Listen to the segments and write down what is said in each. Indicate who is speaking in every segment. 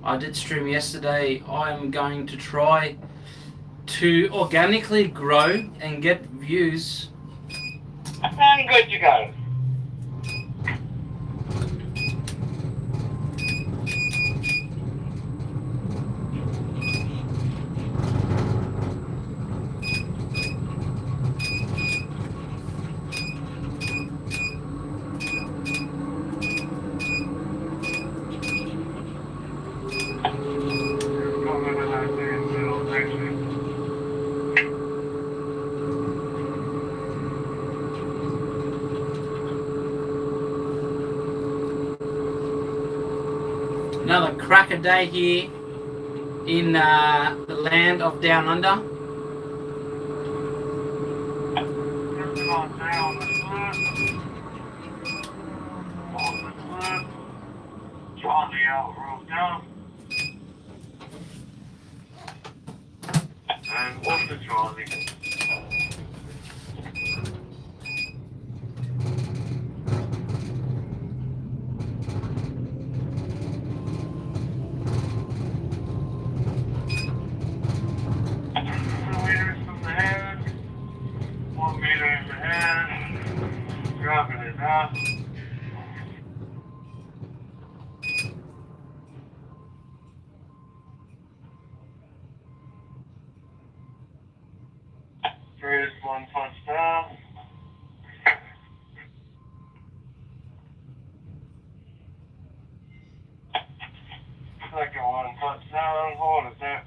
Speaker 1: I did stream yesterday. I am going to try to organically grow and get views.
Speaker 2: And good to go.
Speaker 1: Another cracker day here in the land of Down Under.
Speaker 2: Charlie out rolled down. And what's the Charlie? Dropping it now. First one touchdown. Second one touchdown. Hold it there.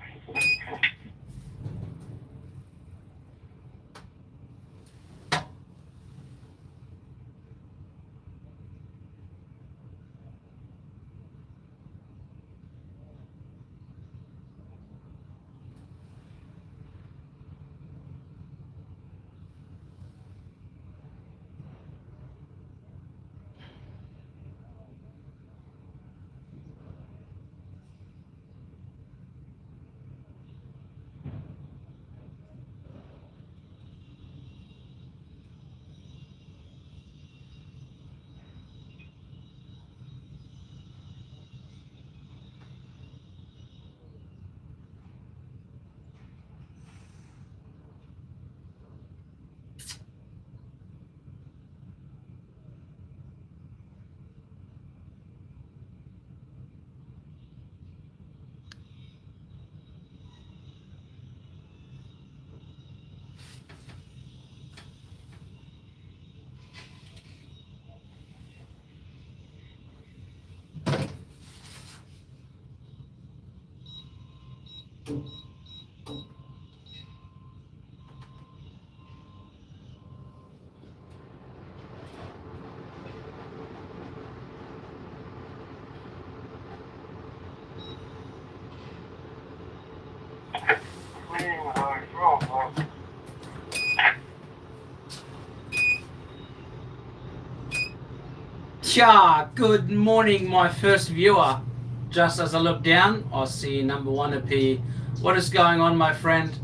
Speaker 1: Tja, good morning, my first viewer. Just as I look down, I see number one appear. What is going on, my friend?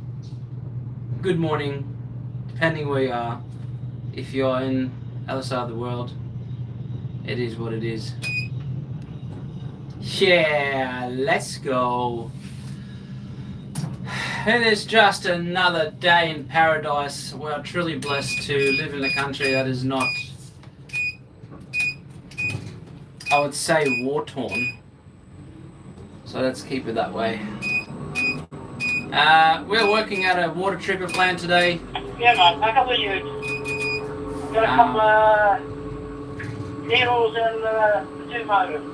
Speaker 1: Good morning, depending where you are. If you're in the other side of the world, it is what it is. Yeah, let's go. It is just another day in paradise. We're truly blessed to live in a country that is not, I would say, war-torn. So let's keep it that way. We're working at a water treatment plant today.
Speaker 2: Yeah, man, a couple of utes. Got a couple of needles and the 2 motors.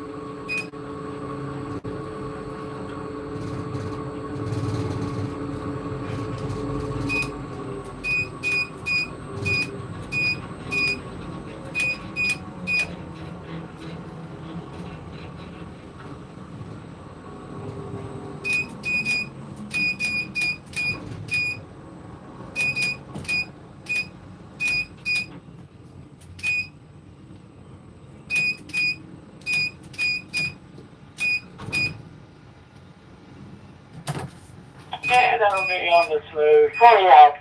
Speaker 2: Yeah, that'll be on the smooth. 40 out.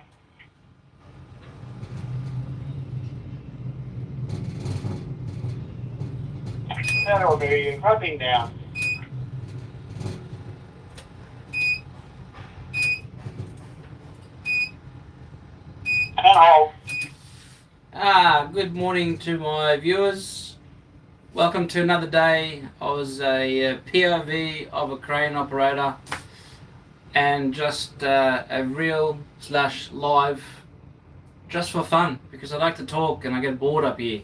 Speaker 2: That'll be rubbing down.
Speaker 1: Good morning to my viewers. Welcome to another day. I was a POV of a crane operator and just a real / live just for fun because I like to talk and I get bored up here.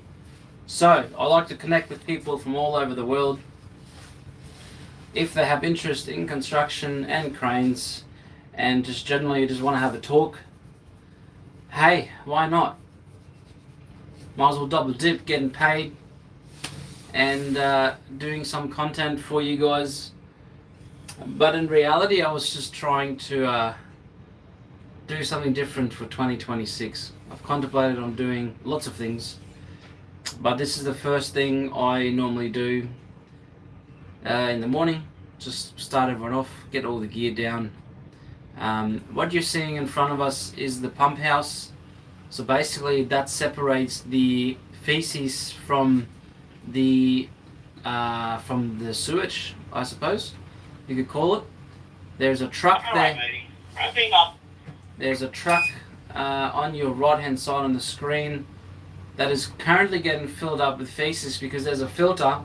Speaker 1: So I like to connect with people from all over the world if they have interest in construction and cranes and just generally just want to have a talk. Hey, why not? Might as well double dip, getting paid and doing some content for you guys. But in reality, I was just trying to do something different for 2026. I've contemplated on doing lots of things, but this is the first thing I normally do in the morning. Just start everyone off, get all the gear down. What you're seeing in front of us is the pump house. So basically that separates the feces from the sewage, I suppose you could call it. There's a truck there. There's a truck on your right hand side on the screen that is currently getting filled up with feces because there's a filter.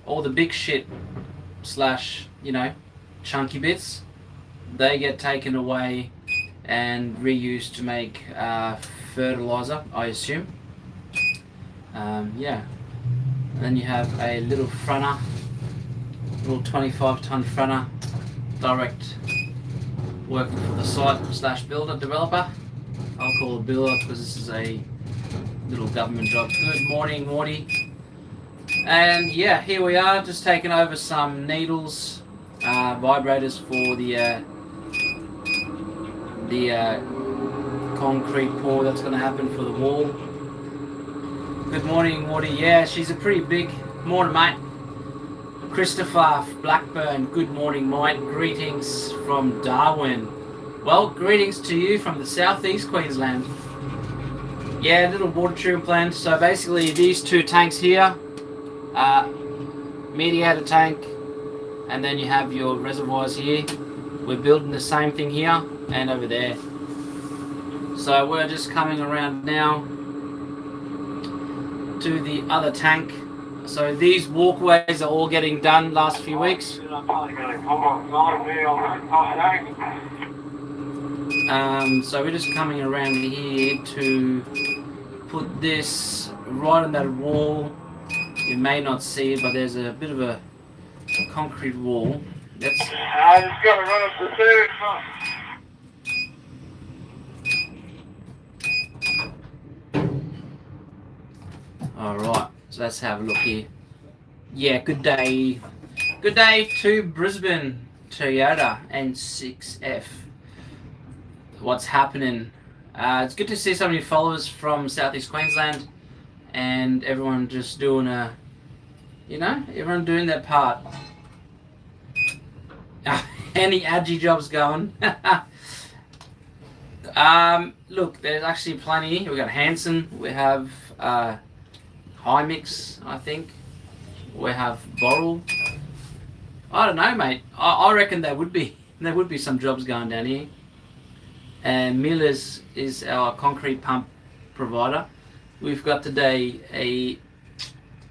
Speaker 1: All the big shit / chunky bits, they get taken away and reused to make fertilizer, I assume. Yeah. And then you have a little fronter, little 25-ton fronter, direct working for the site / builder developer. I'll call it builder because this is a little government job. Good morning, Morty. And yeah, here we are, just taking over some needles, vibrators for the concrete pour that's going to happen for the wall. Good morning, Morty. Yeah, she's a pretty big morning, mate. Christopher Blackburn, good morning, mate. Greetings from Darwin. Well, greetings to you from the southeast Queensland. Yeah, little water treatment plant. So basically these two tanks here, mediator tank, and then you have your reservoirs here. We're building the same thing here and over there. So we're just coming around now to the other tank. So these walkways are all getting done last few weeks. So we're just coming around here to put this right on that wall. You may not see it, but there's a bit of a concrete wall.
Speaker 2: I just got to run up the stairs.
Speaker 1: Alright, so let's have a look here. Yeah, good day. Good day to Brisbane Toyota N6F. What's happening? It's good to see so many followers from Southeast Queensland and everyone just doing everyone doing their part. Any agi jobs going? Look, there's actually plenty. We got Hanson, we have High Mix, I think. We have Borrell. I don't know, mate. I reckon there would be some jobs going down here. And Miller's is our concrete pump provider. We've got today a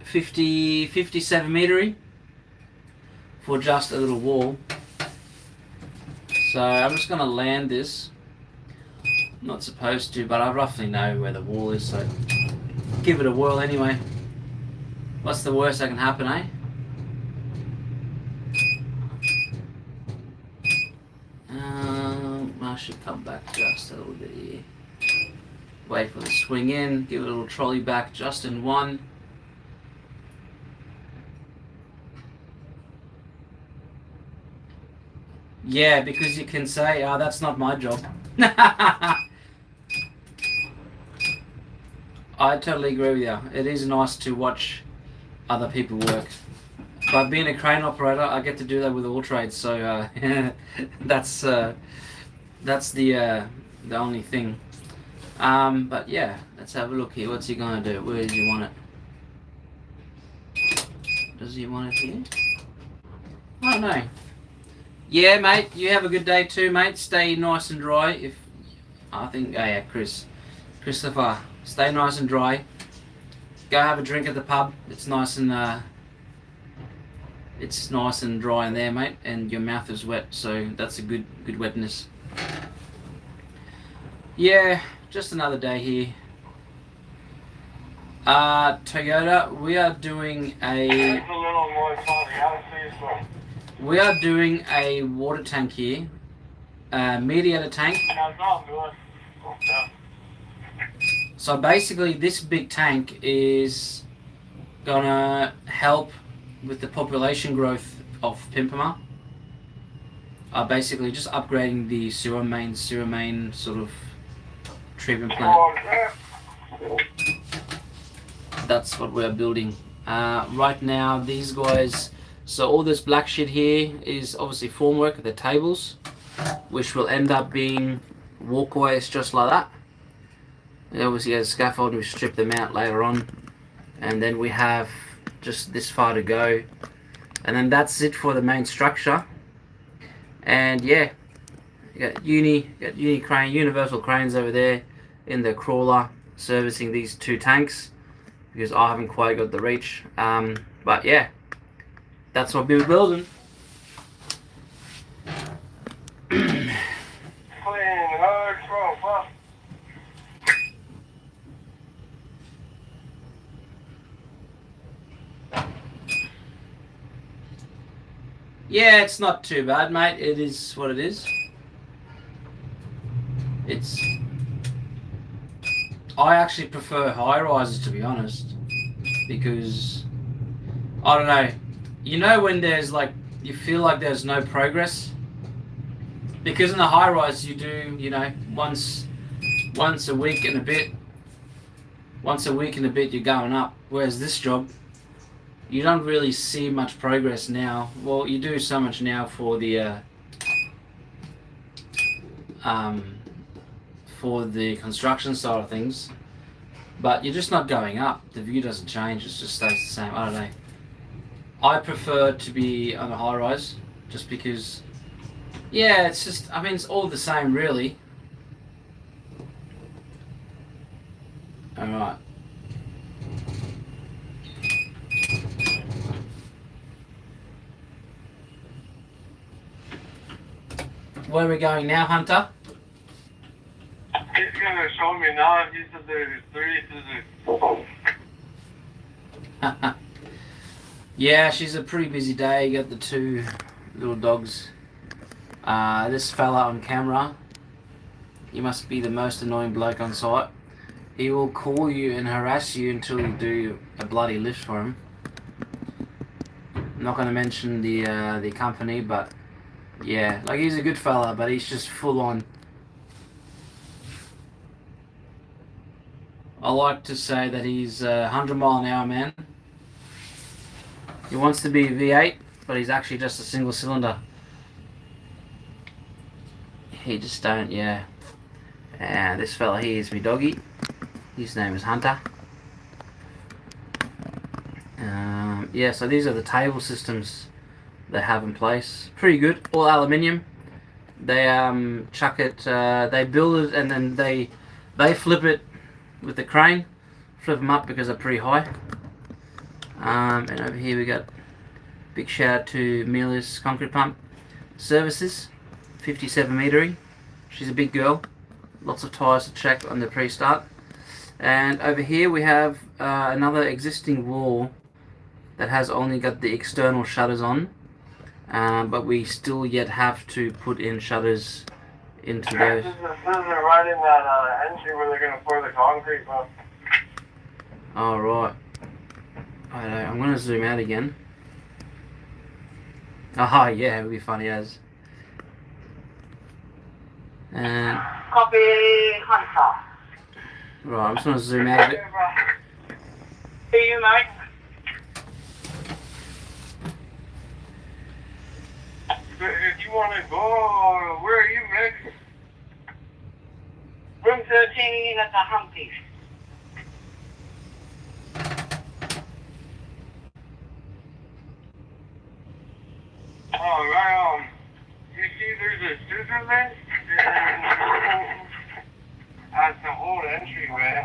Speaker 1: 57 metre for just a little wall. So I'm just going to land this. I'm not supposed to, but I roughly know where the wall is, so give it a whirl anyway. What's the worst that can happen, eh? I should come back just a little bit here. Wait for the swing in, give it a little trolley back just in one. Yeah, because you can say, oh, that's not my job. I totally agree with you. It is nice to watch other people work. But being a crane operator, I get to do that with all trades, so that's the only thing. But yeah, let's have a look here. What's he gonna do? Where does he want it? Does he want it here? I don't know. Yeah, mate, you have a good day too, mate. Stay nice and dry. I think, oh yeah, Christopher Stay nice and dry. Go have a drink at the pub. It's nice and dry in there, mate, and your mouth is wet, so that's a good wetness. Yeah, just another day here. Toyota, we are doing a water tank here. Mediator tank. So basically this big tank is gonna help with the population growth of Pimpama. Basically just upgrading the sewer main sort of treatment plant. That's what we're building. Right now these guys, so all this black shit here is obviously formwork, the tables, which will end up being walkways just like that. They obviously has a scaffold, we strip them out later on, and then we have just this far to go, and then that's it for the main structure. And yeah, you got uni crane, universal cranes over there in the crawler servicing these two tanks, because I haven't quite got the reach. But yeah, that's what we're building. Yeah, it's not too bad, mate. It is what it is. I actually prefer high rises, to be honest, because I don't know. You know when there's like, you feel like there's no progress, because in the high rise you do, you know, once a week and a bit you're going up. Whereas this job, you don't really see much progress now. Well, you do so much now for the construction side of things, but you're just not going up. The view doesn't change, it just stays the same. I don't know. I prefer to be on a high rise, just because, yeah, it's just, I mean, it's all the same really. Alright. Where are we going now, Hunter?
Speaker 2: He's gonna show me now. He said there's 3 to.
Speaker 1: Yeah, she's a pretty busy day. You got the two little dogs. This fella on camera, he must be the most annoying bloke on site. He will call you and harass you until you do a bloody lift for him. I'm not going to mention the company, but yeah, like, he's a good fella, but he's just full on. I like to say that he's a 100-mile-an-hour man. He wants to be a V8, but he's actually just a single cylinder. He just don't, yeah. And this fella here is my doggy. His name is Hunter. Yeah, so these are the table systems they have in place. Pretty good, all aluminium. They chuck it, they build it, and then they flip it with the crane, flip them up because they're pretty high. And over here we got big shout out to Mila's Concrete Pump Services, 57 metering. She's a big girl, lots of tyres to check on the pre-start. And over here we have another existing wall that has only got the external shutters on, but we still yet have to put in shutters into those.
Speaker 2: This is right in that entry where they're going to pour the concrete from.
Speaker 1: Oh, right. I'm going to zoom out again. Oh, yeah, it would be funny as. And
Speaker 2: Copy, Hunter.
Speaker 1: right, I'm just going to zoom out a bit.
Speaker 2: See you, mate. If you want to go, where are you, Mick? Room 13 at the Humpies. Oh, right on. You see there's a scissor lift at the old entryway.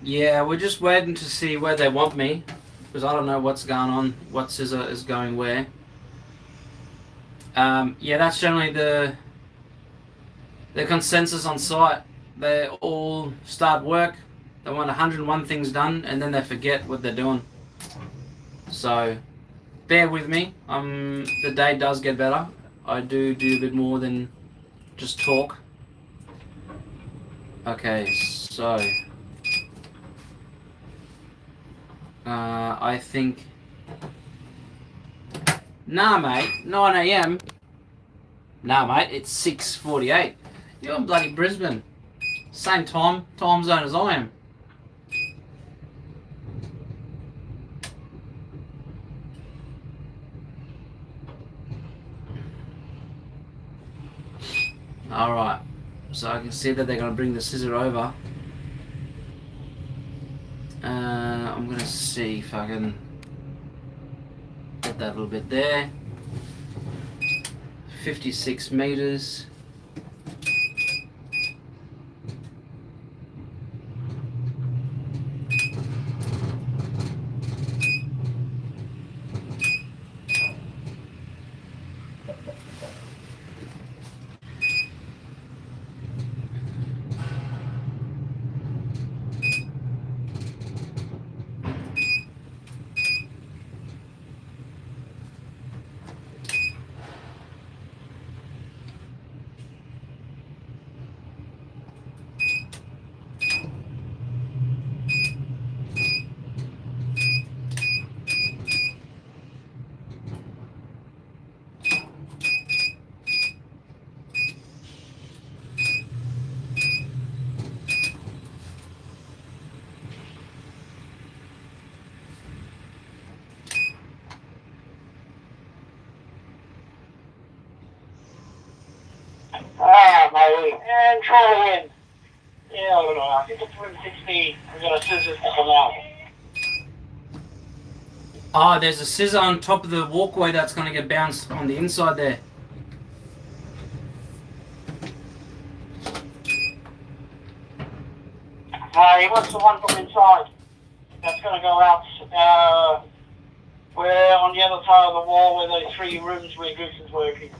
Speaker 1: Yeah, we're just waiting to see where they want me, because I don't know what's going on, what scissor is going where. Yeah, that's generally the consensus on site. They all start work, they want 101 things done, and then they forget what they're doing. So, bear with me. The day does get better. I do a bit more than just talk. Okay, so I think. Nah, mate, 9 a.m. Nah, mate, it's 6:48. You're in bloody Brisbane. Same time zone as I am. Alright, so I can see that they're going to bring the scissor over. I'm going to see if I can get that little bit there. 56 meters.
Speaker 2: Ah, mate. And try again. Yeah, I don't know. I think it's room 16. We're going to scissors to come out.
Speaker 1: Oh, there's a scissor on top of the walkway that's going to get bounced on the inside there.
Speaker 2: He wants the one from inside. That's going to go out. We're on the other side of the wall where those 3 rooms where Goose is working.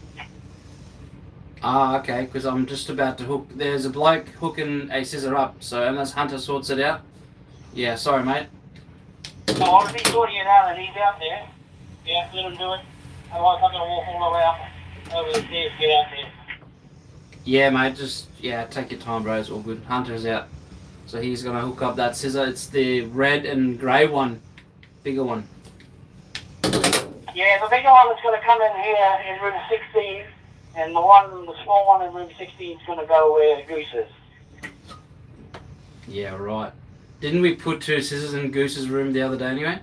Speaker 1: Ah, okay, because I'm just about to hook. There's a bloke hooking a scissor up, so unless Hunter sorts it out. Yeah, sorry, mate.
Speaker 2: No, I'll be sorting it out and he's out there. Yeah, let him do it. Otherwise, I'm going to walk all the way up over the stairs to get out there.
Speaker 1: Yeah, mate, just, take your time, bro. It's all good. Hunter's out. So he's going to hook up that scissor. It's the red and grey one. Bigger one.
Speaker 2: Yeah, the bigger one that's going to come in here in room 16. And the small one in room 16 is going to go where Goose is.
Speaker 1: Yeah, right. Didn't we put 2 scissors in Goose's room the other day anyway?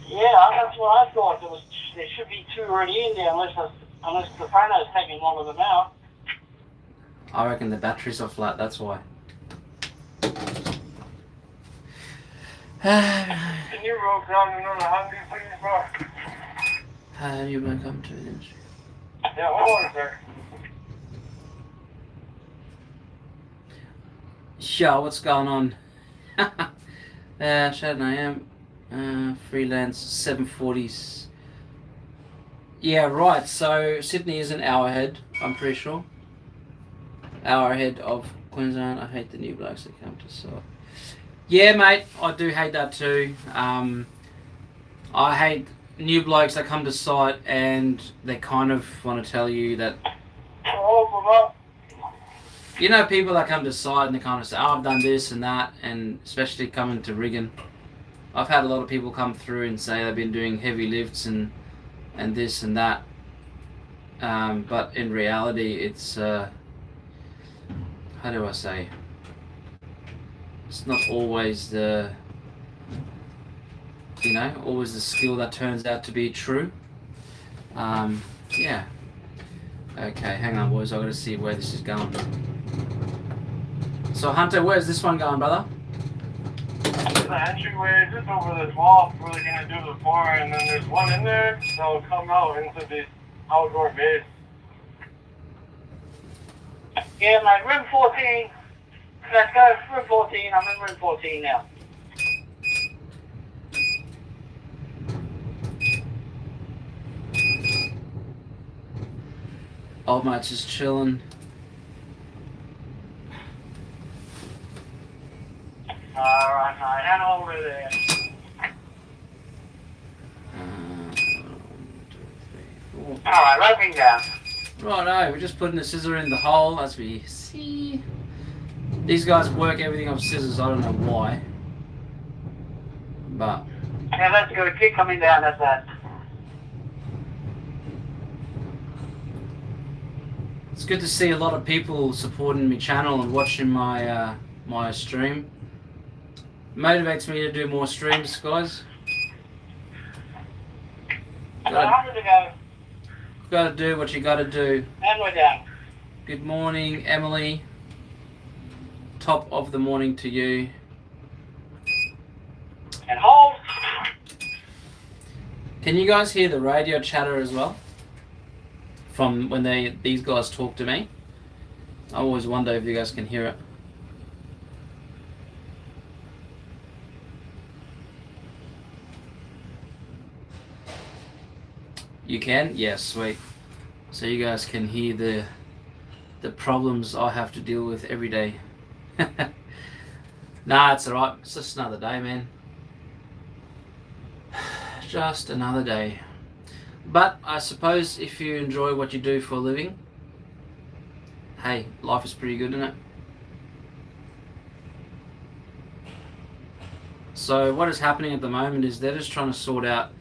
Speaker 2: Yeah, that's what I thought. There should be 2 already in there unless the phono's taking one of them out.
Speaker 1: I reckon the batteries are flat, that's why.
Speaker 2: Can you roll down another handy, please, bro?
Speaker 1: How do you welcome to this?
Speaker 2: Yeah, hold on, sir.
Speaker 1: Sure, what's going on? Shadow I am. Freelance 740s. Yeah, right. So Sydney is an hour ahead, I'm pretty sure. Hour ahead of Queensland. I hate the new blokes that come to site. Yeah, mate, I do hate that too. I hate new blokes that come to site and they kind of want to tell you that. You know, people that come to site and they kind of say, oh, I've done this and that, and especially coming to rigging. I've had a lot of people come through and say they've been doing heavy lifts and this and that. But in reality, it's, how do I say? It's not always always the skill that turns out to be true. Yeah. Okay, hang on, boys. I've got to see where this is going. So, Hunter, where's this one going, brother?
Speaker 3: The entryway just over this wall. We're going to do the floor, and then there's one in there. So come out into the outdoor base.
Speaker 2: Yeah, my room 14 Let's go room 14. I'm in room 14 now.
Speaker 1: Old mate's just chilling.
Speaker 2: Alright, mate. And over there.
Speaker 1: 1, 2, 3, 4.
Speaker 2: Alright, roping down.
Speaker 1: Righto, we're just putting the scissor in the hole as we see. These guys work everything off scissors, I don't know why. But
Speaker 2: Yeah, that's good. Keep coming down, that's that.
Speaker 1: it's good to see a lot of people supporting my channel and watching my my stream. Motivates me to do more streams, guys.
Speaker 2: Got 100 to go.
Speaker 1: Gotta do what you gotta do.
Speaker 2: And we're down.
Speaker 1: Good morning, Emily. Top of the morning to you.
Speaker 2: And hold.
Speaker 1: Can you guys hear the radio chatter as well? From when these guys talk to me? I always wonder if you guys can hear it. You can? Yes, sweet. So you guys can hear the problems I have to deal with every day. Nah, it's alright. It's just another day, man. Just another day. But I suppose if you enjoy what you do for a living, hey, life is pretty good, isn't it? So what is happening at the moment is they're just trying to sort out.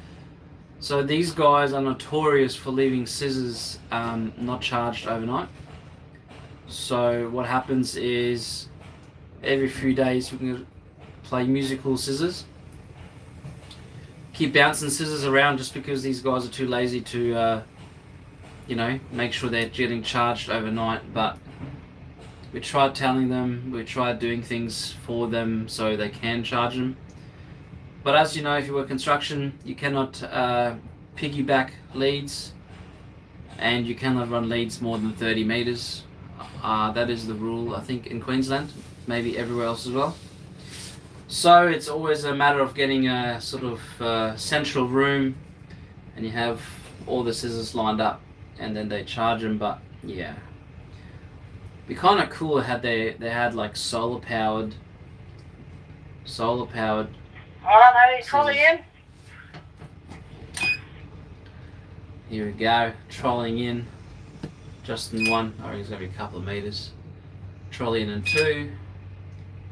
Speaker 1: So these guys are notorious for leaving scissors not charged overnight. So what happens is every few days we can play musical scissors. Keep bouncing scissors around just because these guys are too lazy to, you know, make sure they're getting charged overnight. But we tried telling them, we tried doing things for them so they can charge them. But as you know, if you work construction, you cannot piggyback leads, and you cannot run leads more than 30 meters. That is the rule, I think, in Queensland, maybe everywhere else as well. So it's always a matter of getting a sort of central room, and you have all the scissors lined up, and then they charge them. But yeah, it'd be kind of cool had they had like solar powered.
Speaker 2: Alright, mate. Trolley in.
Speaker 1: Here we go, trolling in. Just in one. I reckon it's gonna be a couple of meters. Trolley in 2.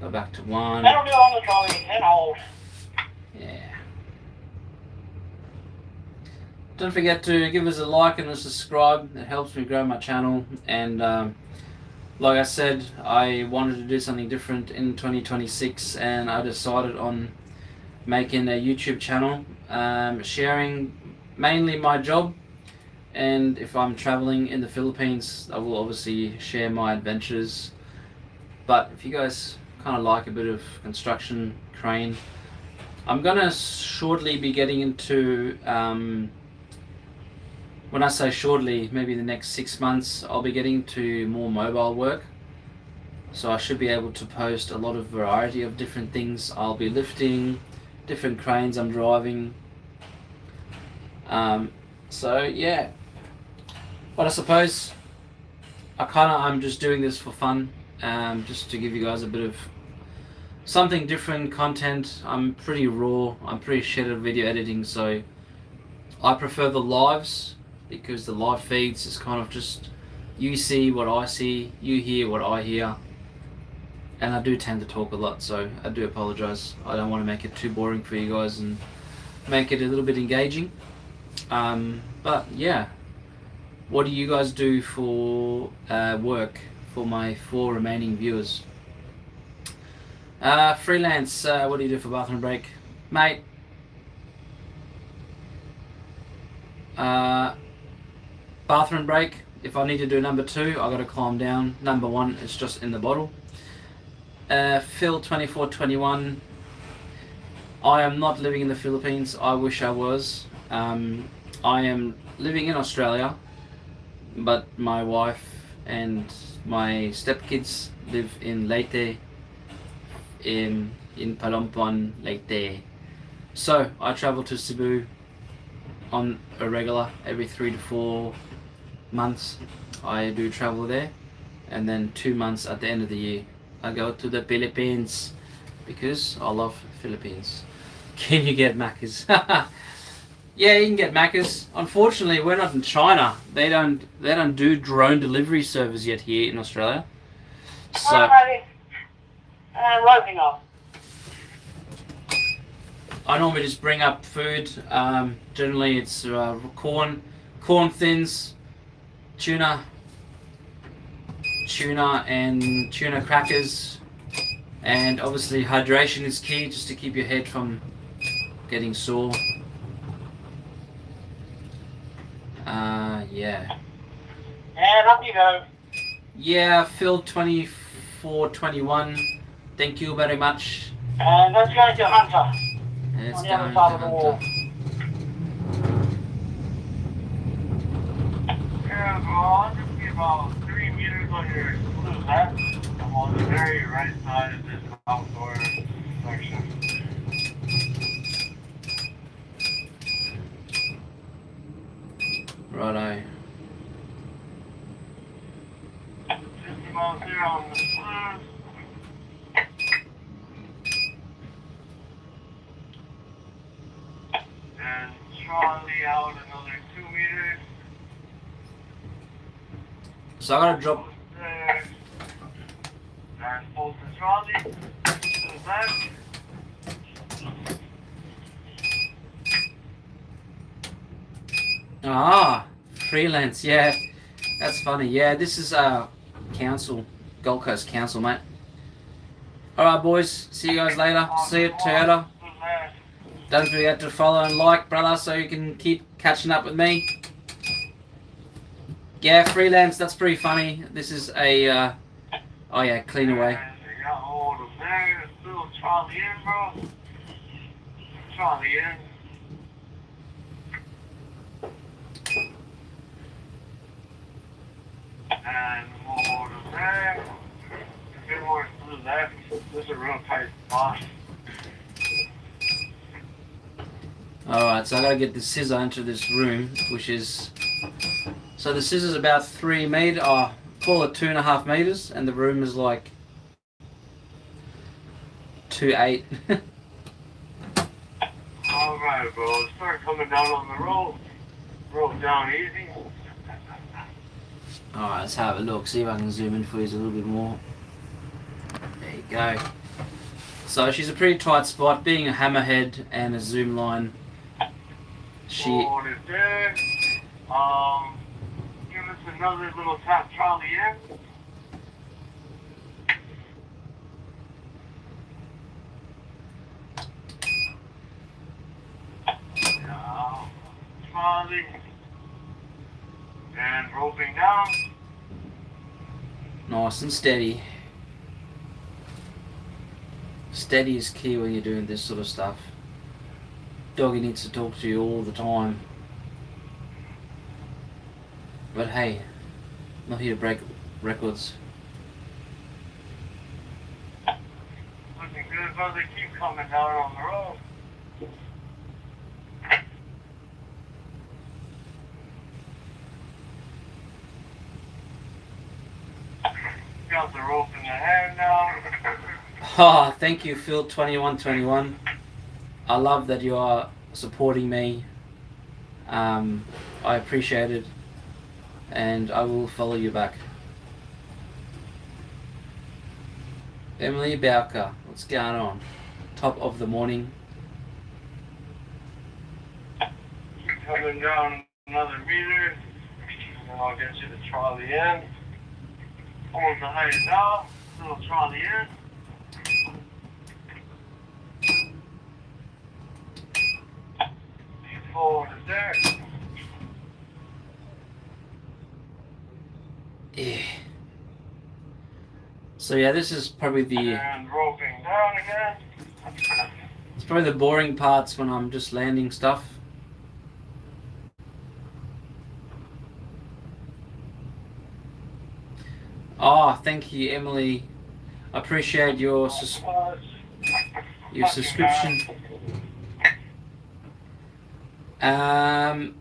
Speaker 1: Go back to 1.
Speaker 2: That'll do on the trolley. And hold.
Speaker 1: Yeah. Don't forget to give us a like and a subscribe. It helps me grow my channel. And like I said, I wanted to do something different in 2026, and I decided on making a YouTube channel, sharing mainly my job. And if I'm traveling in the Philippines, I will obviously share my adventures. But if you guys kind of like a bit of construction, crane, I'm gonna shortly be getting into, when I say shortly, maybe the next 6 months, I'll be getting to more mobile work. So I should be able to post a lot of variety of different things I'll be lifting, different cranes I'm driving. So yeah, but I suppose I'm just doing this for fun, just to give you guys a bit of something different content. I'm pretty raw, I'm pretty shit at video editing, so I prefer the lives, because the live feeds is kind of just, you see what I see, you hear what I hear, and I do tend to talk a lot, so I do apologize. I don't want to make it too boring for you guys and make it a little bit engaging. But yeah, what do you guys do for work, for my 4 remaining viewers? Freelance, what do you do for bathroom break? Mate, bathroom break, if I need to do number 2, I gotta climb down. Number 1 is just in the bottle. Phil 2421, I am not living in the Philippines. I wish I was. I am living in Australia, but my wife and my stepkids live in Leyte, in Palompon, Leyte. So I travel to Cebu on a regular, every 3 to 4 months. I do travel there, and then 2 months at the end of the year I go to the Philippines because I love Philippines. Can you get Macca's? Yeah, you can get Macca's. Unfortunately, we're not in China. They don't do drone delivery service yet here in Australia. So
Speaker 2: Alrighty. And roping up.
Speaker 1: I normally just bring up food. Generally, it's corn thins, tuna, and tuna crackers, and obviously hydration is key, just to keep your head from getting sore. Yeah.
Speaker 2: And up you go.
Speaker 1: Yeah, Phil 2421. Thank you very much.
Speaker 2: And let's go to Hunter.
Speaker 1: Let's
Speaker 2: On the
Speaker 1: go
Speaker 2: other
Speaker 1: to
Speaker 2: side of the wall.
Speaker 1: Hunter.
Speaker 3: Yeah, bro, I'll just be about 3 meters on your blue left. I'm on the very right side of this outdoor section.
Speaker 1: Righto.
Speaker 3: Just about there on the blue. And Charlie out another 2 meters.
Speaker 1: So I gotta drop.
Speaker 3: There. And hold the Charlie. To the back.
Speaker 1: Ah, freelance. Yeah, that's funny. Yeah, this is council, Gold Coast Council, mate. All right, boys. See you guys later. See you, Toyota. Don't forget to follow and like, brother, so you can keep catching up with me. Yeah, freelance. That's pretty funny. This is a oh yeah, clean away.
Speaker 3: You got hold of there. Still Charlie in, bro. Charlie in. And hold of there. A bit more to the left. This is a real tight spot.
Speaker 1: Alright, so I gotta get the scissor into this room, which is... So the scissor's about 3 meters, call it 2.5 meters, and the room is like 2.8.
Speaker 3: Alright, bro. Start coming down on the rope. Rope down easy.
Speaker 1: Alright, let's have a look, see if I can zoom in for you a little bit more. There you go. So she's a pretty tight spot, being a hammerhead and a zoom line. She...
Speaker 3: Hold it there. Give us another little tap, Charlie in. Now, Charlie. And roping down.
Speaker 1: Nice and steady. Steady is key when you're doing this sort of stuff. Doggy needs to talk to you all the time. But hey, I'm not here to break records.
Speaker 3: Looking good, brother. Keep coming down on the road. Got the rope in your hand now.
Speaker 1: Oh, thank you, Phil 2121. I love that you are supporting me. I appreciate it, and I will follow you back. Emily Bowker, what's going on? Top of the morning.
Speaker 3: Keep coming down another meter. And I'll get you to Charlie in. Hold the height down. Little Charlie in. Forward is there.
Speaker 1: Yeah. So yeah, this is probably the...
Speaker 3: And roping down again.
Speaker 1: It's probably the boring parts when I'm just landing stuff. Oh, thank you, Emily. I appreciate your subscription. Hang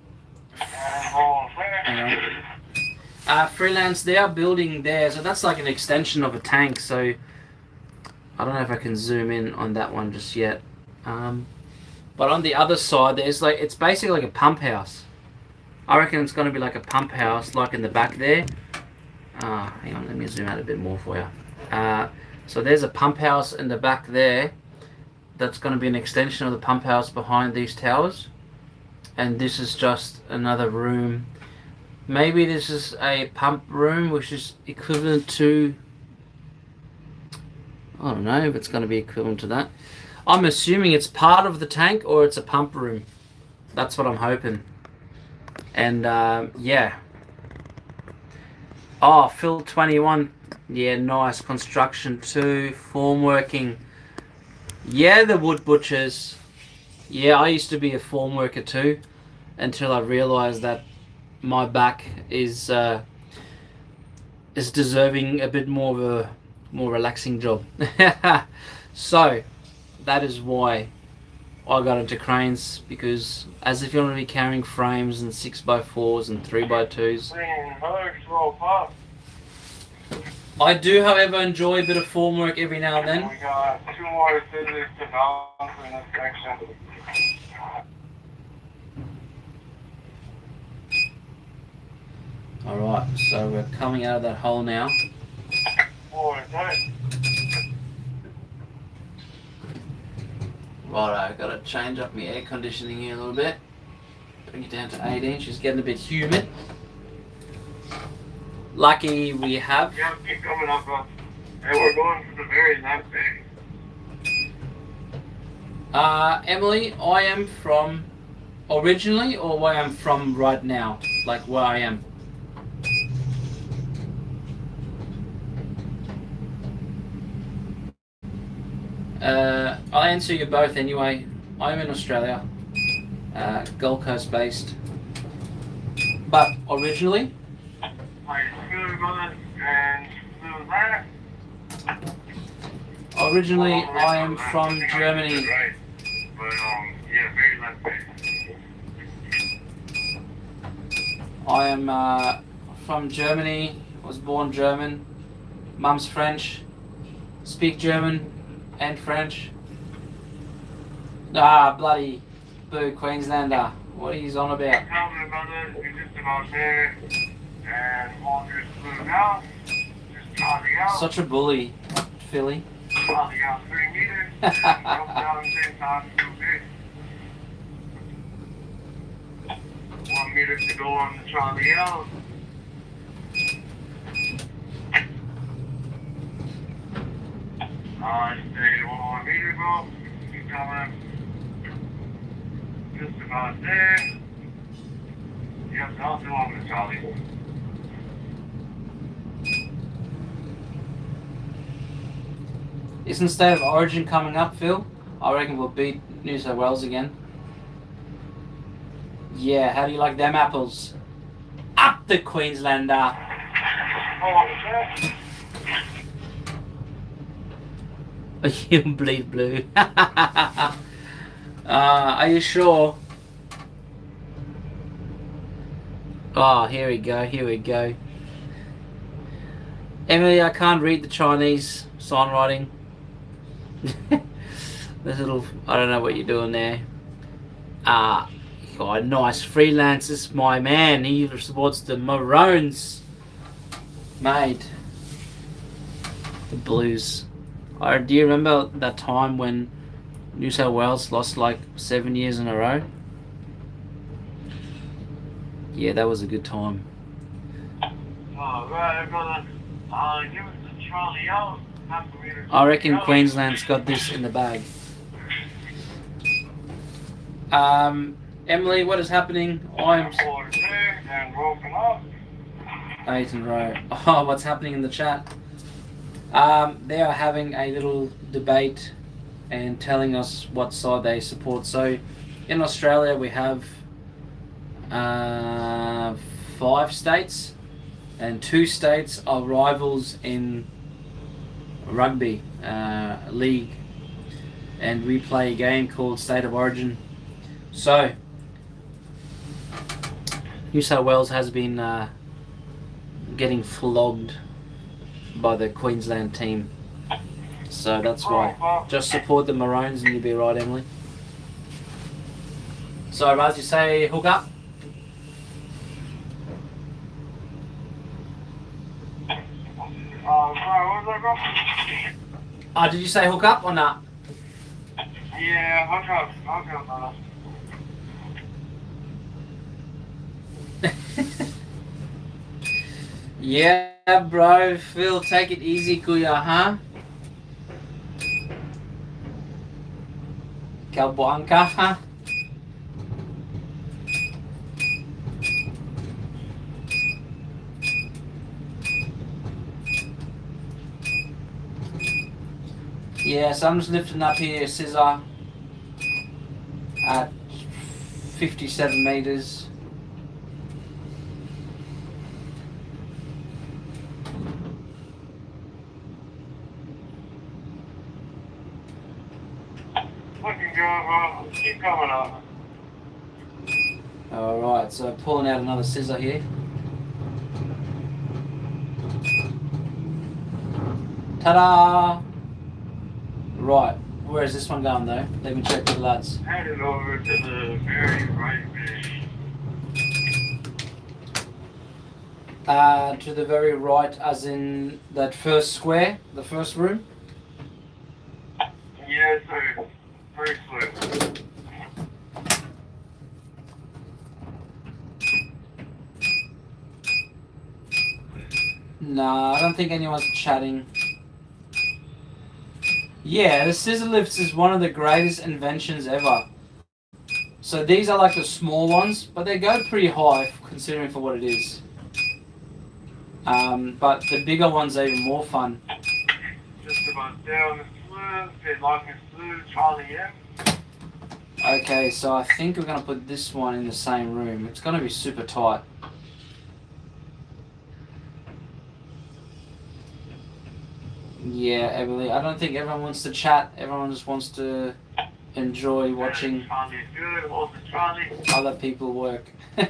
Speaker 1: on. Freelance, they are building there, so that's like an extension of a tank. So I don't know if I can zoom in on that one just yet. But on the other side, there's like, it's basically like a pump house. I reckon it's going to be like a pump house, like in the back there. Hang on, let me zoom out a bit more for you. So there's a pump house in the back there. That's going to be an extension of the pump house behind these towers. And this is just another room. Maybe this is a pump room, which is equivalent to... I don't know if it's going to be equivalent to that. I'm assuming it's part of the tank or it's a pump room. That's what I'm hoping. And yeah. Oh, Phil 21. Yeah, nice. Construction 2. Form working. Yeah, the wood butchers. Yeah, I used to be a form worker too, until I realised that my back is deserving a bit more of a more relaxing job. So that is why I got into cranes, because as if you're going to be carrying frames and 6x4s and 3x2s. I do, however, enjoy a bit of formwork every now and then.
Speaker 3: We got 2 more scissors to balance in this section.
Speaker 1: Alright, so we're coming out of that hole now. Right, I've got to change up my air conditioning here a little bit. Bring it down to 18. It's getting a bit humid. Lucky we have.
Speaker 3: Yeah, keep coming up, and we're going to the very left bay.
Speaker 1: Emily, I am from originally, or where I'm from right now? Like where I am? I'll answer you both anyway. I'm in Australia, Gold Coast based, but originally. Originally, I am from Germany. I am from Germany. Was born German. Mum's French. Speak German and French. Bloody boo, Queenslander. What are you on about? Such a bully, Philly.
Speaker 3: 3 meters. 1 meter to go on the trolley out. Stay 1 more meter go. Keep coming. Just about there. Yep, I'll do on the trolley.
Speaker 1: Isn't State of Origin coming up, Phil? I reckon we'll beat New South Wales again. Yeah, how do you like them apples? Up the Queenslander! You bleed blue. Are you sure? Oh, here we go, here we go. Emily, I can't read the Chinese sign writing. This little, I don't know what you're doing there. God, nice. Freelance is my man. He supports the Maroons. Mate. The Blues. Do you remember that time when New South Wales lost like 7 years in a row? Yeah, that was a good time.
Speaker 3: Right, I'm gonna give us the trolley out.
Speaker 1: I reckon Queensland's got this in the bag. Emily, what is happening? I'm 8 in a row. Oh, what's happening in the chat? They are having a little debate and telling us what side they support. So, in Australia, we have 5 states. and two states are rivals in rugby league, and we play a game called State of Origin. So New South Wales has been getting flogged by the Queensland team, so that's why. Just support the Maroons and you'll be right, Emily. So Raz, you say hook up?
Speaker 3: Sorry, what was that,
Speaker 1: Did you say hook up or not?
Speaker 3: Yeah, hook up, brother.
Speaker 1: Yeah, bro. Phil, take it easy, kuya, huh? Kalbuanka, huh? Yeah, so I'm just lifting up here, scissor, at 57 meters.
Speaker 3: Looking good, bro. Keep coming up.
Speaker 1: Alright, so pulling out another scissor here. Ta-da! Right, where is this one going though? Let me check with the lads.
Speaker 3: Headed over to the very right bit.
Speaker 1: To the very right, as in that first square, the first room?
Speaker 3: Yes, sir. Very slow.
Speaker 1: Nah, I don't think anyone's chatting. Yeah, the scissor lifts is one of the greatest inventions ever. So these are like the small ones, but they go pretty high considering for what it is. But the bigger ones are even more fun.
Speaker 3: Just about down the slough. They're like a slough, Charlie M.
Speaker 1: Okay, so I think we're going to put this one in the same room. It's going to be super tight. Yeah, Emily, I don't think everyone wants to chat. Everyone just wants to enjoy watching
Speaker 3: Charlie's good. Also Charlie.
Speaker 1: other people work. I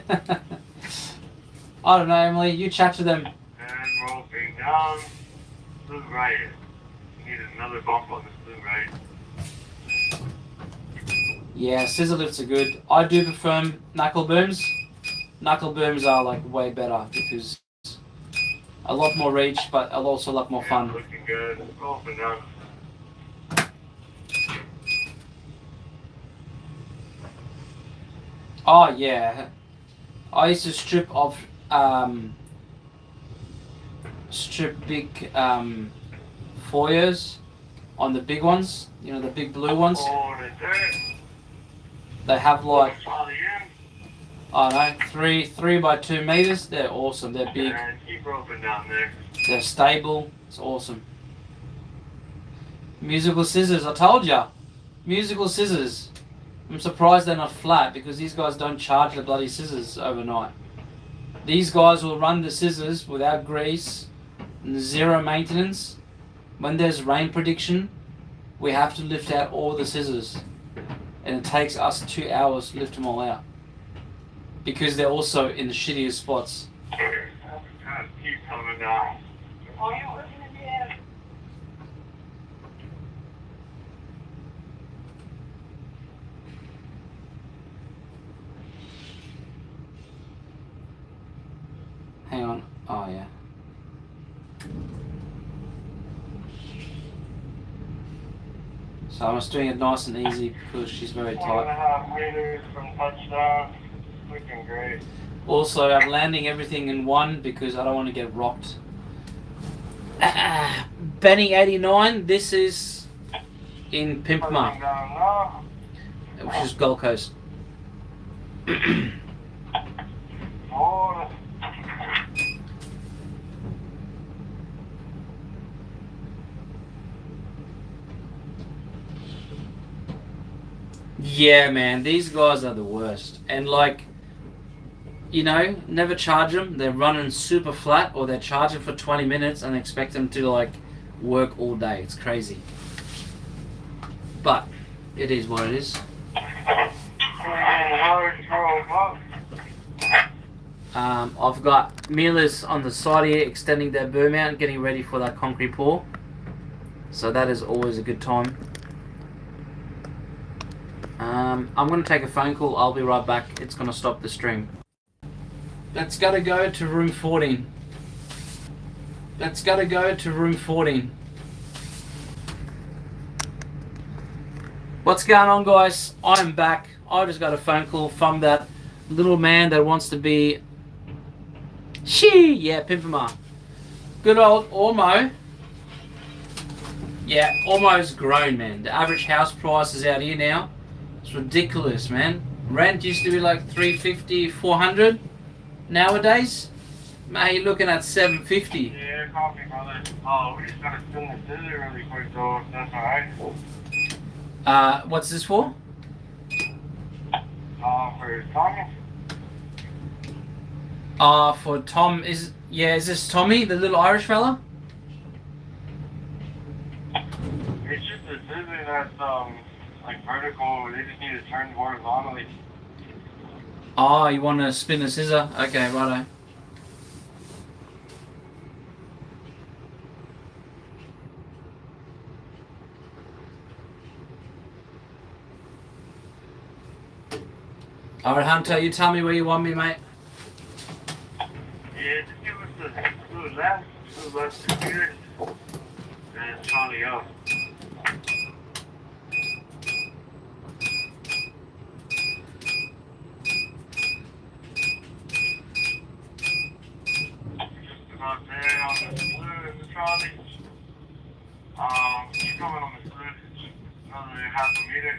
Speaker 1: don't know, Emily. You chat to them.
Speaker 3: And roping down. Slough right. You need another bump on the slough right.
Speaker 1: Yeah, scissor lifts are good. I do prefer knuckle booms. Knuckle booms are like way better because a lot more reach, but also a lot more fun.
Speaker 3: Looking good. Roping down.
Speaker 1: Oh yeah, I used to strip big foyers on the big ones. You know, the big blue ones.
Speaker 3: Oh, there.
Speaker 1: They have like,
Speaker 3: Charlie M.
Speaker 1: I don't know, 3 by 2 meters. They're awesome. They're big.
Speaker 3: And keep roping down there.
Speaker 1: They're stable. It's awesome. Musical scissors. I told ya. Musical scissors. I'm surprised they're not flat because these guys don't charge the bloody scissors overnight. These guys will run the scissors without grease and zero maintenance. When there's rain prediction, we have to lift out all the scissors. And it takes us 2 hours to lift them all out. Because they're also in the shittiest spots.
Speaker 3: Keep coming down. Oh, you're working in the air.
Speaker 1: Hang on. Oh, yeah. So I'm just doing it nice and easy because she's very tight.
Speaker 3: 1.5 meters from touchdown. Looking great.
Speaker 1: Also, I'm landing everything in one because I don't want to get rocked. Benny 89, this is in Pimpma, which is Gold Coast.
Speaker 3: Oh,
Speaker 1: Yeah, man, these guys are the worst. And like, you know, never charge them. They're running super flat, or they're charging for 20 minutes and expect them to like work all day. It's crazy. But it is what it is. I've got Mila's on the side here extending their boom out, getting ready for that concrete pour. So that is always a good time. I'm going to take a phone call. I'll be right back. It's going to stop the stream. Let's gotta go to room 14. Let's gotta go to room 14. What's going on, guys? I'm back. I just got a phone call from that little man that wants to be... Yeah, Pimpama. Good old Ormo. Yeah, Ormo's grown, man. The average house price is out here now. It's ridiculous, man. Rent used to be like $350, $400. Nowadays, mate, you're looking at $750.
Speaker 3: Yeah, coffee, brother. Oh, we just gotta spin the scissor really quick, though, if that's alright.
Speaker 1: What's this for?
Speaker 3: For Tommy?
Speaker 1: For Tom, is this Tommy, the little Irish fella?
Speaker 3: It's just a scissor that's, like vertical. They just need to turn horizontally.
Speaker 1: Oh, you want to spin the scissor? Okay, righto. Alright, Hunter, you tell me where you want me, mate.
Speaker 3: Yeah, just give us the last 2 meters, and Charlie up. About there on the blue, Charlie. Keep coming on the blue. Another half a meter.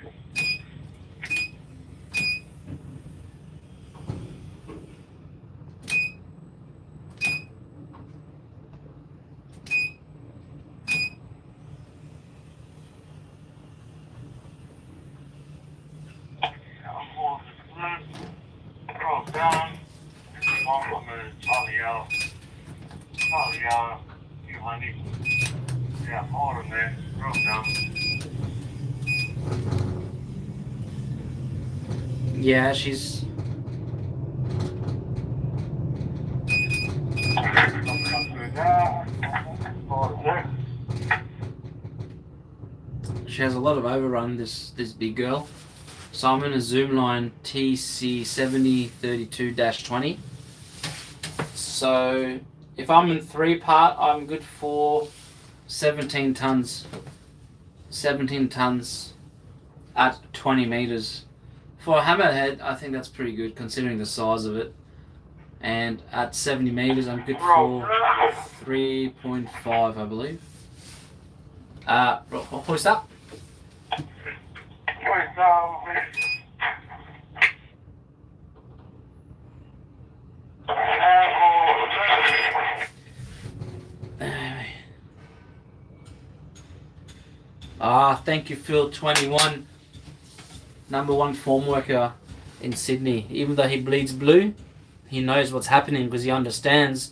Speaker 3: Down. This is one from the Charlie out. Charlie out. You honey. Yeah, hold him there. Throw him down.
Speaker 1: Yeah, she's... She has a lot of overrun, this big girl. So I'm in a zoomlion tc7032-20. So if I'm in 3-part, I'm good for 17 tons. 17 tons at 20 meters. For a hammerhead, I think that's pretty good considering the size of it. And at 70 meters, I'm good for 3.5, I believe. Hoist up. Thank you, Phil21, #1 form worker in Sydney. Even though he bleeds blue, he knows what's happening because he understands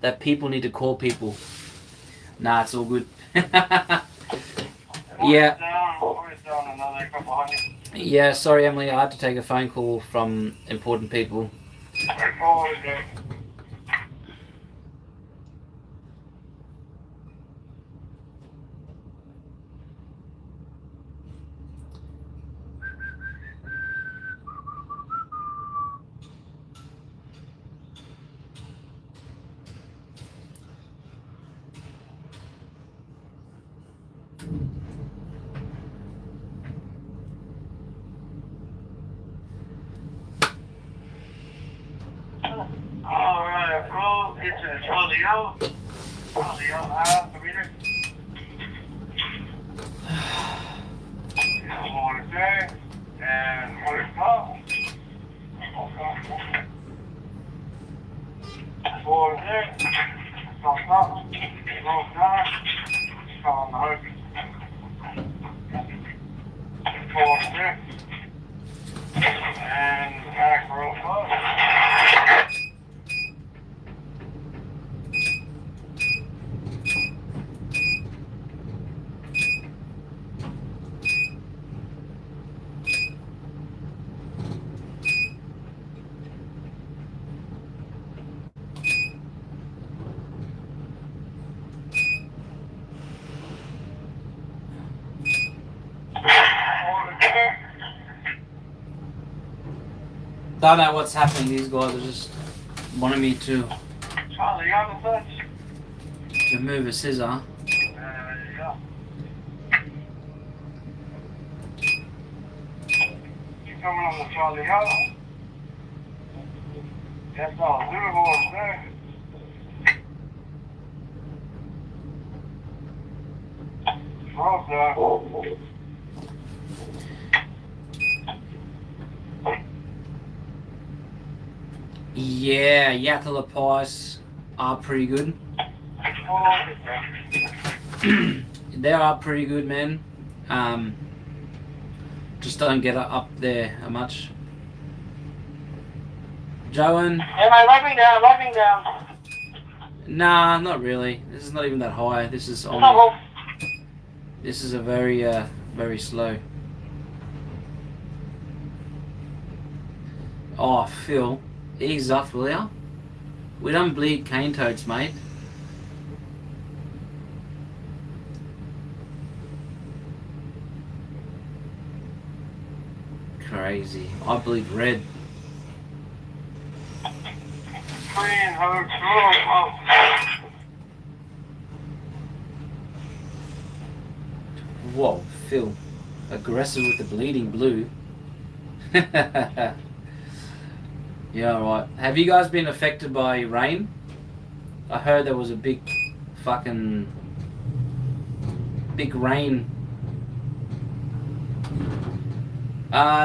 Speaker 1: that people need to call people. Nah, it's all good. Yeah. Yeah, sorry, Emily, I had to take a phone call from important people.
Speaker 3: Alright, bro, get to the Charlie out. Charlie out, half a meter. Hold it there, and hold it up. Hold it there. Stop, stop. Roll down. Stop on the hook. Hold it there. And back roll up.
Speaker 1: Don't know what's happening. These guys are just wanting me to
Speaker 3: Charlie, you have a touch?
Speaker 1: move a scissor.
Speaker 3: Yeah. Keep coming on the Charlie Hollow. That's all Liverpool there. Cross there.
Speaker 1: Yeah, Yatala pies are pretty good. They are pretty good, man. Just don't get up there much. Joan?
Speaker 2: Yeah, mate, right me down.
Speaker 1: Nah, not really. This is not even that high. This is only.
Speaker 2: Oh,
Speaker 1: This is a very, very slow. Oh, Phil, ease off, will ya? We don't bleed cane toads, mate. Crazy. I bleed red.
Speaker 3: Green, oh.
Speaker 1: Whoa, Phil. Aggressive with the bleeding blue. Yeah, alright. Have you guys been affected by rain? I heard there was a big rain.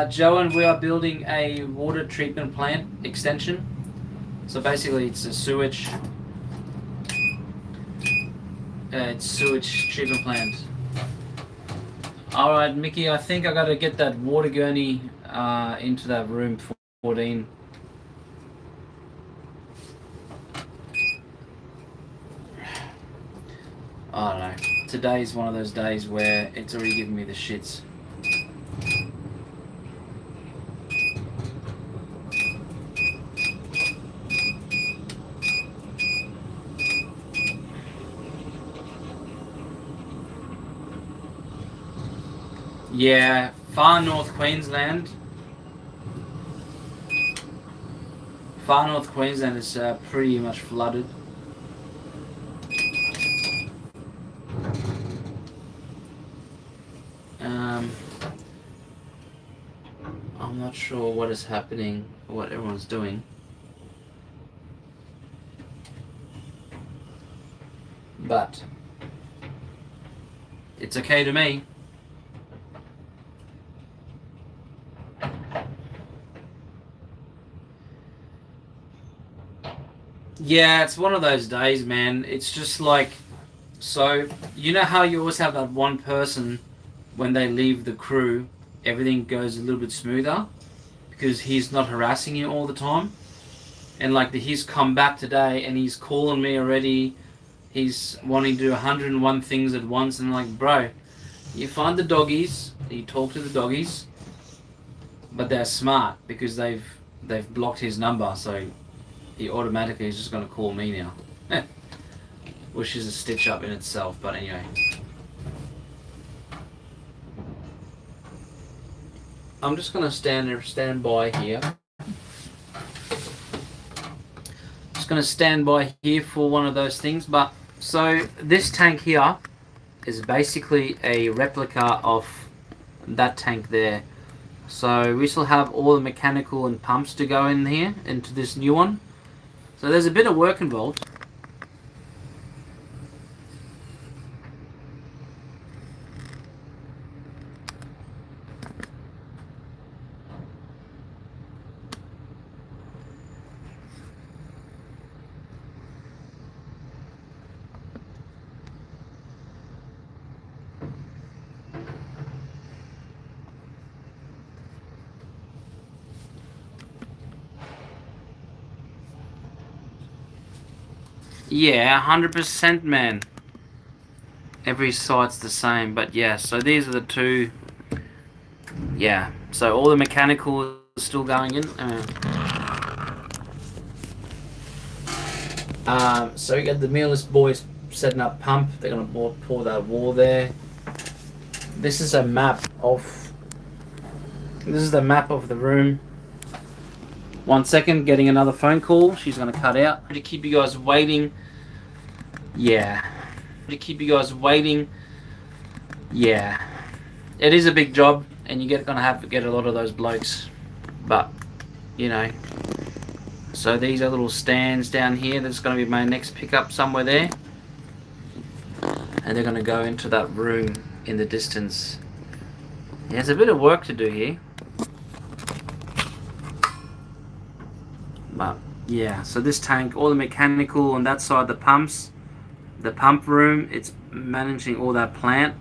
Speaker 1: Joan, we are building a water treatment plant extension. So basically it's a sewage treatment plant. Alright, Mickey, I think I gotta get that water gurney into that room 14. I don't know. Today's one of those days where it's already giving me the shits. Yeah, far north Queensland. Far north Queensland is pretty much flooded. I'm not sure what is happening, what everyone's doing. But it's okay to me. Yeah, it's one of those days, man. It's just like, so, you know how you always have that one person, when they leave the crew, everything goes a little bit smoother because he's not harassing you all the time. And like he's come back today and he's calling me already. He's wanting to do 101 things at once, and I'm like, bro, you find the doggies, you talk to the doggies, but they're smart because they've blocked his number, so he automatically is just going to call me now. Which is a stitch up in itself, but anyway. I'm just going to stand by here. Just going to stand by here for one of those things. But so this tank here is basically a replica of that tank there. So we still have all the mechanical and pumps to go in here into this new one. So there's a bit of work involved. Yeah, 100%, man. Every site's the same, but yeah, so these are the two. Yeah, so all the mechanical is still going in. So we got the Meatless boys setting up pump. They're gonna pour that wall there. This is a map of. This is the map of the room. 1 second, getting another phone call. She's going to cut out. To keep you guys waiting. Yeah. To keep you guys waiting. Yeah. It is a big job, and you're going to have to get a lot of those blokes. But, you know. So these are little stands down here. That's going to be my next pickup somewhere there. And they're going to go into that room in the distance. Yeah, there's a bit of work to do here. But yeah, so this tank, all the mechanical on that side, the pumps, the pump room, it's managing all that plant.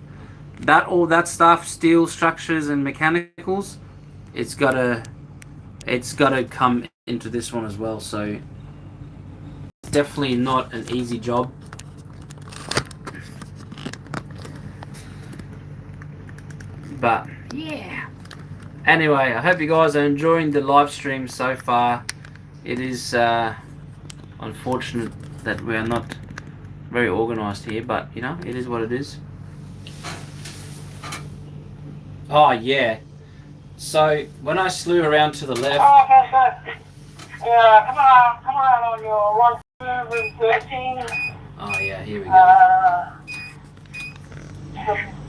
Speaker 1: All that stuff, steel structures and mechanicals, it's gotta come into this one as well. So it's definitely not an easy job. But yeah. Anyway, I hope you guys are enjoying the live stream so far. It is unfortunate that we are not very organised here, but you know, it is what it is. Oh yeah. So when I slew around to the left.
Speaker 2: Oh, okay, so come around on your right room 13.
Speaker 1: Oh yeah, here we go.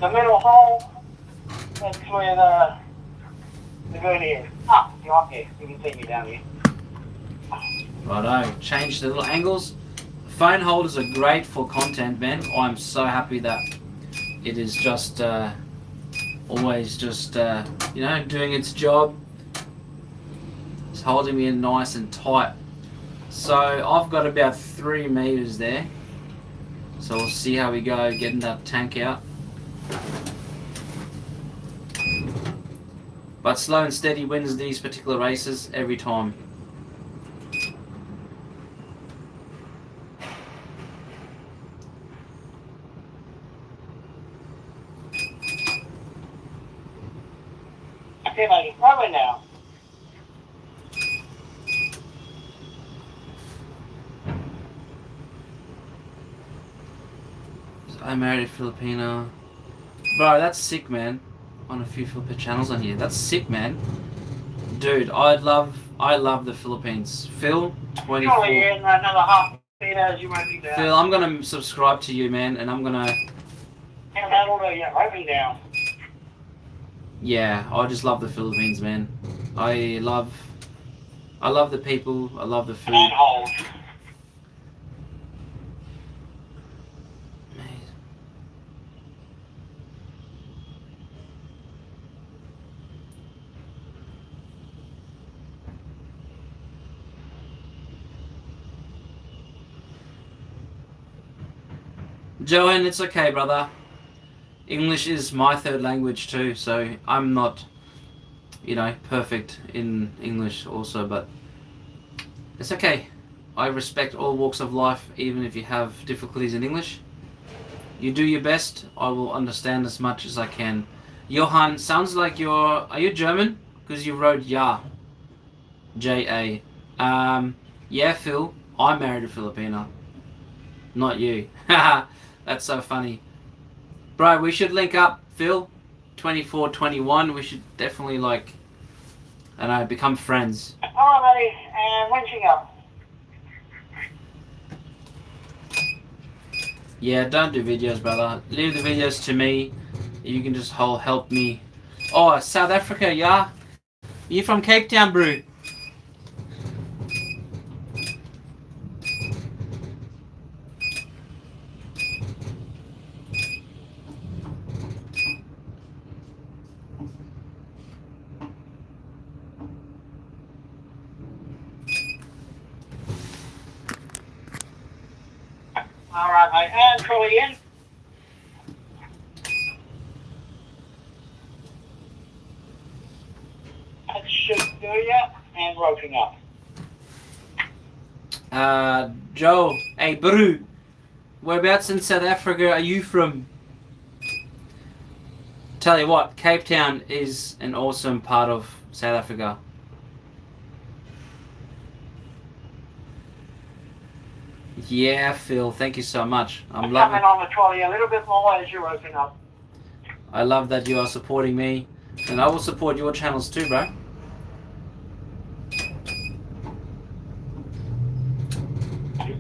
Speaker 2: The middle hole. That's where the gurney is. Ah, you're up here. You can see me down here.
Speaker 1: Righto, change the little angles. Phone holders are great for content, man. I'm so happy that it is just always just you know, doing its job. It's holding me in nice and tight. So I've got about 3 meters there. So we'll see how we go getting that tank out. But slow and steady wins these particular races every time.
Speaker 2: Okay, buddy, right now.
Speaker 1: I married a Filipino. Bro, that's sick, man. On a few Filipino channels on here. That's sick, man. Dude, I love the Philippines. Phil, 24.
Speaker 2: Surely in another half meters you won't be down.
Speaker 1: Phil, I'm gonna subscribe to you, man, and I'm gonna.
Speaker 2: And that'll do, yeah, right me down.
Speaker 1: Yeah, I just love the Philippines, man. I love the people. I love the food.
Speaker 2: And hold.
Speaker 1: Joanne, it's okay, brother. English is my third language too, so I'm not, you know, perfect in English also, but it's okay. I respect all walks of life, even if you have difficulties in English. You do your best, I will understand as much as I can. Johan, sounds like are you German? Because you wrote ja. J-A. Yeah, Phil, I married a Filipino. Not you. Haha. That's so funny. Bro, we should link up, Phil. 24-21. We should definitely, like, I don't know, become friends.
Speaker 2: Alright, buddy, and winching up.
Speaker 1: Yeah, don't do videos, brother. Leave the videos to me. You can just help me. Oh, South Africa, yeah? You from Cape Town, bro?
Speaker 2: Alright, mate, and trolley in. That should do ya, and roping up.
Speaker 1: Joe, hey, bro. Whereabouts in South Africa are you from? Tell you what, Cape Town is an awesome part of South Africa. Yeah, Phil, thank you so much. I'm loving.
Speaker 2: Coming on the trolley a little bit more as you're roping up.
Speaker 1: I love that you are supporting me, and I will support your channels too, bro.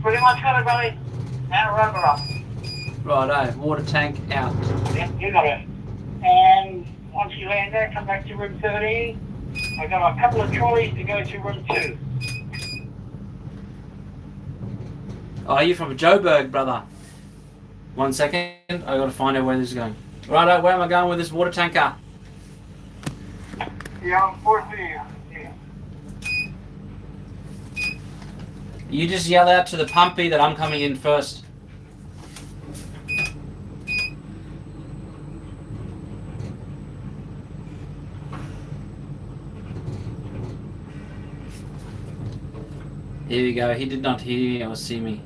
Speaker 2: Pretty much got it, buddy. Now rubber up.
Speaker 1: Righto, water tank out.
Speaker 2: Yep, you got it. And once you land there, come back to room 13. I've got a couple of trolleys to go to room 2.
Speaker 1: Oh, you're from Joburg, brother. 1 second, I gotta find out where this is going. Righto, where am I going with this water tanker?
Speaker 3: Yeah, I'm 14. Yeah.
Speaker 1: You just yell out to the pumpy that I'm coming in first. Here we go. He did not hear me or see me.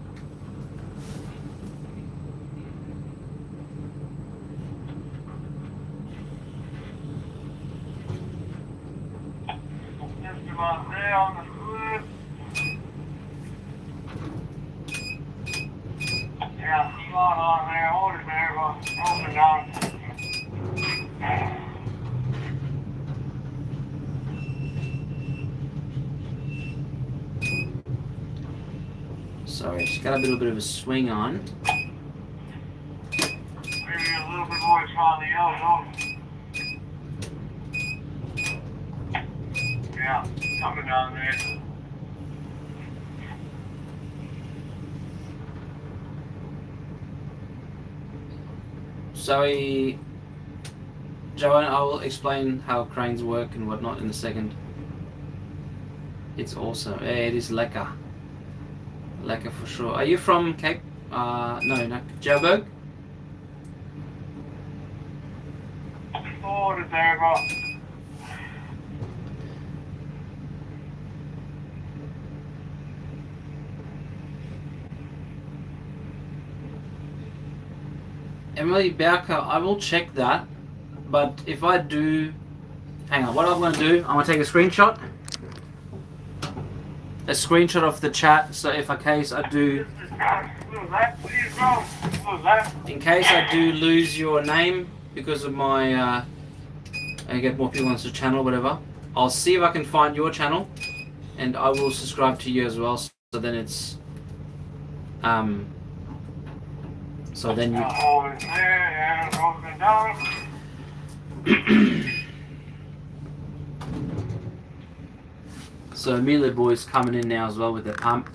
Speaker 3: Just about there on the foot. Yeah, slot on there. Hold it there. Open down.
Speaker 1: Sorry, just got a little bit of a swing on.
Speaker 3: Maybe a little bit more on the elbow. Yeah, coming down there.
Speaker 1: Sorry, Joanne, I will explain how cranes work and whatnot in a second. It's awesome. It is lekker. Lekker for sure. Are you from Cape? No, Joburg?
Speaker 3: Oh, the there, bro.
Speaker 1: Emily Bowker, I will check that, but if I do, hang on, what I'm going to do, I'm going to take a screenshot of the chat, so if in case I do, in case I do lose your name because of my, I get more people on the channel, whatever, I'll see if I can find your channel, and I will subscribe to you as well, so then it's, so then you... So Amelia boy's coming in now as well with the pump.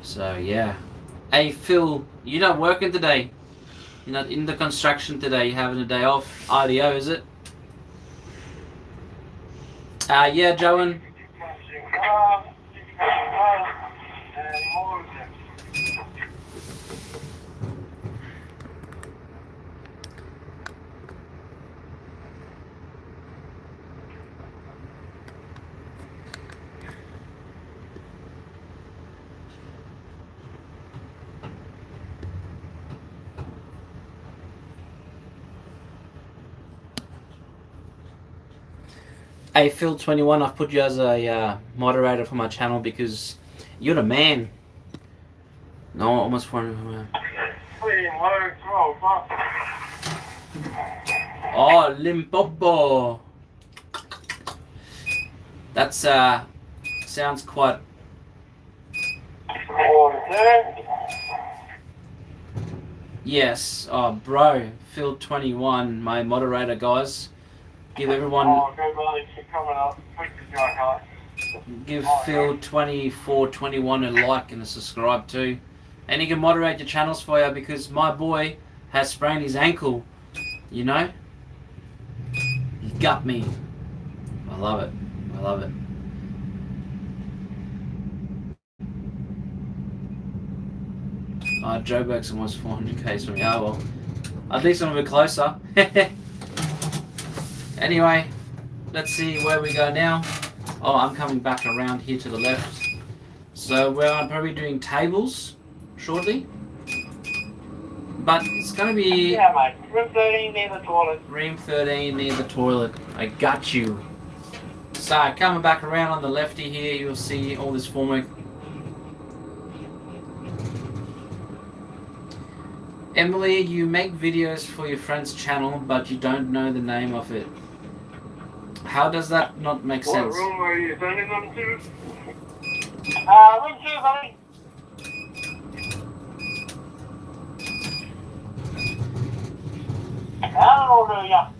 Speaker 1: So yeah. Hey Phil, you're not working today? You're not in the construction today? You're having a day off? RDO, is it? Yeah, Joan. Hey Phil21, I've put you as a moderator for my channel because you're the man. No, almost for. Oh, Limpopo. That's sounds quite. Yes, oh bro, Phil21, my moderator, guys. Give everyone. Give Phil2421 a like and a subscribe too, and he can moderate your channels for you because my boy has sprained his ankle. You know, he got me. I love it. I love it. Joburg's almost 400k from me. Oh well, at least I'm a bit closer. Anyway, let's see where we go now. Oh, I'm coming back around here to the left. So we're probably doing tables shortly. But it's going to be...
Speaker 2: Yeah, mate. Room 13 near the toilet.
Speaker 1: Room 13 near the toilet. I got you. So coming back around on the lefty here, you'll see all this formwork. Emily, you make videos for your friend's channel, but you don't know the name of it. How does that not make sense?
Speaker 3: What room are you sending them to?
Speaker 2: Ring 2, buddy. Hallelujah.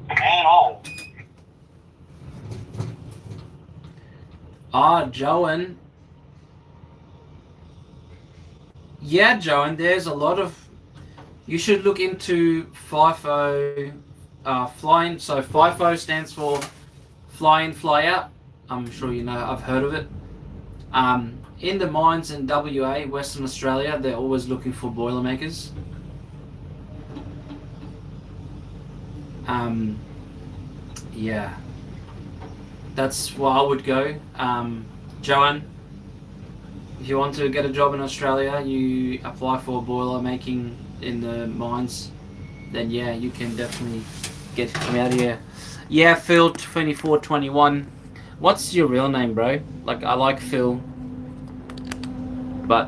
Speaker 2: And all.
Speaker 1: Joan. Yeah, Joan, there's a lot of... You should look into FIFO flying. So FIFO stands for fly in, fly out. I'm sure you know, I've heard of it. In the mines in WA, Western Australia, they're always looking for boilermakers. Yeah. That's where I would go. Joan, if you want to get a job in Australia, you apply for boiler making in the mines, then yeah, you can definitely get come out here. Yeah, Phil 2421. What's your real name, bro? Like, I like Phil, but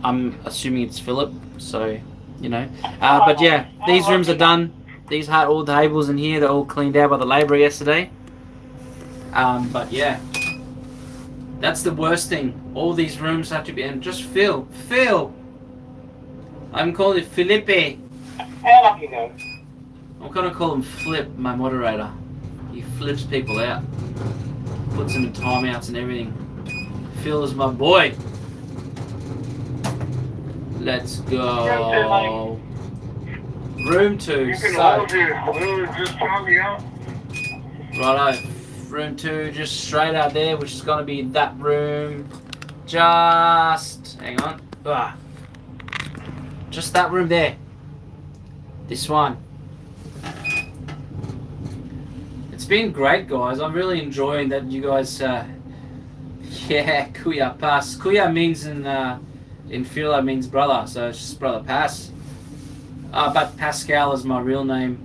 Speaker 1: I'm assuming it's Philip, so you know. But yeah, these rooms are done. These had all the tables in here, they're all cleaned out by the labourer yesterday. But yeah, that's the worst thing. All these rooms have to be, and just Phil. I'm calling it Felipe.
Speaker 2: How lucky go.
Speaker 1: I'm gonna call him Flip, my moderator. He flips people out, puts them in timeouts and everything. Phil is my boy. Let's go. Room 2.
Speaker 3: You can
Speaker 1: So,
Speaker 3: hold it. Just count me out.
Speaker 1: righto. Room 2, just straight out there, which is gonna be that room. Just hang on. Just that room there. This one. It's been great, guys. I'm really enjoying that you guys. Yeah, Kuya Pass. Kuya means in Fila means brother, so it's just brother Pass. But Pascal is my real name,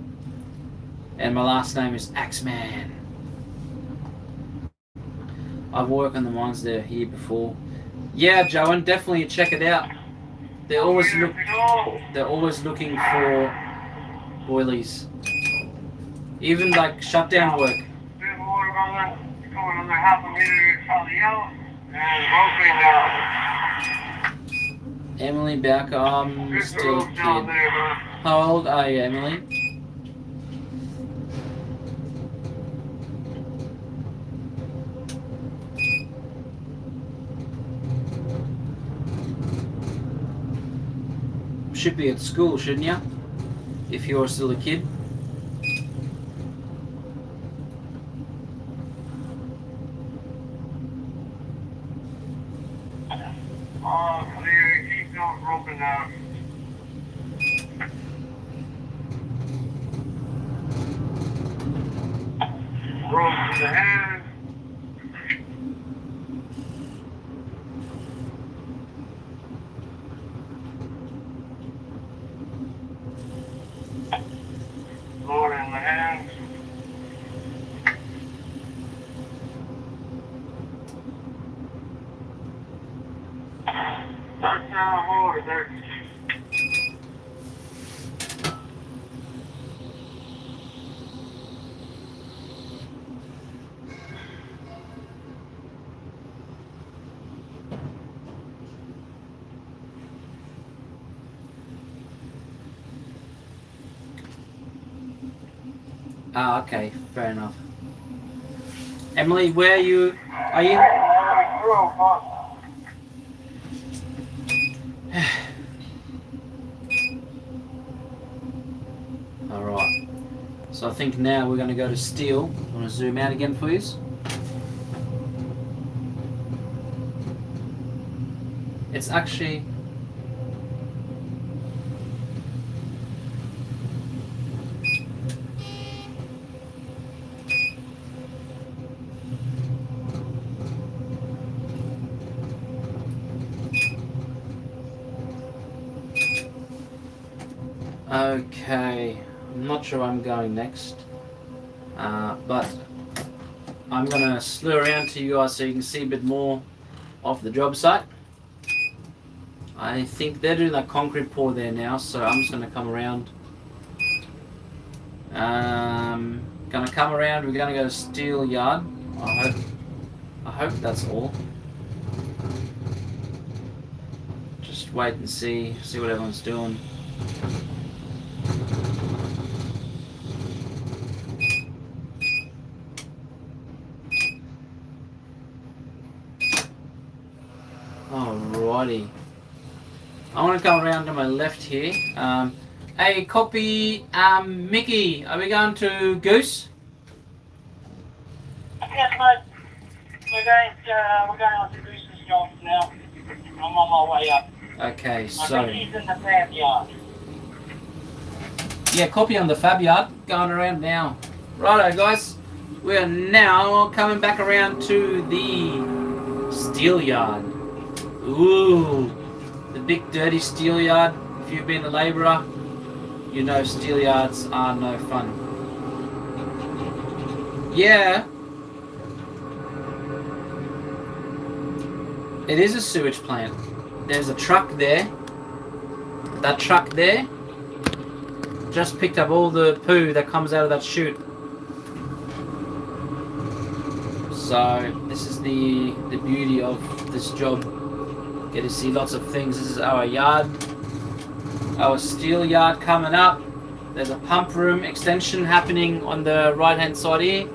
Speaker 1: and my last name is Axeman. I've worked on the mines there here before. Yeah, Joan, definitely check it out. They're always looking for boilies. Even like shutdown work.
Speaker 3: There's water going another half a meter from the yellow, and hopefully now.
Speaker 1: Emily Bowker, I'm still a kid. How old are you, Emily? Should be at school, shouldn't you? If you're still a kid.
Speaker 3: He's not broken down. Ropes in the hand. Lower in the hands. Touchdown, hold it there.
Speaker 1: Okay, fair enough. Emily, where are you? Are you? Alright. So I think now we're going to go to steel. I want to zoom out again, please. It's actually... Okay, I'm not sure where I'm going next, but I'm going to slew around to you guys so you can see a bit more of the job site. I think they're doing that concrete pour there now, so I'm just gonna come around. Gonna come around. We're gonna go to steel yard. I hope that's all. Just wait and see what everyone's doing. Alrighty. I want to go around to my left here. Hey, copy, Mickey. Are we going to Goose?
Speaker 2: Yes, mate. We're going on to Goose's job now. I'm on my way up.
Speaker 1: Okay,
Speaker 2: I
Speaker 1: so
Speaker 2: think he's in the fab yard.
Speaker 1: yeah, copy on the fab yard. Going around now. Righto, guys. We are now coming back around to the steel yard. Ooh, the big dirty steel yard. If you've been a labourer, you know steel yards are no fun. Yeah, it is a sewage plant. There's a truck there. That truck there just picked up all the poo that comes out of that chute. So this is the beauty of this job. Get to see lots of things. This is our yard, our steel yard coming up. There's a pump room extension happening on the right hand side here.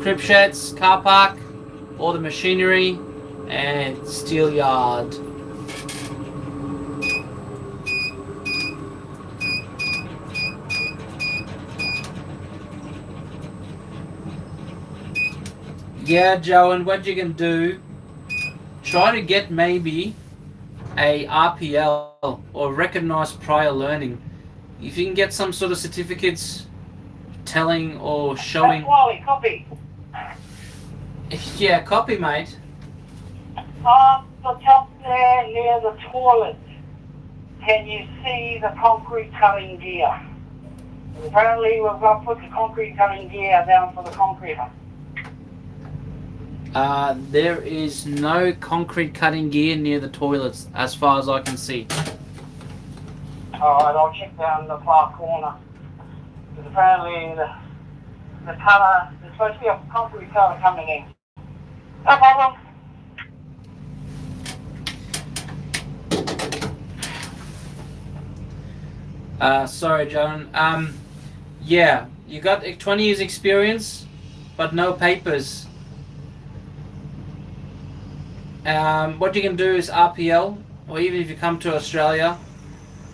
Speaker 1: Crib sheds, car park, all the machinery, and steel yard. Yeah, Joe, and what you can do, try to get maybe a RPL or recognized prior learning. If you can get some sort of certificates telling or showing.
Speaker 2: That's Wally, copy.
Speaker 1: Yeah, copy, mate.
Speaker 2: The top there near the toilet. Can you see the concrete cutting gear? Apparently we've got to put the concrete cutting gear down for the concreter.
Speaker 1: There is no concrete cutting gear near the toilets, as far as I can see.
Speaker 2: Alright, I'll check down the far corner. Because apparently the cutter, there's supposed to be a concrete cutter coming in. No problem.
Speaker 1: Sorry, John. Yeah, you got 20 years experience, but no papers. What you can do is RPL, or even if you come to Australia,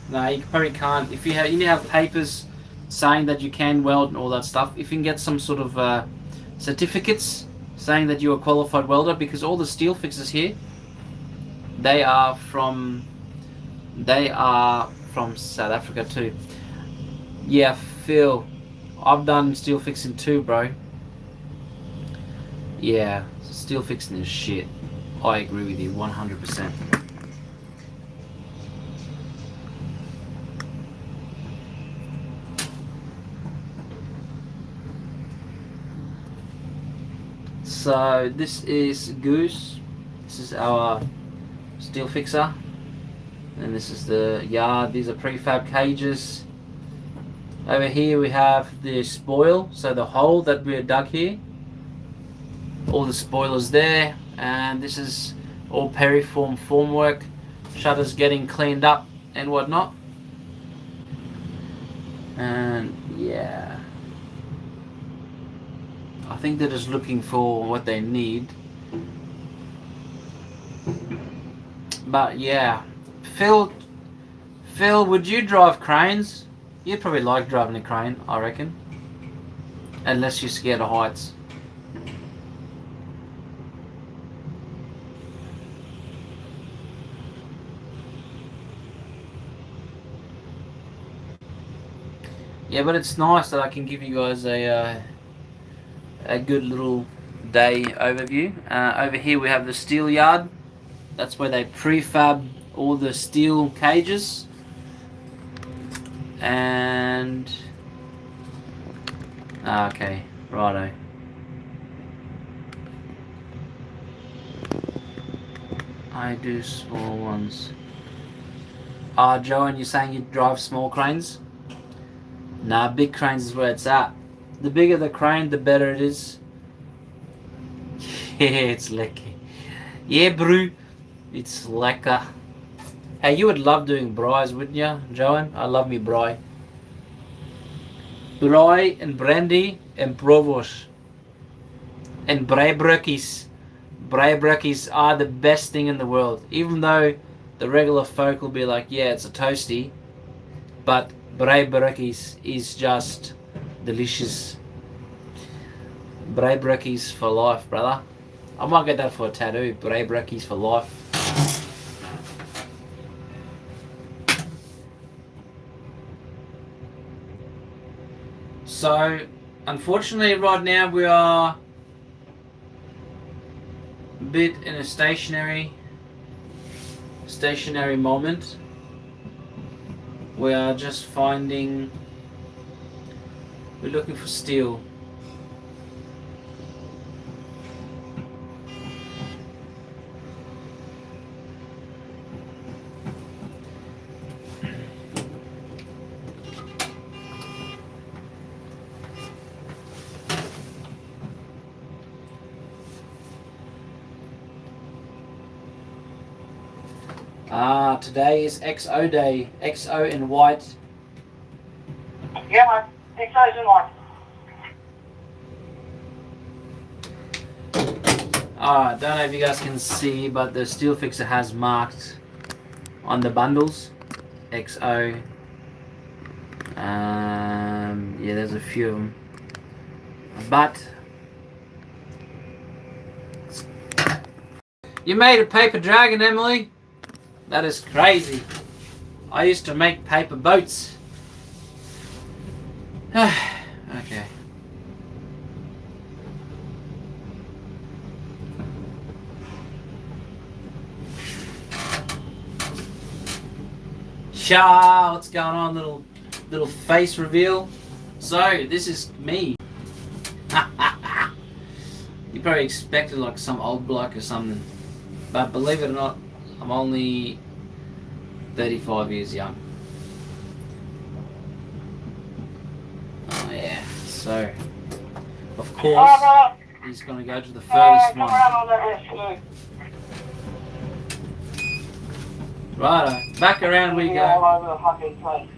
Speaker 1: no, you probably can't. If you need to have papers saying that you can weld and all that stuff. If you can get some sort of certificates saying that you're a qualified welder, because all the steel fixers here, they are from South Africa too. Yeah, Phil, I've done steel fixing too, bro. Yeah, steel fixing is shit. I agree with you 100%. So this is Goose. This is our steel fixer. And this is the yard. These are prefab cages. Over here we have the spoil, so the hole that we dug here. All the spoilers there. And this is all periform formwork. Shutters getting cleaned up and whatnot. And yeah, I think they're just looking for what they need. But yeah, Phil, would you drive cranes? You'd probably like driving a crane, I reckon. Unless you're scared of heights. Yeah, but it's nice that I can give you guys a good little day overview. Over here we have the steel yard. That's where they prefab all the steel cages. And okay, righto. I do small ones. Joe, you're saying you drive small cranes? Nah, big cranes is where it's at. The bigger the crane, the better it is. Yeah, it's lekker. Yeah, bro. It's lekker. Hey, you would love doing braais, wouldn't you, Joan? I love me braai. Braai and brandy and provos. And braaibrukkies. Braaibrukkies are the best thing in the world. Even though the regular folk will be like, yeah, it's a toasty. But braaibrukkies is just delicious. Braaibrukkies for life, brother. I might get that for a tattoo. Braaibrukkies for life. So, unfortunately, right now we are a bit in a stationary moment. We are just we're looking for steel. Today is XO day. XO in white.
Speaker 2: Yeah, mate. XO's in white.
Speaker 1: Don't know if you guys can see, but the steel fixer has marked on the bundles XO. Yeah, there's a few of them, but you made a paper dragon, Emily. That is crazy. I used to make paper boats. Okay. Sha, what's going on? Little face reveal. So this is me. You probably expected like some old bloke or something, but believe it or not, I'm only 35 years young. Oh yeah, so of course he's going to go to the furthest one. Righto, back around we go.
Speaker 2: All over the fucking place.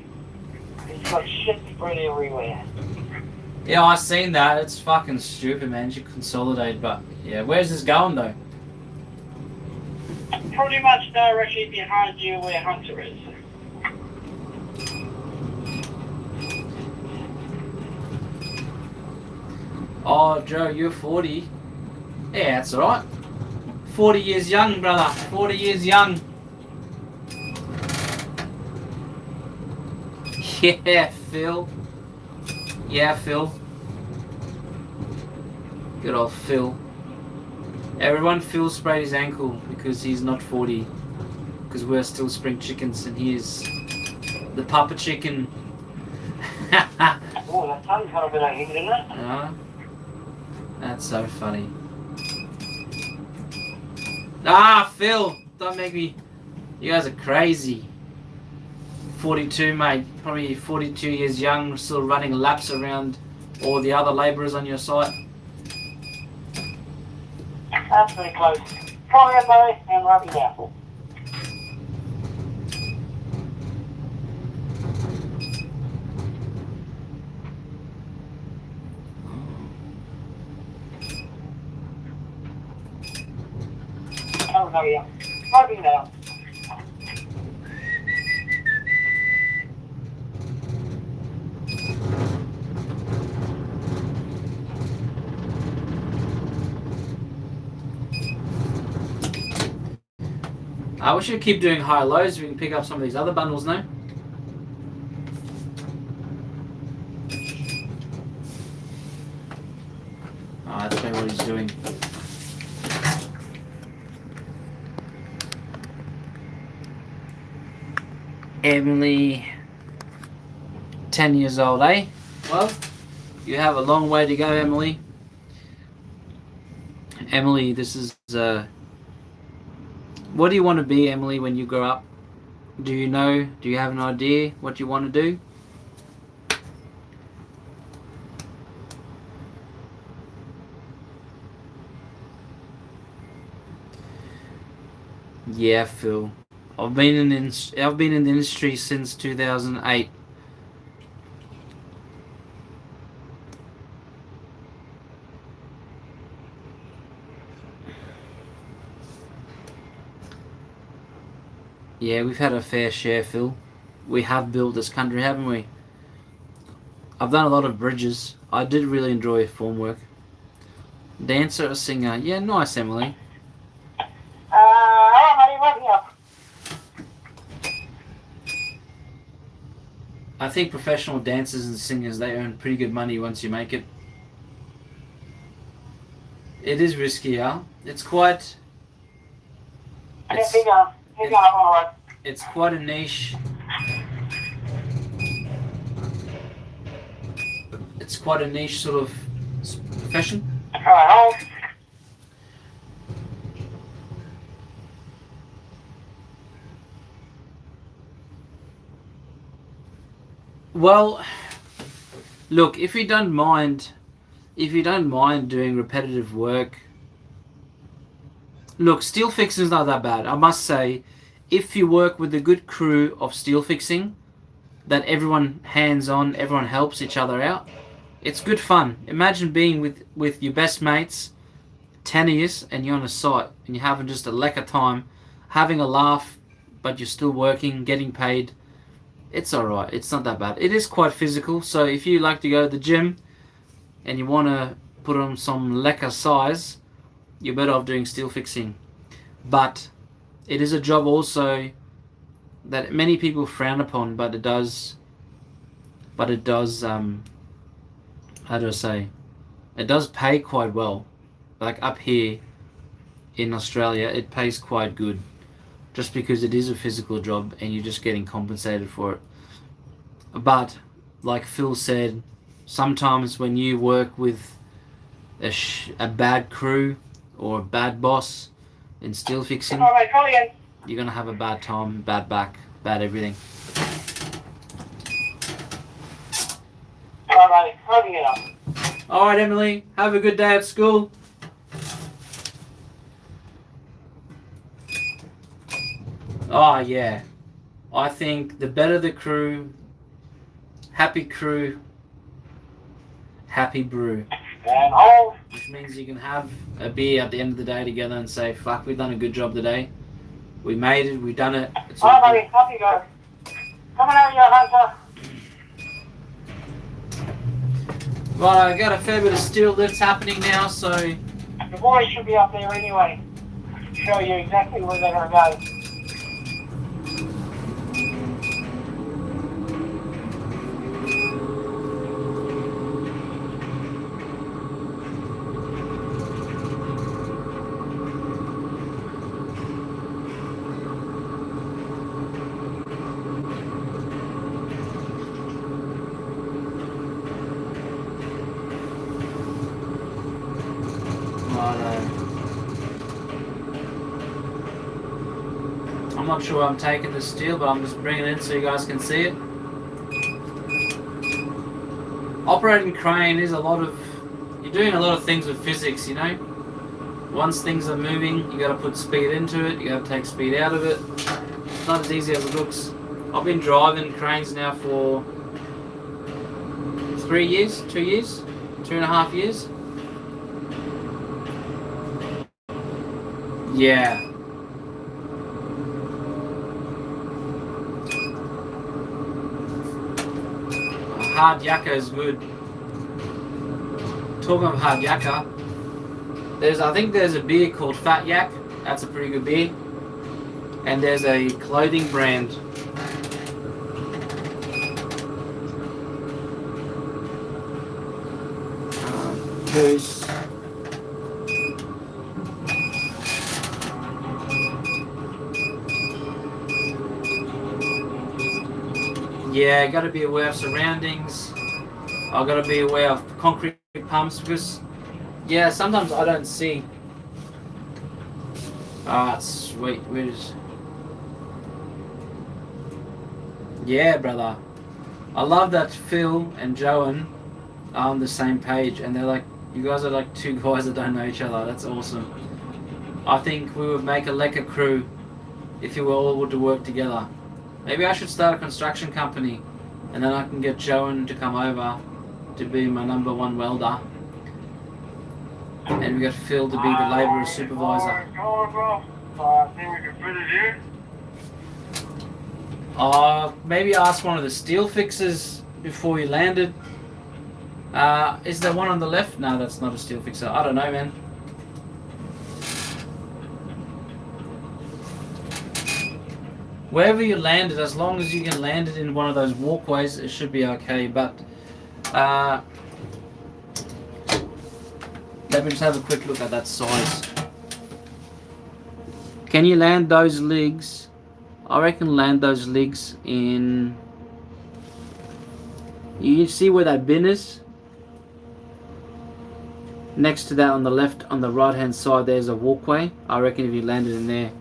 Speaker 2: It's got shit spread everywhere.
Speaker 1: Yeah, I seen that. It's fucking stupid, man. You should consolidate, but yeah, where's this going though?
Speaker 2: Pretty much directly behind you where Hunter is.
Speaker 1: Oh, Joe, you're 40. Yeah, that's alright. 40 years young, brother. 40 years young. Yeah, Phil. Yeah, Phil. Good old Phil. Everyone, Phil sprayed his ankle because he's not 40. Because we're still spring chickens and he is the papa chicken.
Speaker 2: Oh, that sun's got a bit of heat in it.
Speaker 1: That's so funny. Ah, Phil! Don't make me... You guys are crazy. 42, mate. Probably 42 years young, still running laps around all the other labourers on your site.
Speaker 2: That's pretty close. Fire Murray and Robbie Apple. Oh, no, yeah. Robbie now.
Speaker 1: We should keep doing high lows so we can pick up some of these other bundles now. That's probably what he's doing. Emily, 10 years old, eh? Well, you have a long way to go, Emily. Emily, this is... what do you want to be, Emily, when you grow up? Do you know? Do you have an idea what you want to do? Yeah, Phil. I've been in the industry since 2008. Yeah, we've had a fair share, Phil. We have built this country, haven't we? I've done a lot of bridges. I did really enjoy formwork. Dancer or singer? Yeah, nice, Emily.
Speaker 2: Hello, buddy, what here?
Speaker 1: I think professional dancers and singers, they earn pretty good money once you make it. It is riskier. It's quite... It's quite a niche. It's quite a niche sort of profession.
Speaker 2: Alright, hold.
Speaker 1: Well, look, if you don't mind doing repetitive work, look, steel fixing is not that bad. I must say, if you work with a good crew of steel fixing, that everyone hands on, everyone helps each other out, it's good fun. Imagine being with your best mates, 10 years, and you're on a site, and you're having just a lekker time, having a laugh, but you're still working, getting paid. It's alright, it's not that bad. It is quite physical, so if you like to go to the gym and you want to put on some lekker size, you're better off doing steel fixing. But it is a job also that many people frown upon, but it does, how do I say, it does pay quite well. Like up here in Australia, it pays quite good. Just because it is a physical job and you're just getting compensated for it. But, like Phil said, sometimes when you work with a bad crew or a bad boss in steel fixing, you're going to have a bad time, bad back, bad everything. Alright, Emily, have a good day at school. Oh yeah, I think the better the crew, happy brew. Which means you can have a beer at the end of the day together and say, fuck, we've done a good job today. We made it, we've done it. It's all
Speaker 2: buddy, off you go. Coming out here, Hunter.
Speaker 1: Right, I got a fair bit of steel lifts happening now, so...
Speaker 2: The boys should be up there anyway. Show you exactly where they're going to go.
Speaker 1: I'm not sure I'm taking the steel, but I'm just bringing it in so you guys can see it. Operating crane is you're doing a lot of things with physics, you know. Once things are moving, you got to put speed into it, you got to take speed out of it. It's not as easy as it looks. I've been driving cranes now for 3 years, 2 years, 2.5 years. Yeah. Hard yakka is good. Talking of hard yakka, I think there's a beer called Fat Yak. That's a pretty good beer. And there's a clothing brand. Goose. Yeah, got to be aware of surroundings. I've got to be aware of concrete pumps because, yeah, sometimes I don't see. Ah, sweet. Yeah, brother. I love that Phil and Joan are on the same page, and they're like, you guys are like two guys that don't know each other. That's awesome. I think we would make a lekker crew if you were all to work together. Maybe I should start a construction company, and then I can get Joan to come over to be my number one welder, and we got Phil to be the labourer supervisor.
Speaker 3: I think we can fit it here.
Speaker 1: Maybe ask one of the steel fixers before you landed. Is there one on the left? No, that's not a steel fixer. I don't know, man. Wherever you landed, as long as you can land it in one of those walkways, it should be okay. But let me just have a quick look at that size. Can you land those legs? I reckon land those legs in... You see where that bin is? Next to that on the left, on the right hand side, there's a walkway. I reckon if you landed in there.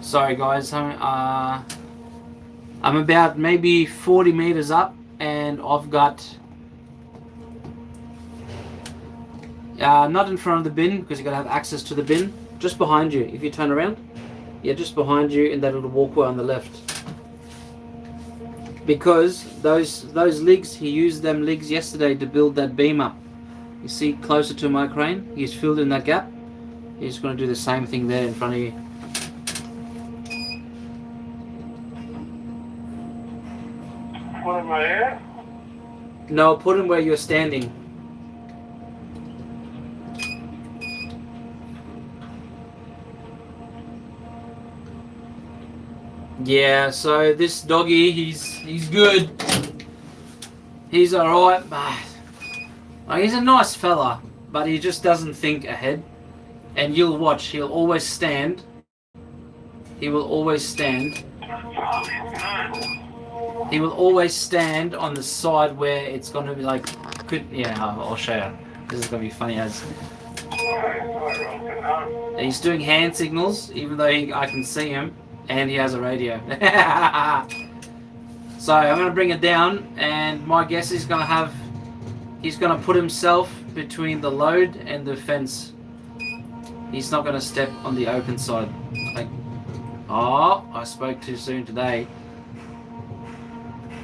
Speaker 1: Sorry guys, I'm about maybe 40 meters up, and I've got not in front of the bin, because you got to have access to the bin. Just behind you, if you turn around. Yeah, just behind you in that little walkway on the left. Because those legs, he used them legs yesterday to build that beam up. You see closer to my crane, he's filled in that gap. He's going to do the same thing there in front of you.
Speaker 3: Put in my ear?
Speaker 1: No, put him where you're standing. Yeah, so this doggy, he's good. He's alright, but he's a nice fella, but he just doesn't think ahead. And you'll watch, he'll always stand. He will always stand. He will always stand on the side where it's going to be like... I'll show you. This is going to be funny as... He's doing hand signals, even though I can see him. And he has a radio. So I'm going to bring it down, and my guess is he's going to put himself between the load and the fence. He's not going to step on the open side. I spoke too soon today.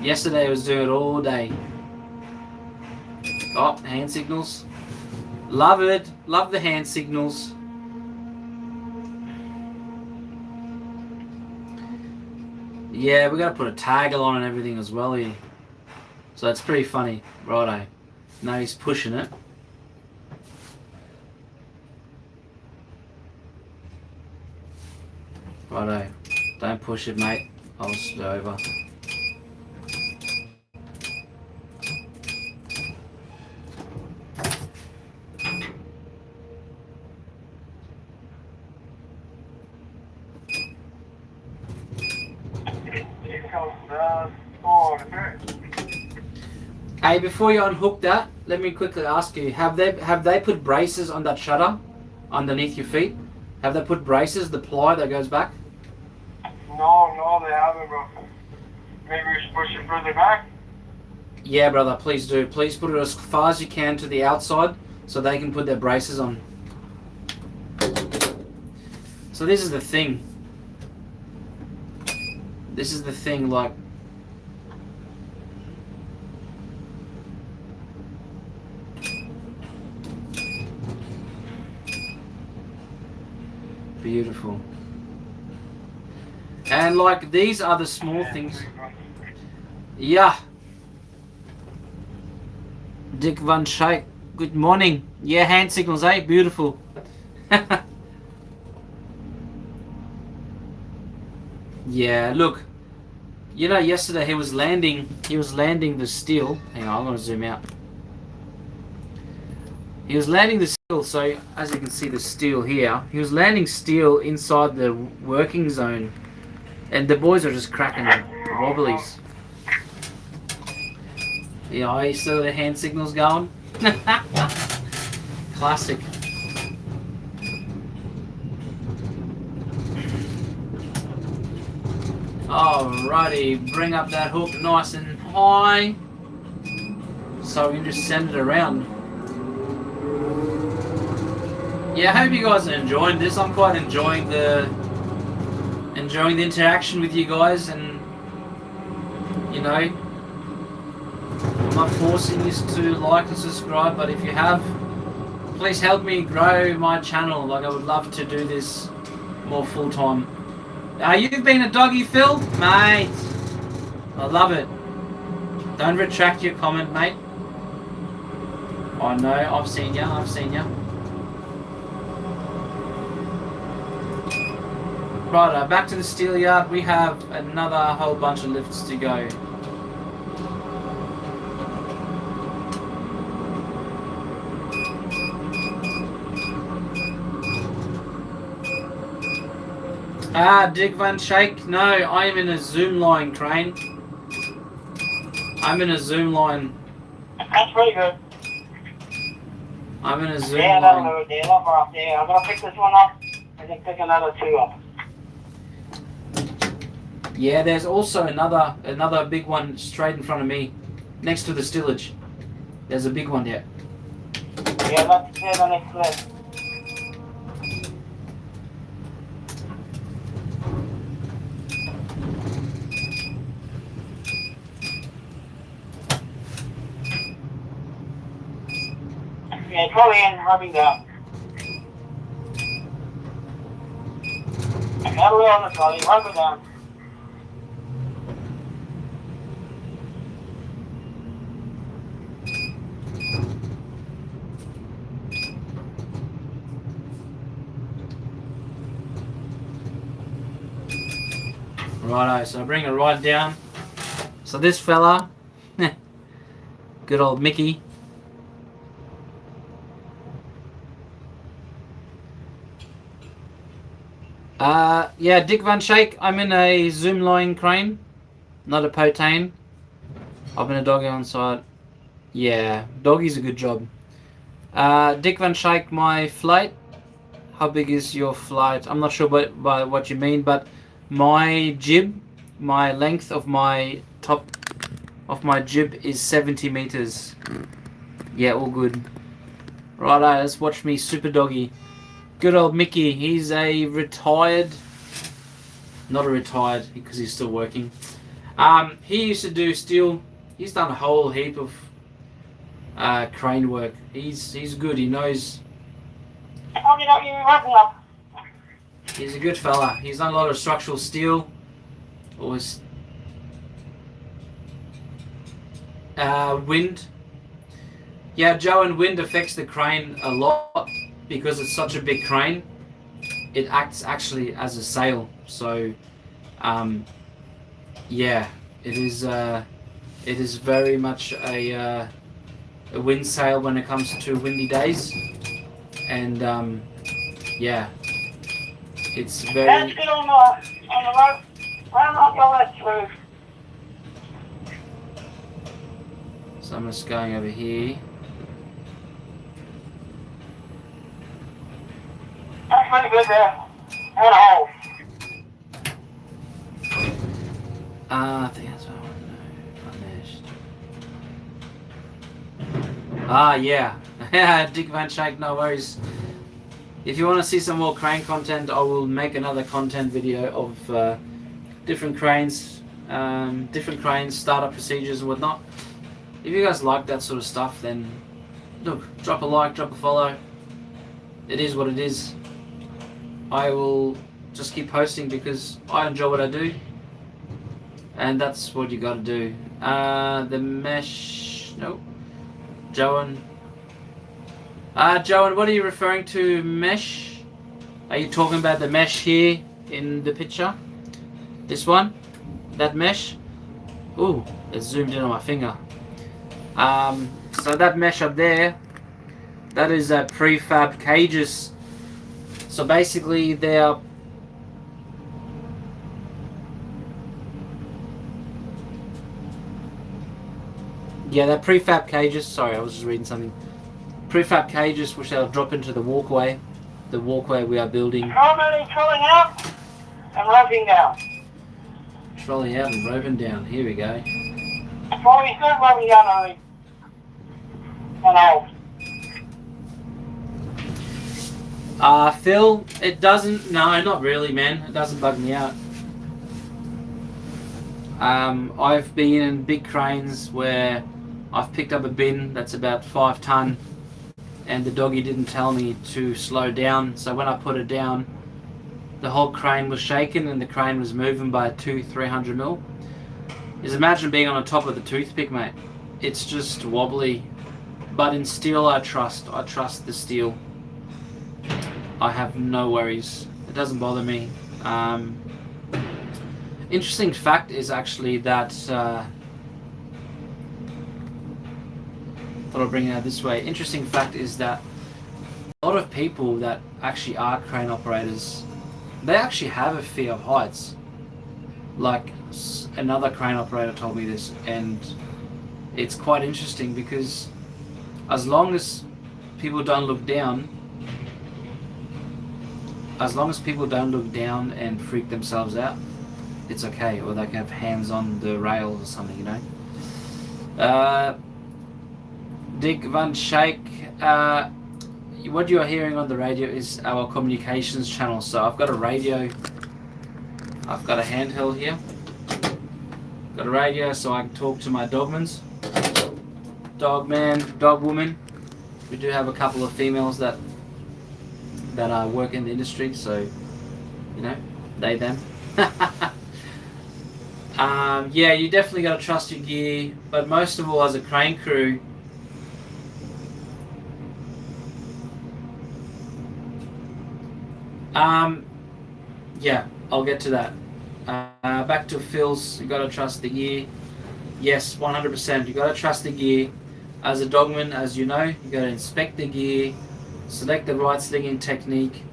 Speaker 1: Yesterday I was doing it all day. Oh, hand signals. Love it. Love the hand signals. Yeah, we got to put a taggle on and everything as well here. So that's pretty funny. Righto. Now he's pushing it. Righto. Don't push it, mate. I'll just go over. Hey, before you unhook that, let me quickly ask you: Have they put braces on that shutter underneath your feet? Have they put braces, the ply that goes back?
Speaker 3: No, they haven't, bro. Maybe we should push it further back.
Speaker 1: Yeah, brother, please do. Please put it as far as you can to the outside so they can put their braces on. So this is the thing. This is the thing, like... Beautiful. And like, these are the small things. Yeah. Dick Van Schaik, good morning. Yeah, hand signals, eh? Beautiful. Yeah, look. You know, yesterday he was landing the steel. Hang on, I'm gonna zoom out. He was landing the steel, so as you can see the steel here, he was landing steel inside the working zone, and the boys are just cracking the wobblies. Yeah, I still the hand signals going. Classic. Alrighty, bring up that hook nice and high. So we can just send it around. Yeah, I hope you guys are enjoying this. I'm quite enjoying the interaction with you guys, and you know, I'm not forcing you to like and subscribe, but if you have, please help me grow my channel. Like, I would love to do this more full time. You've been a doggy, Phil? Mate, I love it. Don't retract your comment, mate. I know, I've seen ya, Right, back to the steel yard. We have another whole bunch of lifts to go. Dick Van Shake. No, I am in a zoomlion crane. I'm in a zoomlion.
Speaker 2: That's pretty good.
Speaker 1: I'm in a zoomlion.
Speaker 2: Yeah, that'll do it there. That'll up there. I'm going to pick this one up and then pick another two up.
Speaker 1: Yeah, there's also another big one straight in front of me, next to the stillage. There's a big one there.
Speaker 2: Yeah, that's the next left. Yeah, probably in rubbing down. That'll be on the trolley, rub it down.
Speaker 1: Righto, so I bring it right down. So this fella, good old Mickey. Yeah, Dick Van Shake. I'm in a zoomlion crane, not a potane. I've been a doggy on site. Yeah, doggy's a good job. Dick Van Shake, my flight. How big is your flight? I'm not sure by what you mean, but my jib, my length of my top of my jib is 70 meters. Yeah, all good. Righto, let's watch me super doggy. Good old Mickey. He's a retired, not a retired because he's still working. He used to do steel. He's done a whole heap of crane work. He's good. He knows. He's a good fella. He's done a lot of structural steel. Always wind. Yeah, Joe, and wind affects the crane a lot because it's such a big crane. It acts actually as a sail. So, yeah, it is very much a wind sail when it comes to windy days, and yeah, it's very.
Speaker 2: That's good on the rope. Why not go that through?
Speaker 1: So I'm just going over here.
Speaker 2: That's pretty good there. And a hole.
Speaker 1: I think that's what I want to know. Yeah. Dick Van Shake, no worries. If you want to see some more crane content, I will make another content video of different cranes, startup procedures and whatnot. If you guys like that sort of stuff, then look, drop a like, drop a follow. It is what it is. I will just keep posting because I enjoy what I do, and that's what you got to do. The mesh, no, Joan. Joan, what are you referring to? Mesh? Are you talking about the mesh here in the picture? This one, that mesh. Ooh, it's zoomed in on my finger. So that mesh up there, that is prefab cages. So basically they are Yeah, they're prefab cages. Sorry, I was just reading something. Prefab cages which they'll drop into the walkway. The walkway we are building.
Speaker 2: Normally trolling out and roping down.
Speaker 1: Trolling out and roping down. Here we go.
Speaker 2: Trolling good, roping down only. And old.
Speaker 1: Phil, it doesn't, no, not really, man. It doesn't bug me out. I've been in big cranes where I've picked up a bin that's about 5 ton and the doggy didn't tell me to slow down. So when I put it down, the whole crane was shaking and the crane was moving by 200-300 mil. Just imagine being on the top of the toothpick, mate. It's just wobbly. But in steel, I trust the steel. I have no worries. It doesn't bother me. Interesting fact is actually that thought I'll bring it out this way. Interesting fact is that a lot of people that actually are crane operators, they actually have a fear of heights. Like another crane operator told me this, and it's quite interesting because as long as people don't look down, and freak themselves out, it's okay, or they can have hands on the rails or something, you know. Dick Van Schaik, what you are hearing on the radio is our communications channel. So I've got a radio, I've got a handheld here, got a radio so I can talk to my dogmans, dogman, dogwoman. We do have a couple of females that work in the industry, so you know, they them. Yeah, you definitely got to trust your gear, but most of all, as a crane crew, yeah, I'll get to that. Back to Phil's, you got to trust the gear. Yes, 100%. You got to trust the gear. As a dogman, as you know, you got to inspect the gear, select the right slinging technique,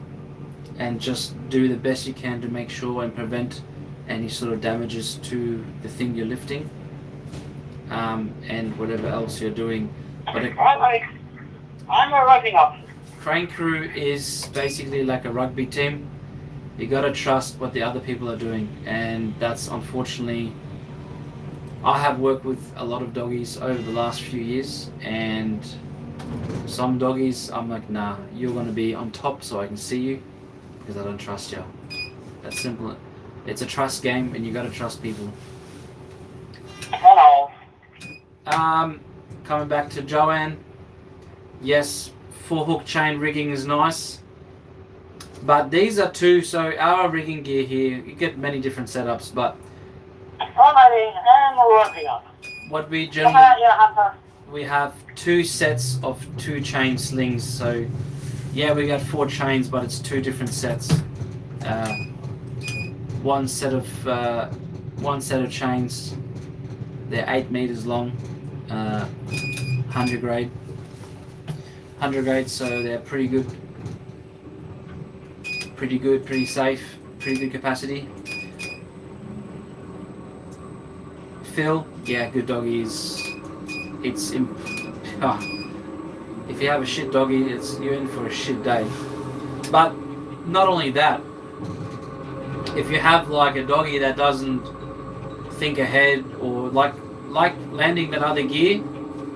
Speaker 1: and just do the best you can to make sure and prevent any sort of damages to the thing you're lifting, and whatever else you're doing. But
Speaker 2: I'm wrapping up.
Speaker 1: Crane crew is basically like a rugby team. You got to trust what the other people are doing, and that's unfortunately, I have worked with a lot of doggies over the last few years, and some doggies I'm like, nah, you're going to be on top so I can see you, because I don't trust you. That's simple. It's a trust game, and you got to trust people.
Speaker 2: Hello.
Speaker 1: Coming back to Joanne, yes, 4-hook chain rigging is nice, but these are two. So our rigging gear here, you get many different setups, but what we generally, we have 2 sets of 2 chain slings. So yeah, we got 4 chains, but it's 2 different sets. One set of chains. They're 8 meters long, 100 grade, so they're pretty good, pretty safe, pretty good capacity. Phil, yeah, good doggies. If you have a shit doggy, you're in for a shit day. But not only that, if you have like a doggy that doesn't think ahead, or like landing that other gear,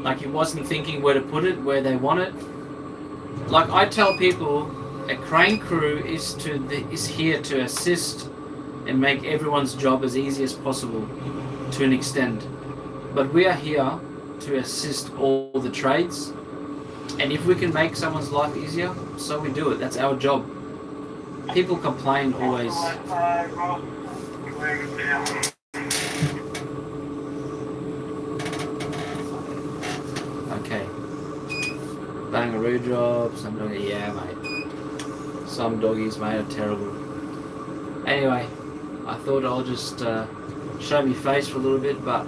Speaker 1: like he wasn't thinking where to put it, where they want it. Like I tell people, a crane crew is here to assist and make everyone's job as easy as possible to an extent. But we are here to assist all the trades, and if we can make someone's life easier, so we do it. That's our job. People complain always. Okay. Bangaroo drops. Yeah, mate. Some doggies, mate, are terrible. Anyway, I thought I'll just show me face for a little bit, but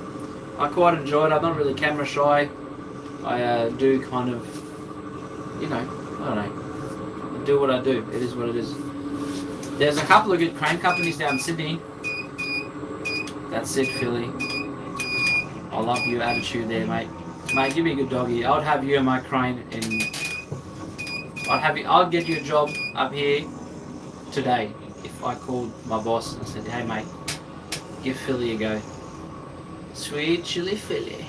Speaker 1: I quite enjoy it. I'm not really camera shy. I do kind of, you know, I don't know. I do what I do. It is what it is. There's a couple of good crane companies down in Sydney. That's it, Philly. I love your attitude there, mate. Mate, give me a good doggy. I'd have you in my crane in... I'll get you a job up here today if I called my boss and said, hey mate, give Philly a go. Sweet chili Philly.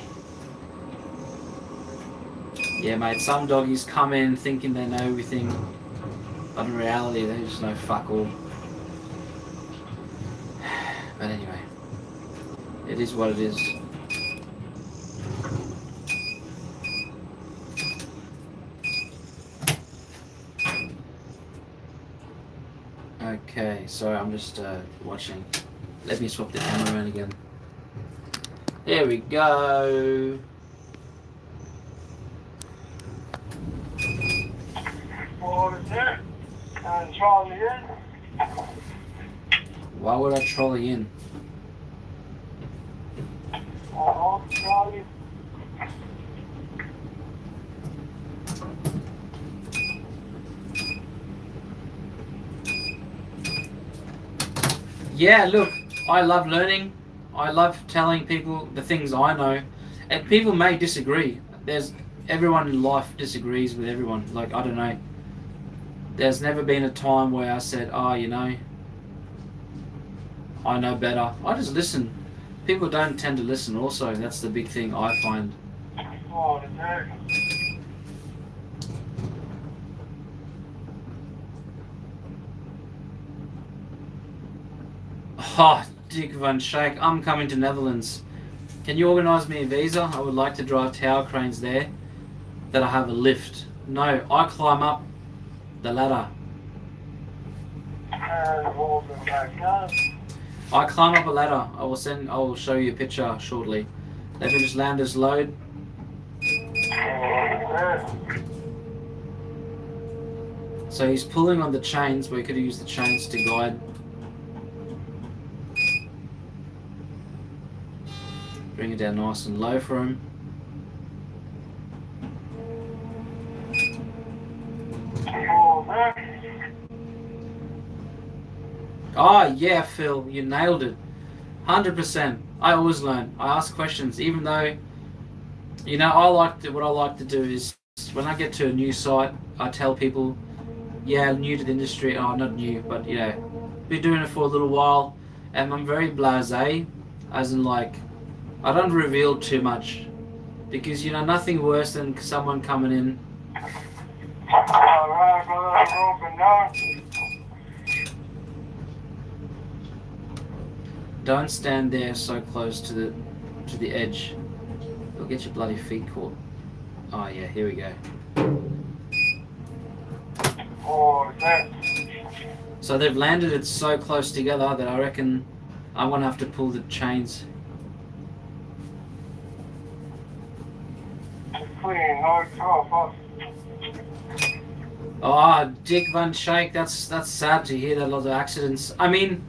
Speaker 1: Yeah mate, some doggies come in thinking they know everything, but in reality they just know fuck all. But anyway, it is what it is. Okay, sorry, I'm just watching. Let me swap the camera around again. There we go.
Speaker 3: Forward there. And trolley in.
Speaker 1: Why would I trolley in?
Speaker 3: Trolley.
Speaker 1: Yeah, look, I love learning. I love telling people the things I know. And people may disagree. Everyone in life disagrees with everyone. Like, I don't know. There's never been a time where I said, oh, you know, I know better. I just listen. People don't tend to listen also. That's the big thing I find.
Speaker 3: Forward there.
Speaker 1: Oh, Dick Van Schaik, I'm coming to Netherlands. Can you organise me a visa? I would like to drive tower cranes there. That I have a lift. No, I climb up the ladder.
Speaker 3: And walking back down.
Speaker 1: I climb up a ladder. I will show you a picture shortly. Let me just land this load.
Speaker 3: Forward there.
Speaker 1: So he's pulling on the chains. We could have used the chains to guide. Bring it down nice and low for him.
Speaker 3: Forward there.
Speaker 1: Oh yeah, Phil, you nailed it. 100%. I always learn. I ask questions, even though, you know, what I like to do is when I get to a new site, I tell people, yeah, new to the industry. Oh, not new, but you know, been doing it for a little while, and I'm very blasé, as in like, I don't reveal too much, because you know, nothing worse than someone coming in.
Speaker 3: Alright, brother, open down.
Speaker 1: Don't stand there so close to the edge. You'll get your bloody feet caught. Oh yeah, here we go.
Speaker 3: Forward there.
Speaker 1: So they've landed it so close together that I reckon I'm gonna have to pull the chains.
Speaker 3: Clean, no trouble.
Speaker 1: Oh, Dick Van Schaik, that's sad to hear that a lot of accidents. I mean,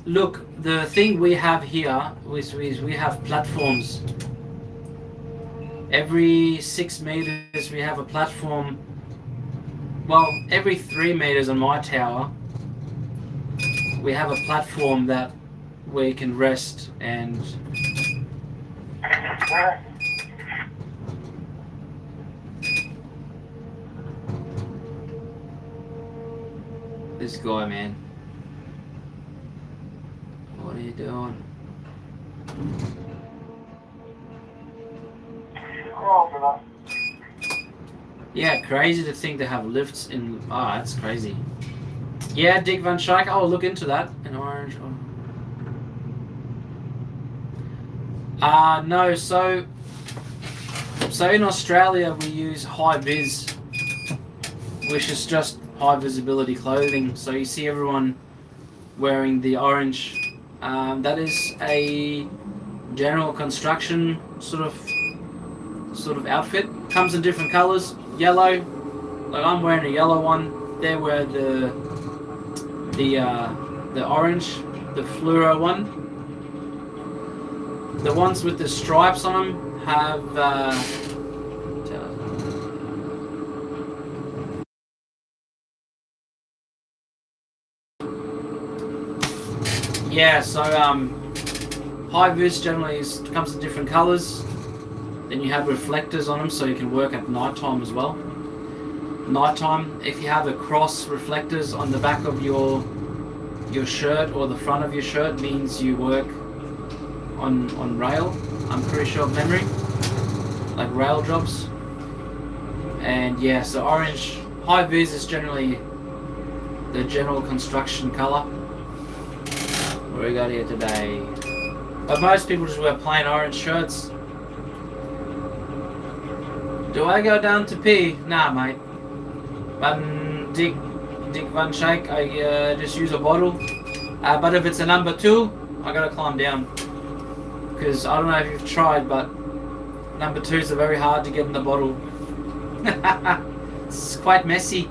Speaker 1: look, the thing we have here is we have platforms. Every 6 meters we have a platform. Well, every 3 meters on my tower we have a platform that we can rest and
Speaker 3: There.
Speaker 1: this guy, man. What are you doing?
Speaker 3: Open up.
Speaker 1: Yeah, crazy to think they have lifts in. Ah, that's crazy. Yeah, Dick Van Schaik. I'll look into that. In orange. No. So in Australia we use high vis, which is just high visibility clothing. So you see everyone wearing the orange. That is a general construction sort of outfit. Comes in different colours. Yellow, like I'm wearing a yellow one. They wear the orange, the fluoro one. The ones with the stripes on them have yeah. So high vis generally comes in different colours. Then you have reflectors on them so you can work at night time as well. Nighttime, if you have a cross reflectors on the back of your shirt or the front of your shirt, means you work on rail. I'm pretty sure of memory, like rail jobs. And yeah, so orange high vis is generally the general construction color. What do we got here today? But most people just wear plain orange shirts. Do I go down to pee? Nah, mate. Dick Van Shake, I just use a bottle. But if it's a number 2, I gotta climb down. Because I don't know if you've tried, but number 2s are very hard to get in the bottle. It's quite messy.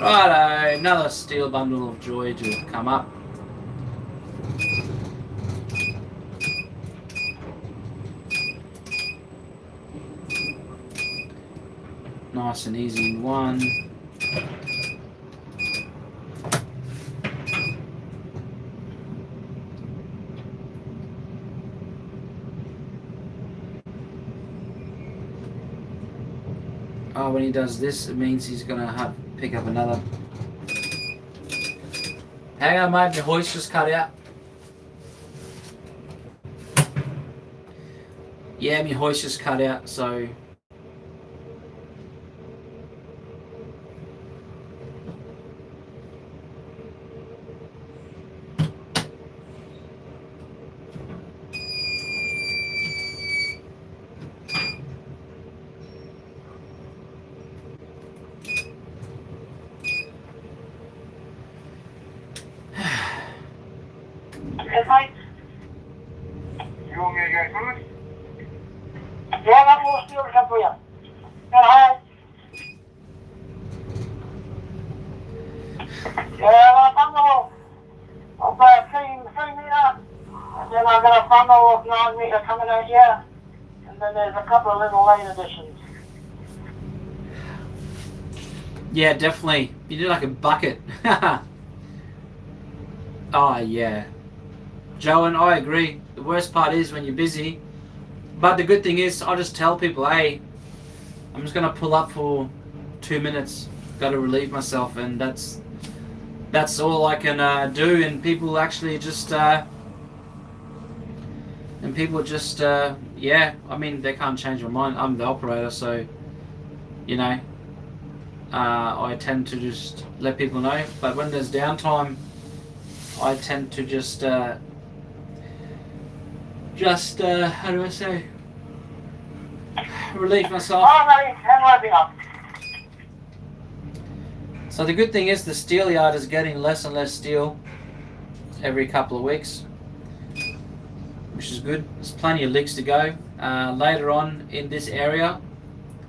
Speaker 1: Righto, another steel bundle of joy to come up. Nice and easy in one. Oh, when he does this, it means he's gonna have to pick up another. Hang on, mate, the hoist just cut out. Yeah, my hoist just cut out, so.
Speaker 2: Yes, mate?
Speaker 3: You want me to go first?
Speaker 2: Yeah, I got more steel to come for you. Hello? Yeah, I'll bundle of 3 metre, and then I've got a bundle of 9 metre coming out here, and then there's a couple of little late additions.
Speaker 1: Yeah, definitely. You do like a bucket. Oh, yeah. Joe, and I agree. The worst part is when you're busy. But the good thing is, I just tell people, hey, I'm just going to pull up for 2 minutes. Got to relieve myself. And that's all I can do. And people actually just... yeah, I mean, they can't change my mind. I'm the operator, so, you know, I tend to just let people know. But when there's downtime, I tend to just how do I say, relieve myself. So the good thing is the steel yard is getting less and less steel every couple of weeks, which is good. There's plenty of leaks to go. Later on in this area,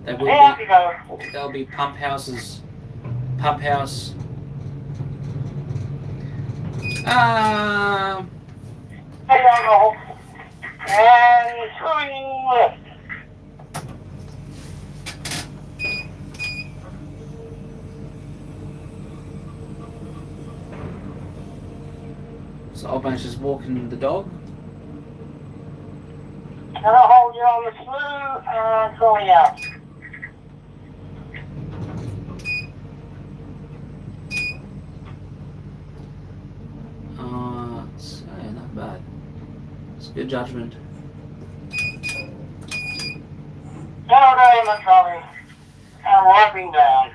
Speaker 1: there'll be pump houses. Pump house.
Speaker 2: And swing left.
Speaker 1: So Alban's just walking the dog.
Speaker 2: And I'll hold you on the slew and going out.
Speaker 1: Not bad. It's good judgment.
Speaker 2: And wiping down.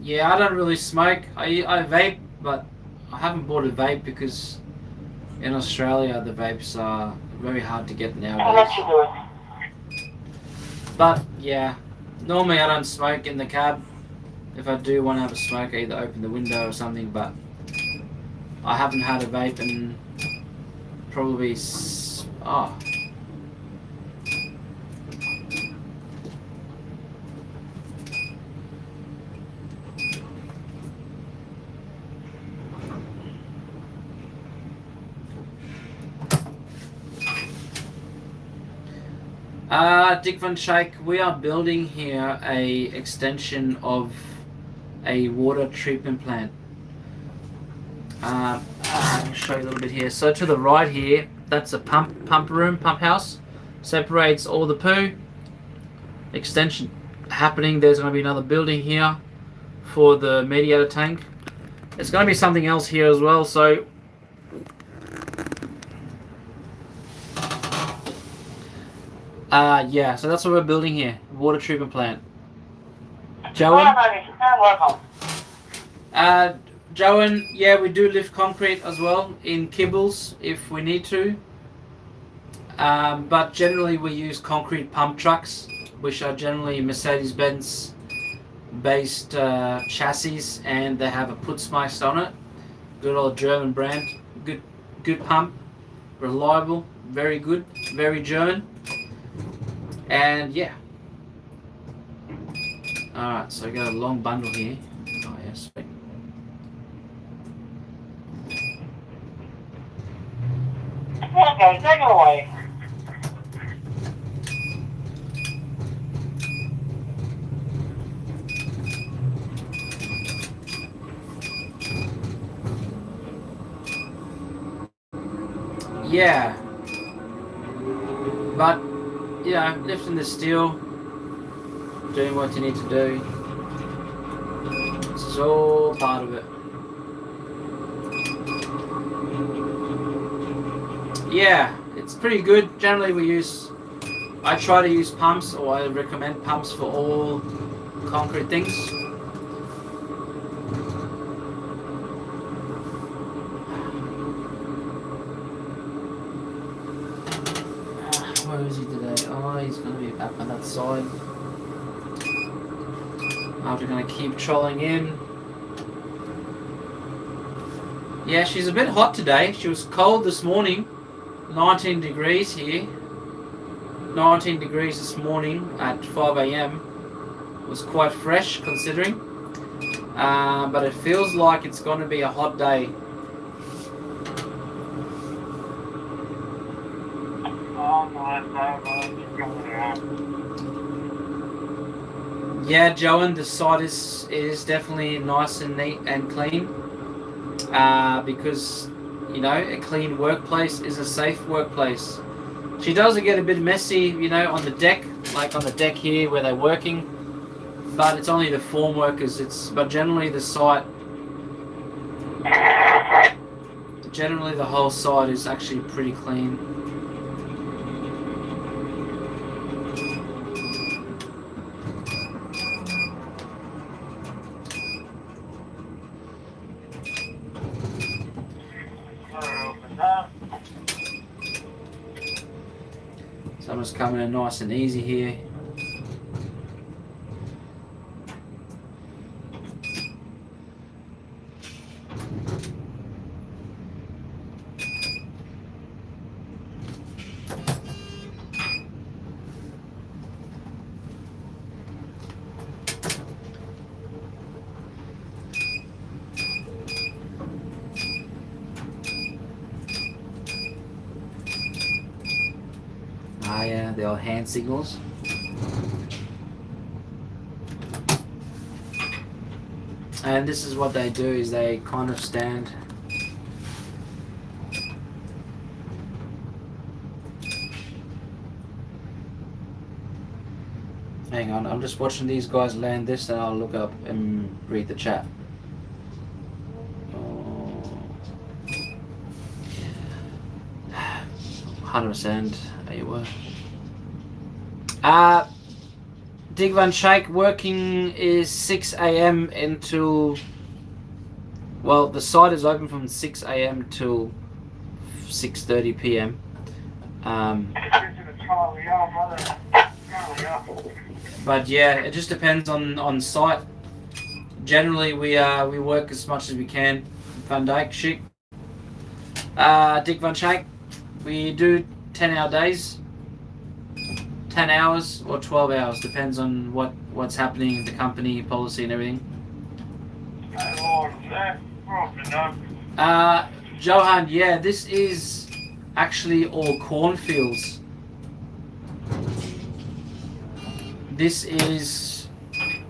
Speaker 1: Yeah, I don't really smoke. I vape, but I haven't bought a vape because in Australia the vapes are very hard to get
Speaker 2: I'll
Speaker 1: nowadays.
Speaker 2: let you do it.
Speaker 1: But yeah, normally I don't smoke in the cab. If I do want to have a smoke, I either open the window or something, but I haven't had a vape in probably Dick Van Shake, we are building here a extension of a water treatment plant. I'll show you a little bit here. So to the right here That's a pump house. Separates all the poo. Extension happening. There's going to be another building here for the mediator tank. There's going to be something else here as well. So yeah, so that's what we're building here. Water treatment plant. Joan? Joan, yeah, we do lift concrete as well in kibbles if we need to. But generally we use concrete pump trucks, which are generally Mercedes-Benz based chassis, and they have a Putzmeister on it. Good old German brand. Good pump. Reliable. Very good. Very German. And yeah. Alright, so I got a long bundle here. Oh yes.
Speaker 2: Okay, take it away.
Speaker 1: Yeah. But, you know, lifting the steel, doing what you need to do. This is all part of it. Yeah, it's pretty good. Generally I try to use pumps, or I recommend pumps for all concrete things. Where is he today? Oh, he's going to be back on that side. After going to keep trolling in. Yeah, she's a bit hot today. She was cold this morning. 19 degrees here. 19 degrees this morning at 5 a.m. Was quite fresh considering. But it feels like it's going to be a hot day. Yeah, Joan, the site is definitely nice and neat and clean. Because, you know, a clean workplace is a safe workplace. She does get a bit messy, you know, on the deck, like on the deck here where they're working. But it's only the form workers. But generally the site, generally the whole site is actually pretty clean. So I'm just coming in nice and easy here. Yeah, the old hand signals. And this is what they do, is they kind of stand. Hang on, I'm just watching these guys land this, and I'll look up and read the chat. 100%. There you were. Dig Van Schaik working is 6 a.m. until, well, the site is open from 6 a.m. till 6:30 p.m. But yeah, it just depends on site. Generally, we work as much as we can. Van Dijk Schick. Dig Van Schaik, we do 10-hour days. 10 hours or 12 hours, depends on what's happening in the company policy and everything. Johan, yeah, this is actually all cornfields. This is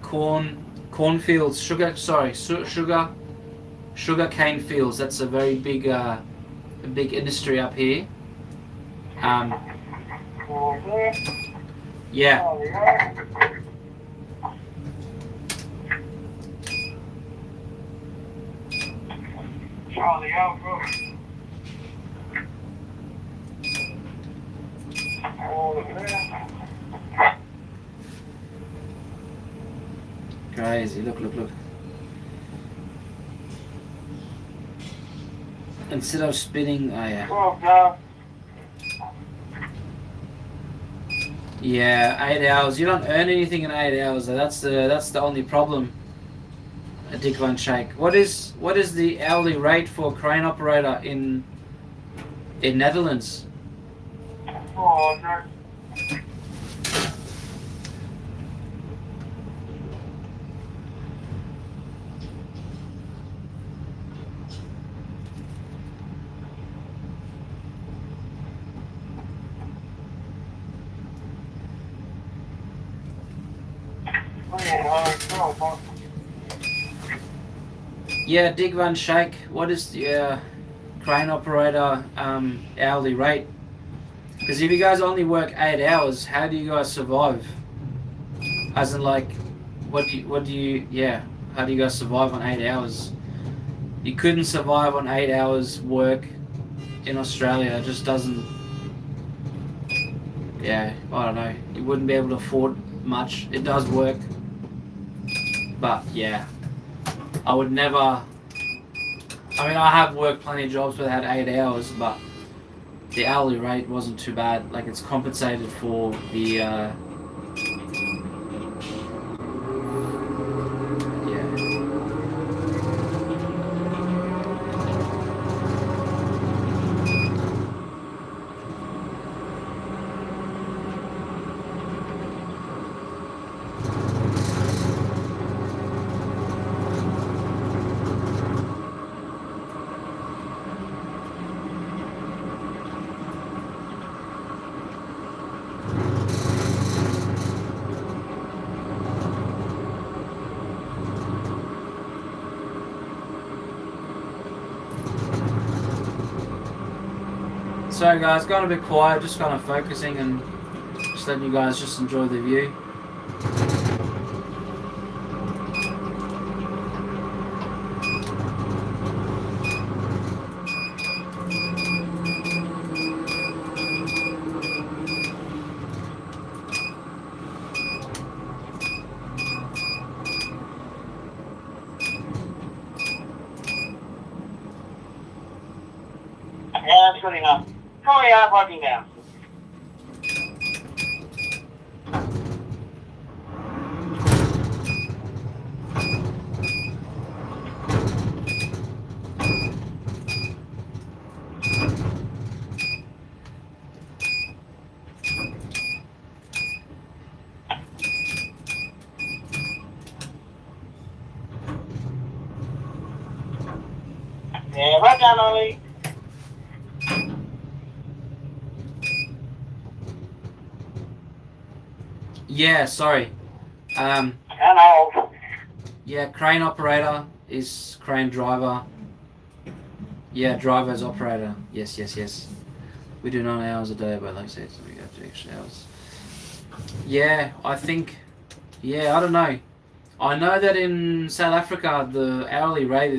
Speaker 1: cornfields, sugar cane fields. That's a very big industry up here.
Speaker 2: All there.
Speaker 1: Yeah.
Speaker 2: Charlie out. Charlie Alpha. All there.
Speaker 1: Crazy. Look. Instead of spinning, oh yeah.
Speaker 2: 12 now.
Speaker 1: Yeah, 8 hours. You don't earn anything in 8 hours. That's the only problem. Dick Van Shake. What is the hourly rate for a crane operator in Netherlands?
Speaker 2: Oh, no.
Speaker 1: Yeah, Dick Van Shake. What is the crane operator hourly rate? Because if you guys only work 8 hours, how do you guys survive? As in, like, how do you guys survive on 8 hours? You couldn't survive on 8 hours work in Australia. It just doesn't. Yeah, I don't know. You wouldn't be able to afford much. It does work, but yeah, I would never. I mean, I have worked plenty of jobs where I had 8 hours, but the hourly rate wasn't too bad. Like, it's compensated for the yeah. So guys, got a bit quiet, just kind of focusing and just letting you guys just enjoy the view.
Speaker 2: Yeah, that's good enough. Charlie out, working down. Yeah, right down, Ollie.
Speaker 1: Yeah, sorry.
Speaker 2: And hold.
Speaker 1: Yeah, crane operator is crane driver. Yeah, driver is operator. Yes. We do 9 hours a day, but like I said, so we have 2 extra hours. Yeah, I think. Yeah, I don't know. I know that in South Africa the hourly rate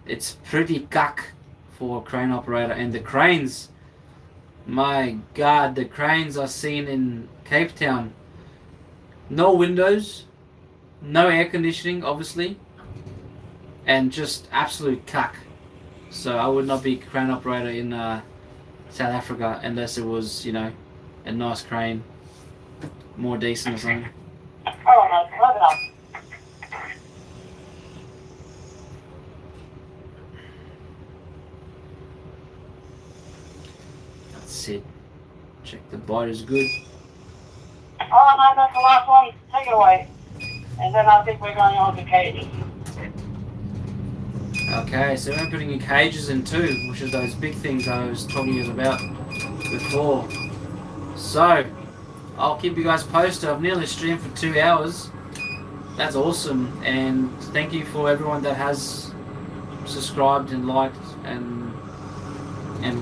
Speaker 1: it's pretty cuck for a crane operator, and the cranes. My God, the cranes are seen in Cape Town. No windows, no air conditioning, obviously, and just absolute cuck. So I would not be a crane operator in South Africa unless it was, you know, a nice crane, more decent or something.
Speaker 2: Oh, no, right up.
Speaker 1: That's it. Check the bite is good.
Speaker 2: Oh, no, that's the last one. Take it away. And then I think we're going on to cages.
Speaker 1: Okay, so we're putting in cages in too, which is those big things I was talking to you about before. So, I'll keep you guys posted. I've nearly streamed for 2 hours. That's awesome, and thank you for everyone that has subscribed and liked and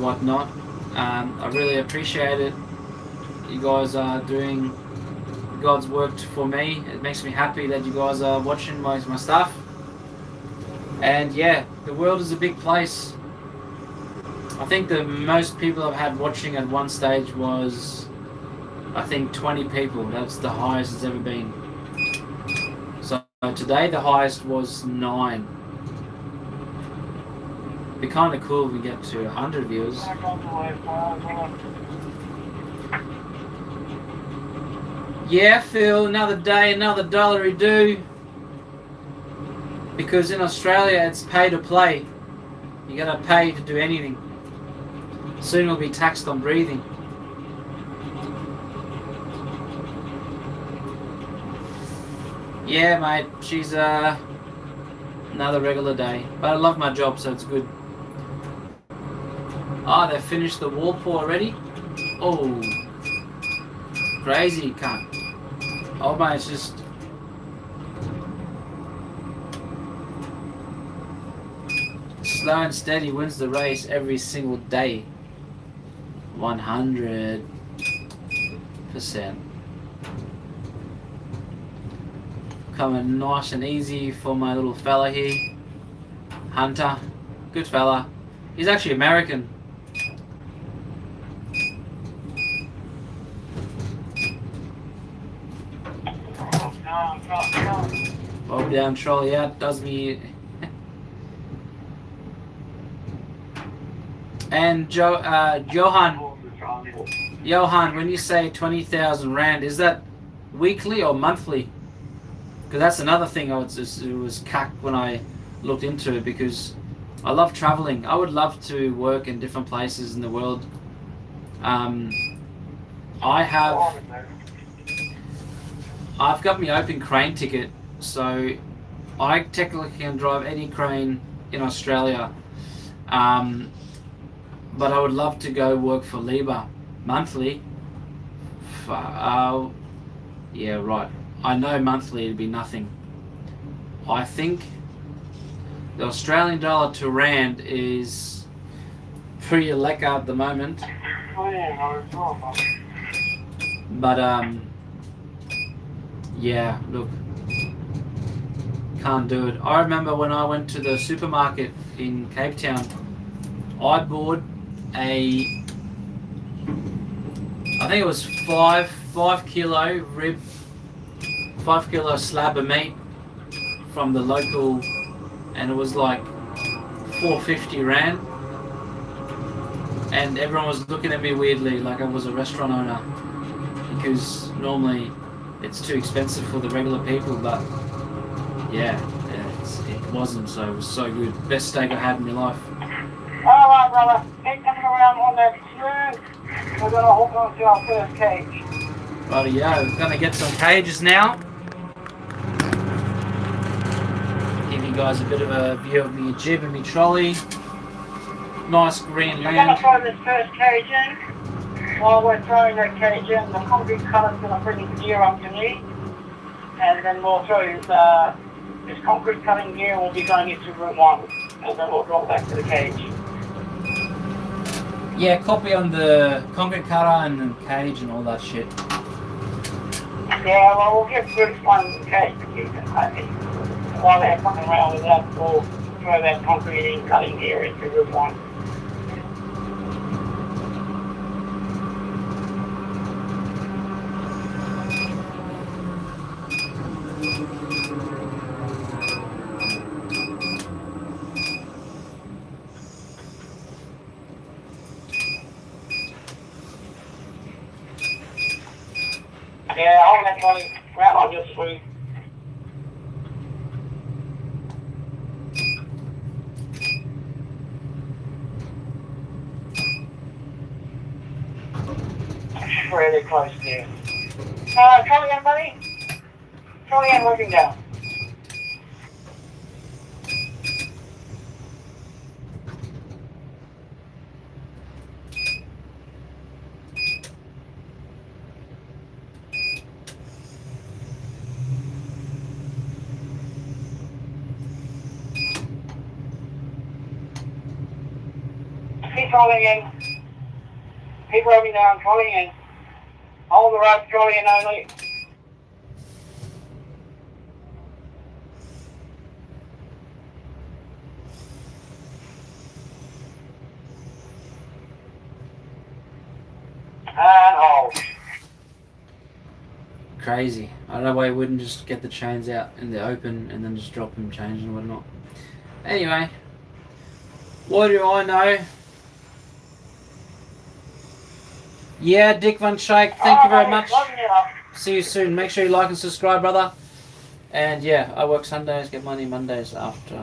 Speaker 1: whatnot. I really appreciate it. You guys are doing God's work for me. It makes me happy that you guys are watching my stuff. And yeah, the world is a big place. I think the most people I've had watching at one stage was, I think, 20 people. That's the highest it's ever been. So today the highest was 9. It'd be kind of cool if we get to 100 viewers. Yeah, Phil, another day, another $1 due. Because in Australia it's pay to play. You gotta pay to do anything. Soon we'll be taxed on breathing. Yeah, mate, she's another regular day. But I love my job, so it's good. They've finished the wall pour already? Oh, crazy cunt. Oh, mate, it's just... slow and steady wins the race every single day. 100%. Coming nice and easy for my little fella here. Hunter. Good fella. He's actually American. Bob down, trolley out, does me. And Johan, when you say 20,000 Rand, is that weekly or monthly? Because that's another thing it was cack when I looked into it, because I love traveling. I would love to work in different places in the world. I've got my open crane ticket, so I technically can drive any crane in Australia. But I would love to go work for Libre monthly. Yeah, right. I know monthly it'd be nothing. I think the Australian dollar to Rand is pretty lekker at the moment. But yeah, look, can't do it. I remember when I went to the supermarket in Cape Town, I bought I think it was 5 kilo rib, 5 kilo slab of meat from the local, and it was like 450 Rand, and everyone was looking at me weirdly like I was a restaurant owner, because normally it's too expensive for the regular people, but yeah, it wasn't, so it was so good. Best steak I had in my life.
Speaker 2: Alright, brother. Keep coming around on that through. We're going to hook on to our first cage.
Speaker 1: Rightio, we're going to get some cages now. Give you guys a bit of a view of me jib and me trolley. Nice green
Speaker 2: We're going
Speaker 1: land.
Speaker 2: to throw this first cage in. While we're throwing that cage in, the concrete cutter's going to bring his gear underneath. And then we'll throw this concrete cutting gear will be going into room 1. And then we'll drop back to the cage.
Speaker 1: Yeah, copy on the concrete cutter and the cage and all that shit.
Speaker 2: Yeah, well, we'll give Bruce one cage to keep it happy. While they're fucking around with that, we'll throw that concrete cutting gear into room 1. Yeah, hold that money right on your screen. Really close there. Try again, buddy. Try again, looking down. Keep rolling in. Keep rubbing down trolley and hold the rope trolley and only. And hold.
Speaker 1: Crazy. I don't know why he wouldn't just get the chains out in the open and then just drop them, change and whatnot. Anyway, what do I know? Yeah, Dick Van Schaik, thank you very much. See you soon. Make sure you like and subscribe, brother. And yeah, I work Sundays, get money Mondays after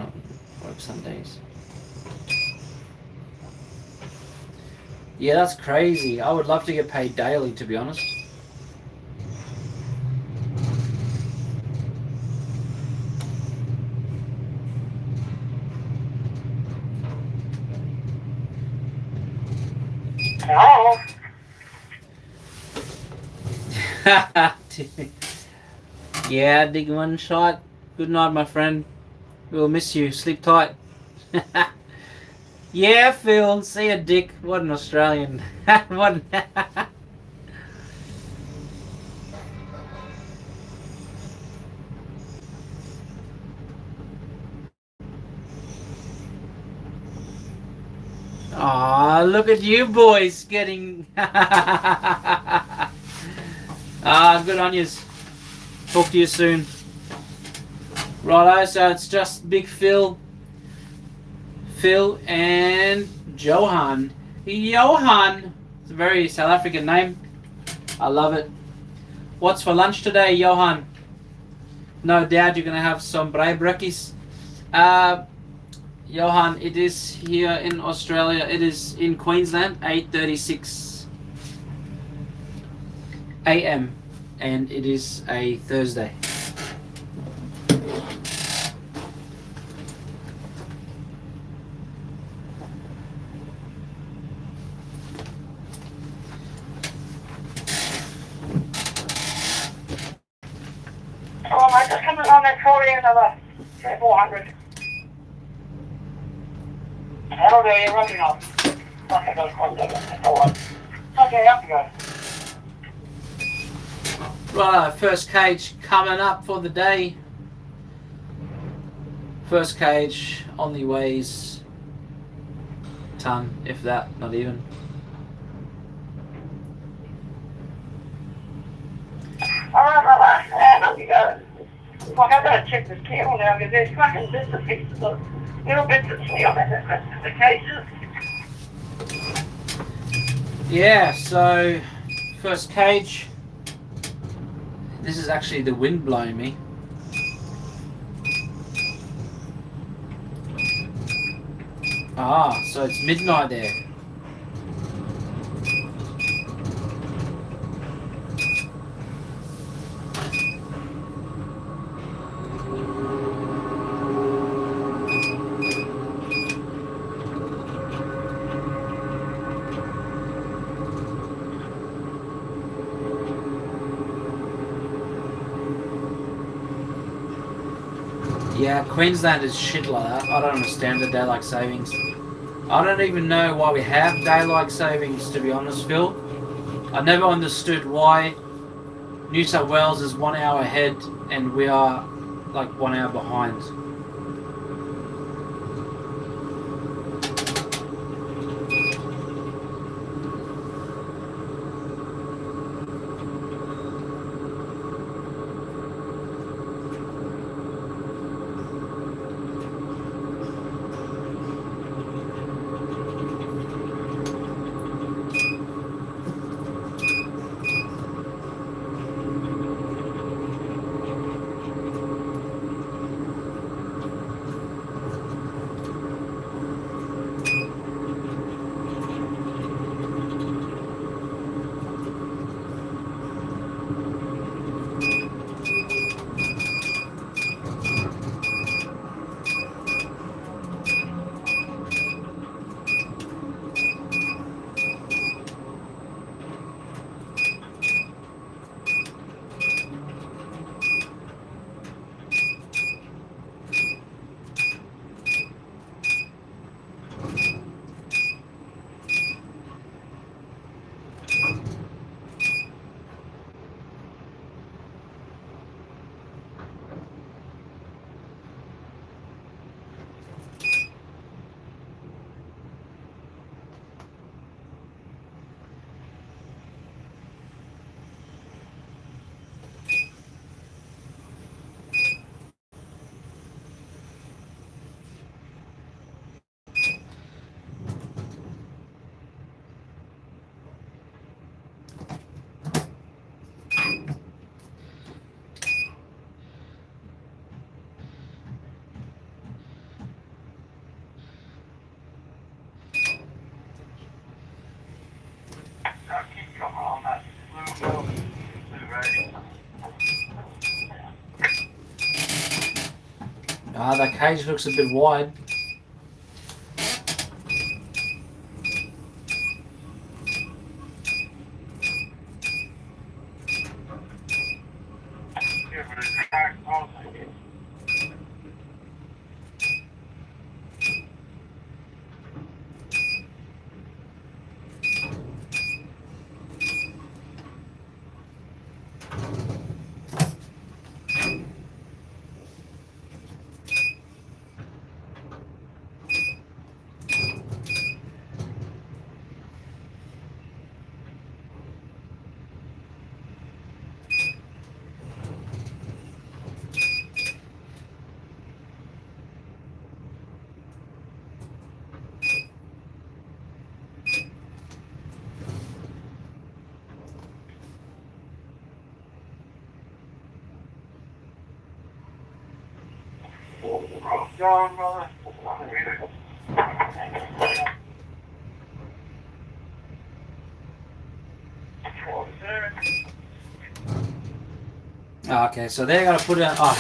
Speaker 1: work Sundays. Yeah, that's crazy. I would love to get paid daily, to be honest.
Speaker 2: Hello.
Speaker 1: Yeah, Dig One Shot. Good night, my friend. We'll miss you. Sleep tight. Yeah, Phil. See ya, Dick. What an Australian. What Aw, look at you boys getting... good on yous. Talk to you soon. Righto, so it's just Big Phil, and Johan. Johan! It's a very South African name. I love it. What's for lunch today, Johan? No doubt you're going to have some braaibrikkies. Johan, it is here in Australia. It is in Queensland, 8:36 a.m. and it is a Thursday.
Speaker 2: Oh, mate, just coming on that trolley another 400. That'll do, you're rubbing off. Okay, go. That's all right. Okay, up you go.
Speaker 1: Right, first cage coming up for the day. First cage only weighs a ton, if that, not even.
Speaker 2: Alright, brother. And up you go. Fuck, I've got to check this cable now because there's fucking bits and pieces of little bits of me on the cases.
Speaker 1: Yeah, so first cage. This is actually the wind blowing me. Ah, so it's midnight there. Yeah, Queensland is shit like that. I don't understand the daylight savings. I don't even know why we have daylight savings, to be honest, Phil. I never understood why New South Wales is 1 hour ahead and we are like 1 hour behind.
Speaker 3: right?
Speaker 1: Ah, that cage looks a bit wide.
Speaker 3: Yeah, but it's cracked also. Down, brother.
Speaker 1: Ah, okay, so they're gonna put it. Oh,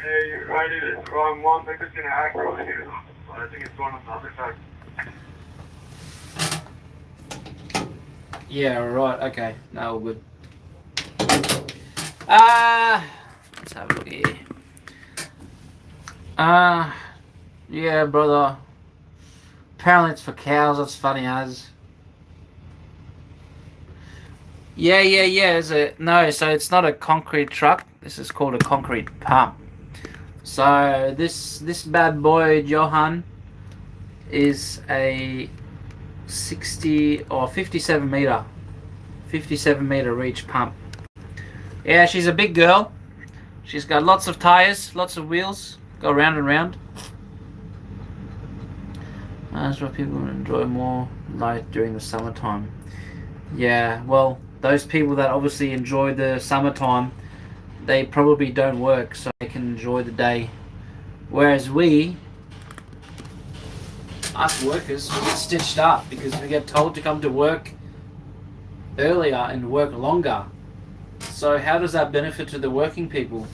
Speaker 3: Hey, you're right, it's the wrong one. Maybe it's gonna act over here. But I think it's one on the other side.
Speaker 1: yeah, right. Okay, no, all good. Let's have a look here. Yeah, brother. Apparently it's for cows. That's funny as. Yeah. Is it? No, so it's not a concrete truck. This is called a concrete pump. So this bad boy Johan is a 60 or 57 meter reach pump. Yeah, she's a big girl. She's got lots of tires, lots of wheels, go round and round. That's what people enjoy more like during the summertime. Yeah, well, those people that obviously enjoy the summertime, they probably don't work, so they can enjoy the day. Whereas us workers, we get stitched up because we get told to come to work earlier and work longer. So how does that benefit to the working people?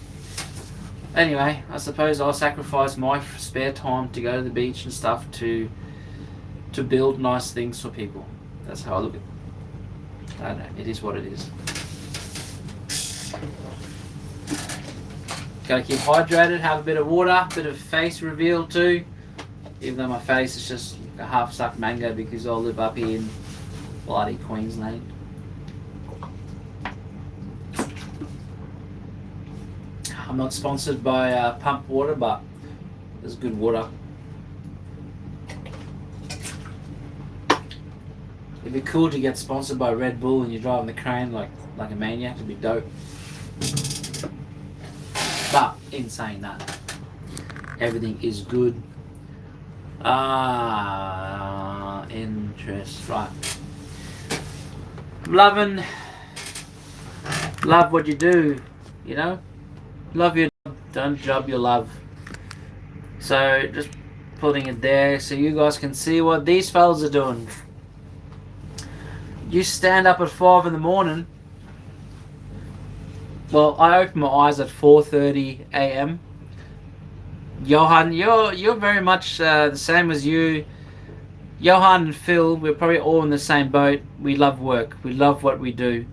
Speaker 1: Anyway, I suppose I'll sacrifice my spare time to go to the beach and stuff to build nice things for people. That's how I look at it. I don't know, it is what it is. Gotta keep hydrated, have a bit of water, bit of face reveal too. Even though my face is just a half-sucked mango because I live up here in bloody Queensland. I'm not sponsored by Pump Water, but there's good water. It'd be cool to get sponsored by Red Bull and you're driving the crane like a maniac. It'd be dope. But in saying that, everything is good. Interest, right. Love what you do, you know? Love your job, don't job your love. So just putting it there so you guys can see what these fellas are doing. You stand up at 5 in the morning. Well, I open my eyes at 4:30 a.m. Johan, you're very much the same as you. Johan and Phil, we're probably all in the same boat. We love work. We love what we do.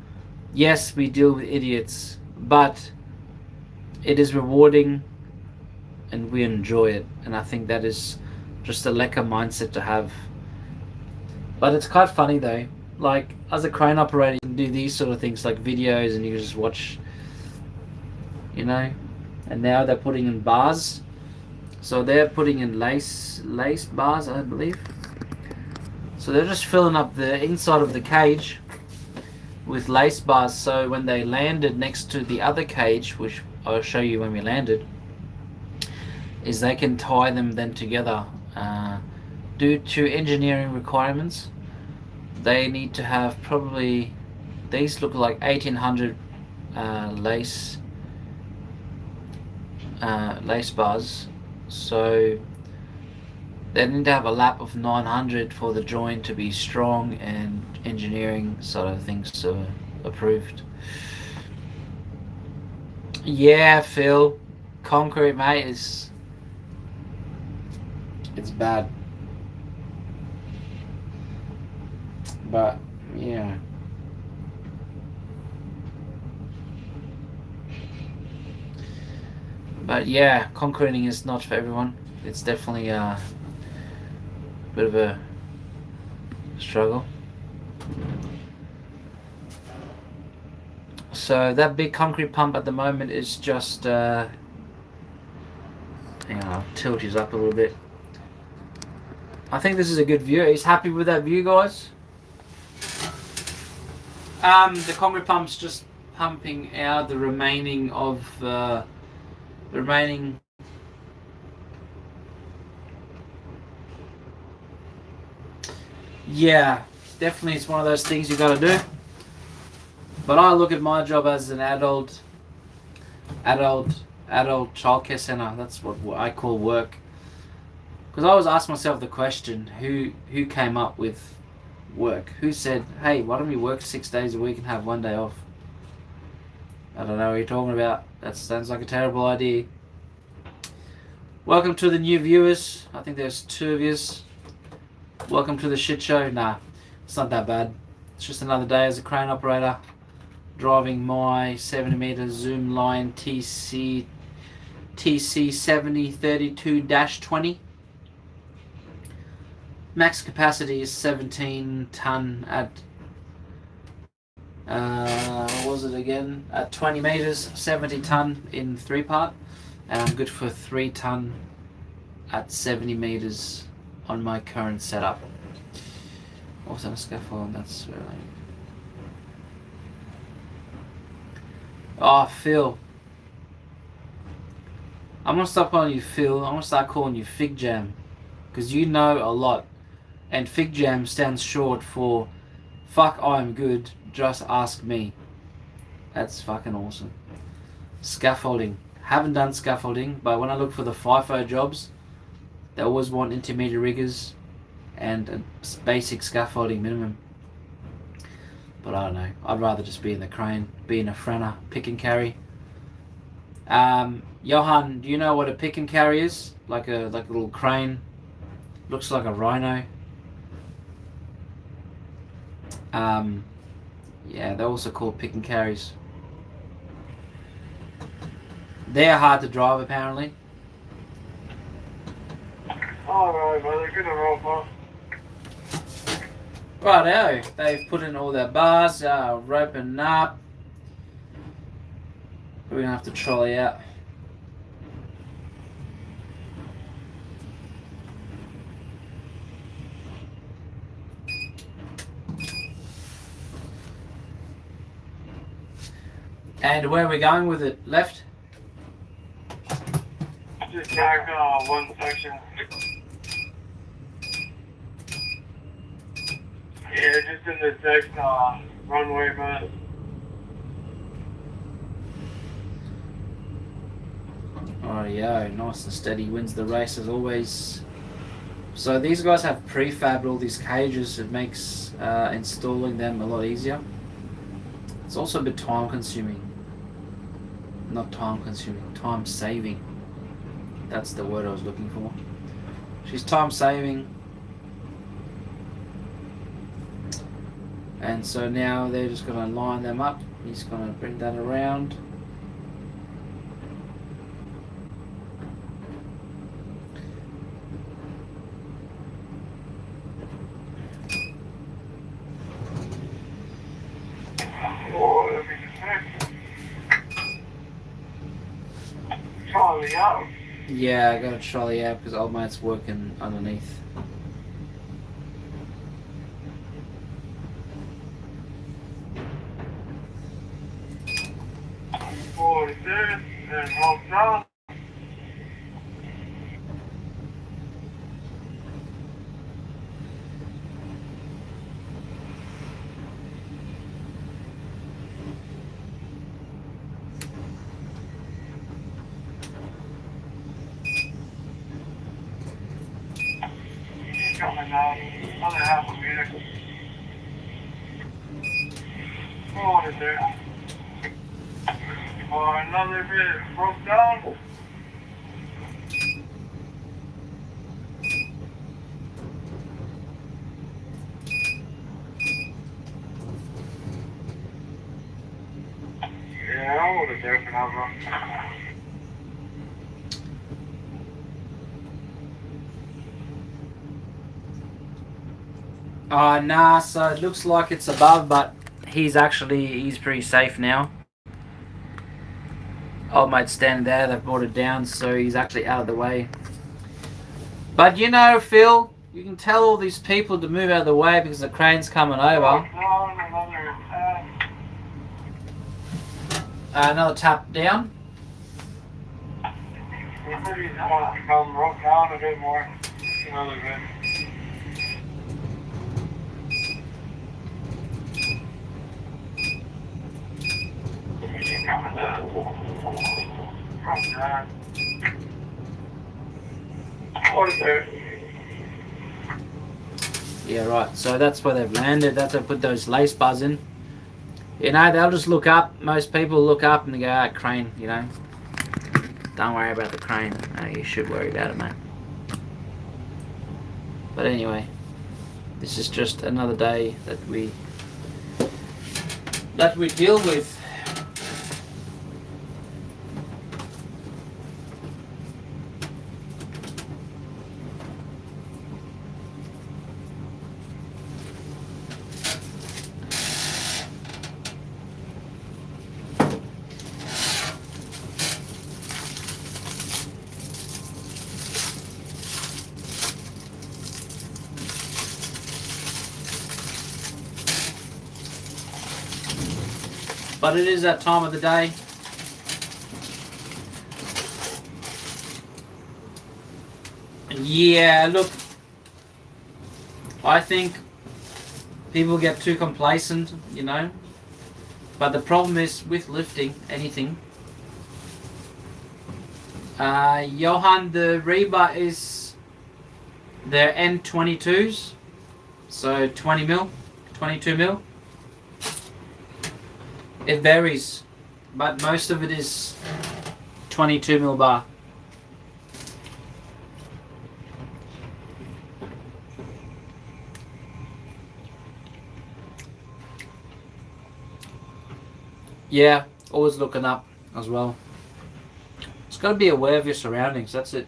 Speaker 1: Yes, we deal with idiots, but it is rewarding and we enjoy it. And I think that is just a lekker mindset to have. But it's quite funny though. Like, as a crane operator, you can do these sort of things like videos and you can just watch, you know. And now they're putting in bars. So they're putting in lace bars, I believe. So they're just filling up the inside of the cage with lace bars, so when they landed next to the other cage, which I'll show you when we landed, is they can tie them then together. Due to engineering requirements, they need to have probably, these look like 1800 lace bars, so they need to have a lap of 900 for the joint to be strong and engineering sort of things approved. Yeah, Phil. Concrete, mate, it's bad. But yeah. But yeah, concreting is not for everyone. It's definitely a bit of a struggle. So that big concrete pump at the moment is just hang on, I'll tilt you up a little bit. I think this is a good view. Are you happy with that view, guys? The concrete pump's just pumping out the remaining of the remaining. Yeah, definitely it's one of those things you got to do. But I look at my job as an adult childcare center. That's what I call work. Because I always ask myself the question: who came up with work? Who said, "Hey, why don't we work 6 days a week and have 1 day off?" I don't know what you're talking about. That sounds like a terrible idea. Welcome to the new viewers. I think there's 2 of yous. Welcome to the shit show. Nah, it's not that bad. It's just another day as a crane operator, driving my 70 m zoomlion tc7032-20. Max capacity is 17 ton at what was it again? At 20 meters, 70 ton in 3-part, and I'm good for 3 ton at 70 meters on my current setup. Also a scaffold, that's really. Oh, Phil. I'm gonna stop calling you Phil. I'm gonna start calling you Fig Jam, because you know a lot, and Fig Jam stands short for "fuck, I'm good, just ask me." That's fucking awesome. Scaffolding. Haven't done scaffolding, but when I look for the FIFO jobs, they always want intermediate riggers and a basic scaffolding minimum. But I don't know. I'd rather just be in the crane, be in a franner, pick and carry. Johan, do you know what a pick and carry is? Like a little crane. Looks like a rhino. Yeah, they're also called pick and carries. They're hard to drive, apparently.
Speaker 3: Alright, brother, good to roll, bro.
Speaker 1: Righto, they've put in all their bars, roping up. We're gonna have to trolley out. And where are we going with it? Left?
Speaker 3: Just back one section. Yeah, just in this next runway, man.
Speaker 1: Rightio, nice and steady, wins the race as always. So these guys have prefabbed all these cages. It makes installing them a lot easier. It's also a bit time consuming. Not time consuming, time saving. That's the word I was looking for. She's time saving. And so now they're just going to line them up. He's going to bring that around.
Speaker 3: Oh, let me just trolley out.
Speaker 1: Yeah, I got a trolley out because old mate's working underneath.
Speaker 3: Forward this and walk down. Coming out, another half a meter. Forward there. Another bit broke down. Yeah, I would have there for now, bro.
Speaker 1: Nah, so it looks like it's above, but he's pretty safe now. Old mate's standing there, they've brought it down, so he's actually out of the way. But you know, Phil, you can tell all these people to move out of the way because the crane's coming over. Another tap down.
Speaker 3: Come rope down a bit more. Another bit.
Speaker 1: Yeah, right. So that's where they've landed. That's where they put those lace bars in. You know, they'll just look up. Most people look up and they go, "Ah, crane," you know. Don't worry about the crane. No, you should worry about it, mate. But anyway, this is just another day that we deal with. But it is that time of the day. Yeah, look, I think people get too complacent, you know. But the problem is with lifting anything. Johan, the rebar is their N22s, so 20 mil, 22 mil. It varies, but most of it is 22 mil bar. Yeah, always looking up as well. It's got to be aware of your surroundings, that's it.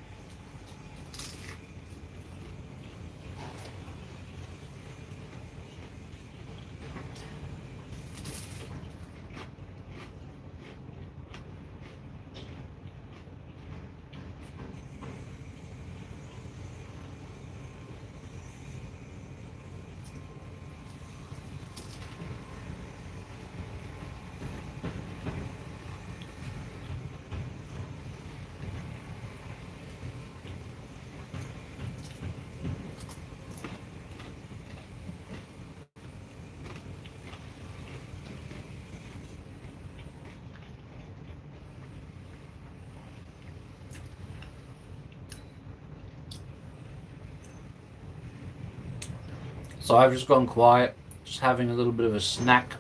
Speaker 1: So I've just gone quiet, just having a little bit of a snack.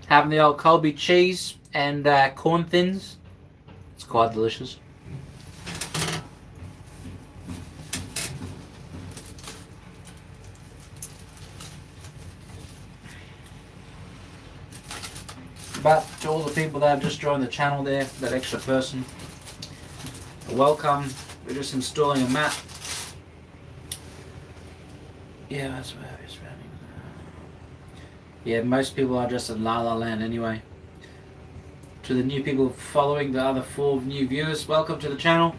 Speaker 1: Having the old Colby cheese and corn thins. It's quite delicious. But to all the people that have just joined the channel there, that extra person, welcome. We're just installing a mat. Yeah, that's where it's running. Yeah, most people are just in La La Land anyway. To the new people following, the other 4 new viewers, welcome to the channel.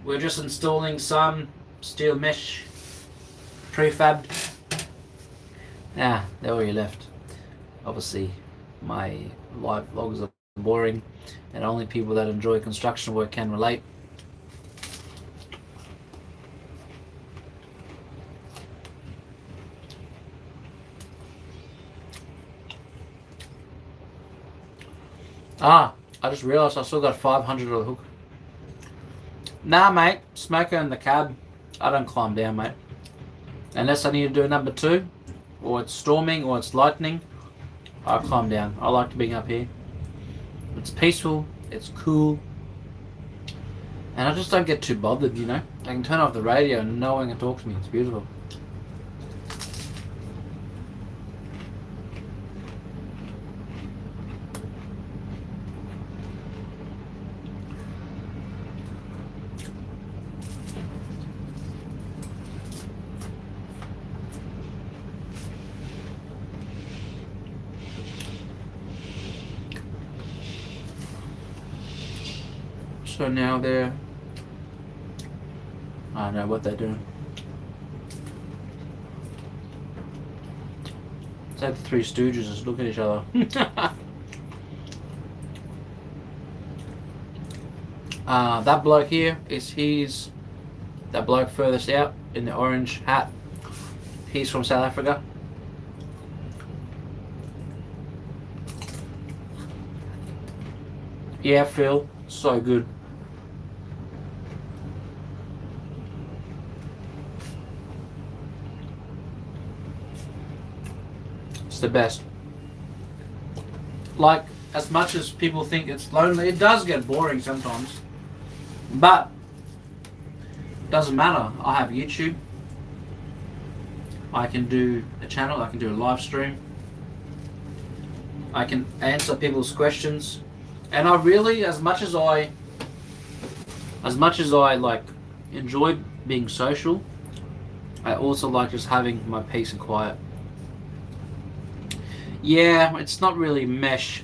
Speaker 1: We're just installing some steel mesh prefabbed. Ah, there where you left. Obviously, my live vlogs are boring, and only people that enjoy construction work can relate. Ah, I just realised I still got 500 on the hook. Nah, mate. Smoker in the cab. I don't climb down, mate. Unless I need to do a number 2, or it's storming, or it's lightning, I climb down. I like being up here. It's peaceful, it's cool, and I just don't get too bothered, you know. I can turn off the radio and no one can talk to me. It's beautiful. So now they're, I don't know what they're doing. It's like the Three Stooges just look at each other. That bloke here he's that bloke furthest out in the orange hat. He's from South Africa. Yeah, Phil, so good. It's the best. Like, as much as people think it's lonely, it does get boring sometimes. But doesn't matter. I have YouTube. I can do a channel, I can do a live stream. I can answer people's questions. And I really, as much as I like enjoy being social, I also like just having my peace and quiet. Yeah, it's not really mesh.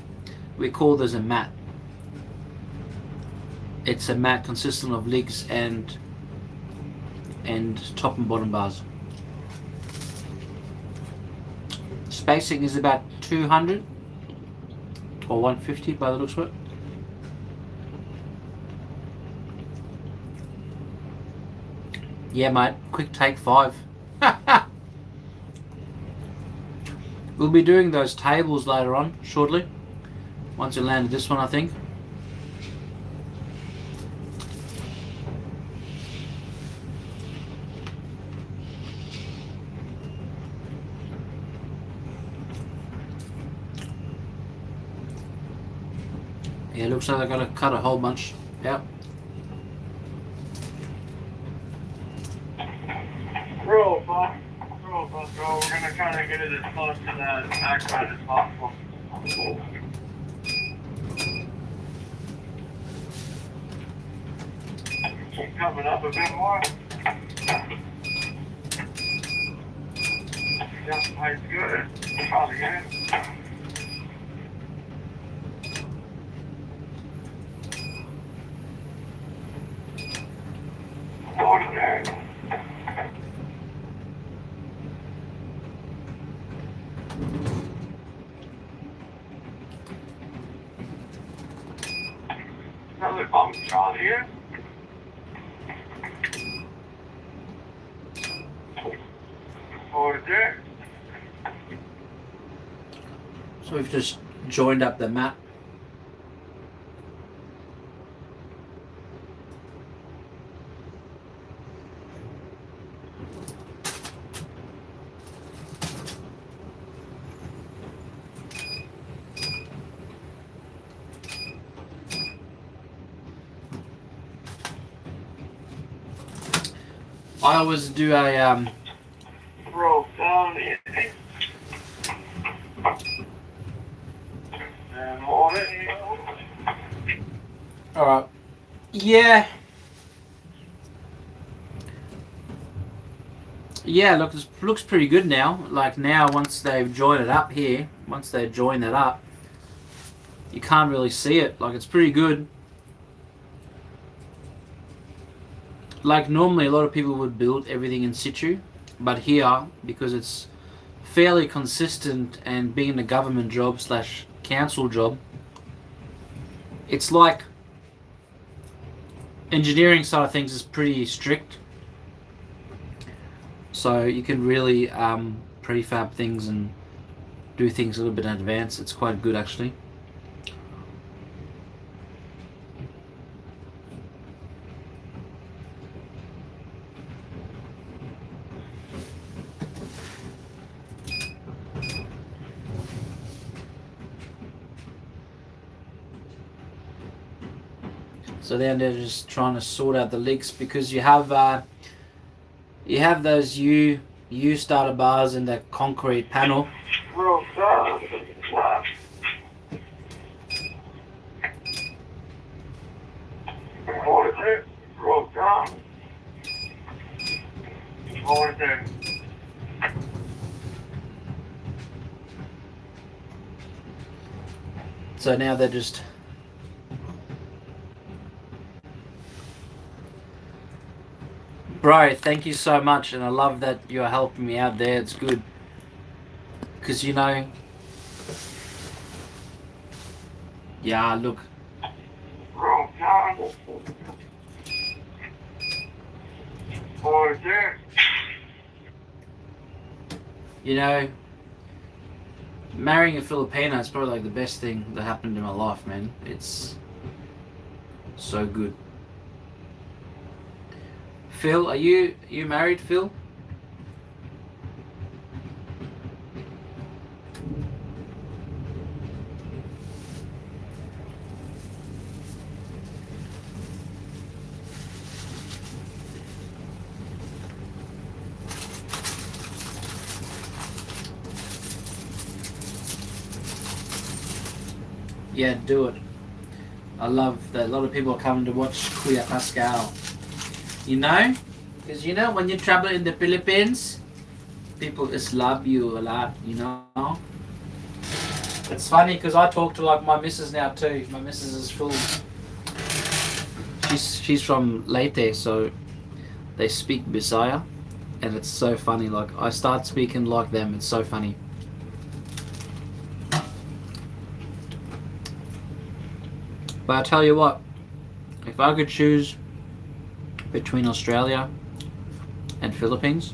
Speaker 1: We call this a mat. It's a mat consisting of legs and top and bottom bars. Spacing is about 200 or 150 by the looks of it. Yeah, mate, quick take 5. We'll be doing those tables later on, shortly. Once we landed this one, I think. Yeah, looks like they're going to cut a whole bunch out.
Speaker 3: Roll, Bob. Roll, Bob. Roll. We're gonna try to get it as close to that backside as possible. Keep coming up a bit more. Jump height's good. Probably good. Over there. Another bump shot here. Over there.
Speaker 1: So we've just joined up the mat. I always do a
Speaker 3: Roll down easy. And hold it.
Speaker 1: Alright. Yeah. Yeah, look, this looks pretty good now. Like now, once they've joined it up here, once they join that up, you can't really see it. Like, it's pretty good. Like, normally a lot of people would build everything in situ, but here, because it's fairly consistent and being a government job slash council job, it's like engineering side of things is pretty strict. So you can really prefab things and do things a little bit in advance. It's quite good, actually. So then they're just trying to sort out the leaks because you have those U starter bars in the concrete panel.
Speaker 3: Real fast. Hold it there. Roll down. Hold it there.
Speaker 1: So now they're just bro, thank you so much, and I love that you're helping me out there. It's good because yeah, look,
Speaker 3: Roll down. Hold it there.
Speaker 1: marrying a Filipino is probably like the best thing that happened in my life, man. It's so good. Phil, are you married, Phil? Yeah, do it. I love that a lot of people are coming to watch Kuya Pascal. Because when you travel in the Philippines, people just love you a lot, It's funny because I talk to like my missus now too. My missus is full. She's from Leyte, so they speak Bisaya, and it's so funny. Like I start speaking like them. It's so funny. But I tell you what, if I could choose between Australia and Philippines,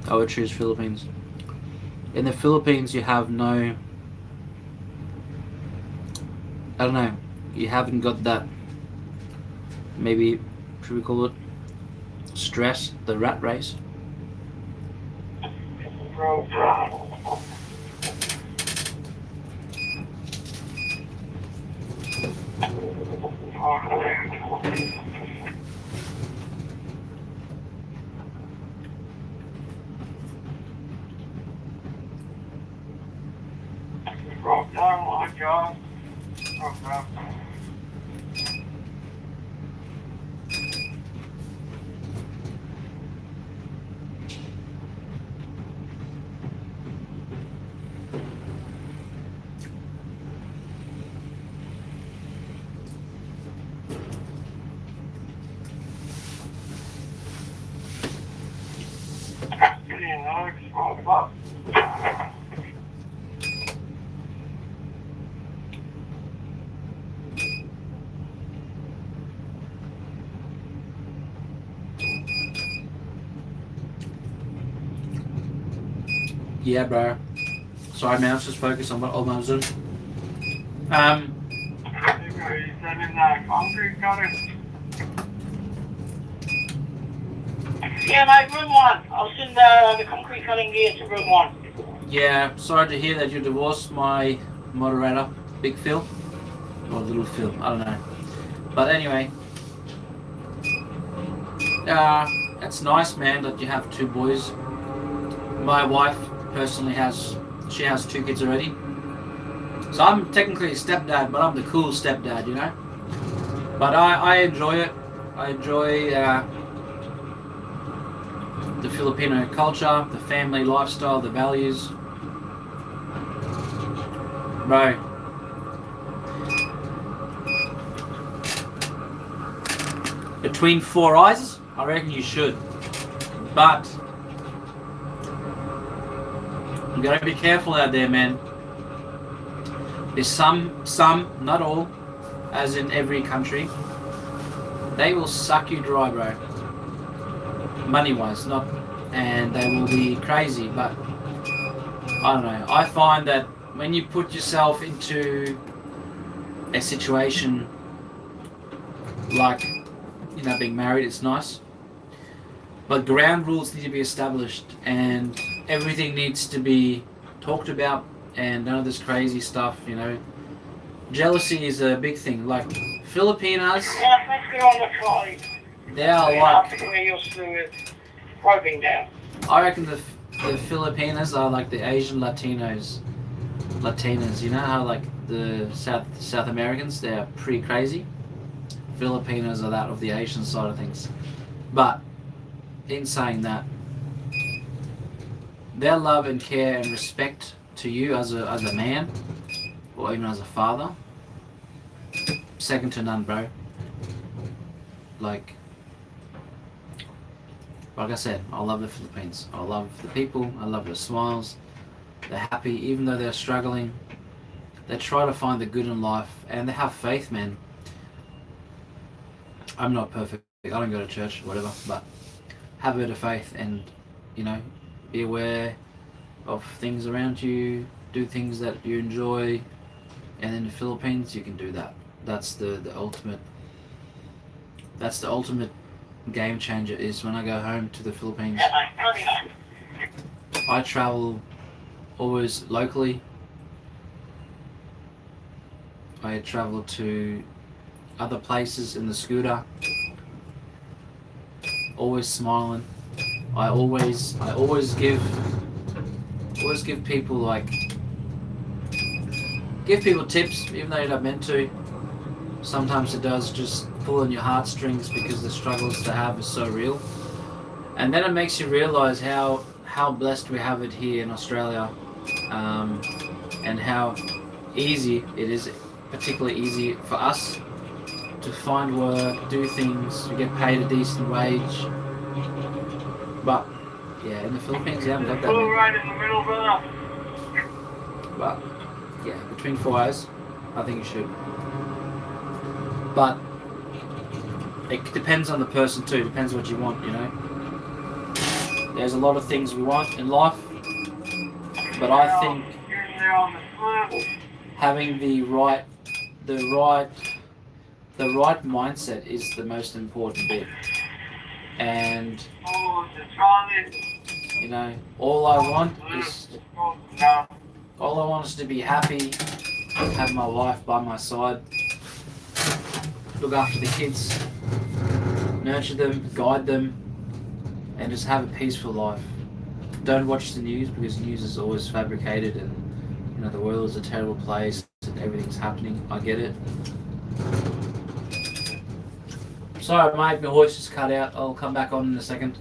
Speaker 1: I would choose Philippines. In the Philippines, you have no, I don't know, you haven't got that, maybe, should we call it, stress, the rat race.
Speaker 3: Roll down. Hold it there. Roll down, my God. Roll down. Roll up.
Speaker 1: Yeah, bro. Sorry, man. I was just focused on what I'm doing.
Speaker 3: You said in that concrete cutter?
Speaker 2: Yeah, mate, room one. I'll send the concrete cutting gear to room one.
Speaker 1: Yeah, sorry to hear that you divorced my moderator, Big Phil. Or Little Phil, I don't know. But anyway. It's nice, man, that you have two boys. My wife personally has 2 kids already. So I'm technically a stepdad, but I'm the cool stepdad, But I enjoy it. I enjoy the Filipino culture, the family lifestyle, the values. Bro. Between 4 eyes, I reckon you should. But you gotta be careful out there, man. There's some, not all, as in every country, they will suck you dry, bro. Money-wise, and they will be crazy, but I don't know. I find that when you put yourself into a situation like, being married, it's nice. But ground rules need to be established, and everything needs to be talked about and none of this crazy stuff, you know. Jealousy is a big thing. Like Filipinas,
Speaker 2: Yeah, let's get on the trolley.
Speaker 1: they are like,
Speaker 2: Where you'll see it roping down.
Speaker 1: I reckon the Filipinas are like the Asian Latinas, you know how like the South Americans, they're pretty crazy. Filipinos are that of the Asian side of things. But in saying that, their love and care and respect to you as a man, or even as a father, second to none, bro. Like I said, I love the Philippines. I love the people. I love their smiles. They're happy, even though they're struggling. They try to find the good in life, and they have faith, man. I'm not perfect. I don't go to church, whatever, but have a bit of faith, and you know, be aware of things around you. Do things that you enjoy, and in the Philippines, you can do that. That's the ultimate. That's the ultimate game changer. Is when I go home to the Philippines. I travel always locally. I travel to other places in the scooter. Always smiling. I always give people give people tips, even though you're not meant to. Sometimes it does just pull on your heartstrings because the struggles they have is so real. And then it makes you realise how blessed we have it here in Australia, and how easy it is, particularly easy for us to find work, do things, to get paid a decent wage. But yeah, in the Philippines, you haven't got that.
Speaker 3: Pull right in the middle, brother.
Speaker 1: But yeah, between 4 hours, I think you should. But it depends on the person too. Depends what you want, you know. There's a lot of things we want in life, but I think having the right mindset is the most important bit. And you know, all I want is to be happy, have my wife by my side, look after the kids, nurture them, guide them, and just have a peaceful life. Don't watch the news, because news is always fabricated, and you know, the world is a terrible place and everything's happening. I get it. Sorry mate, my voice just cut out. I'll come back on in a second.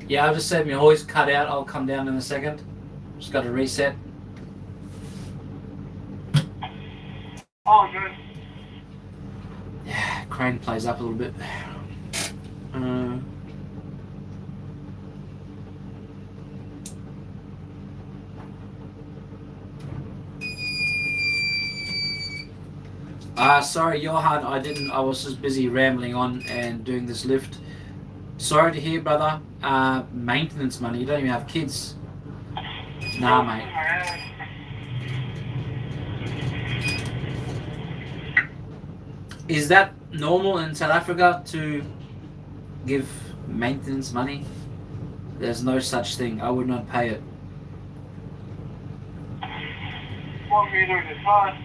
Speaker 1: Yeah, I just said my voice cut out. I'll come down in a second. Just got to reset.
Speaker 3: Oh, good.
Speaker 1: Yeah, crane plays up a little bit. Sorry, Johan, I was just busy rambling on and doing this lift. Sorry to hear, brother. Maintenance money, you don't even have kids. Nah, mate. Is that normal in South Africa to give maintenance money? There's no such thing. I would not pay it.
Speaker 3: Want me to decide?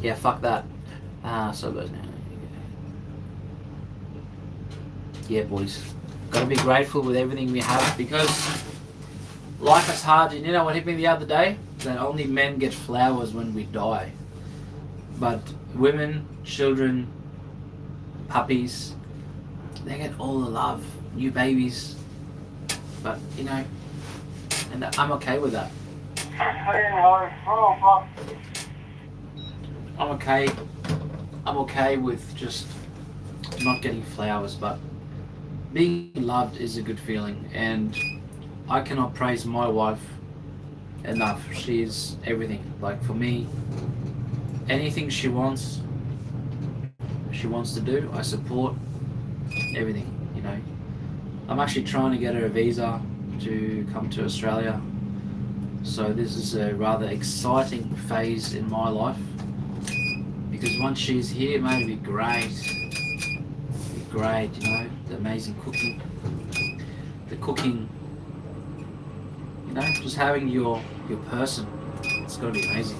Speaker 1: Yeah, fuck that. So goes now. Yeah, boys. Gotta be grateful with everything we have, because life is hard. You know what hit me the other day? That only men get flowers when we die. But women, children, puppies, they get all the love. New babies. But, you know, and I'm okay with that. I'm okay with just not getting flowers, but being loved is a good feeling, and I cannot praise my wife enough. She is everything. Like, for me, anything she wants to do, I support everything, you know. I'm actually trying to get her a visa to come to Australia, so this is a rather exciting phase in my life, because once she's here, mate, it'd be great. It'd be great, you know, the amazing cooking. The cooking, you know, just having your person. It's got to be amazing.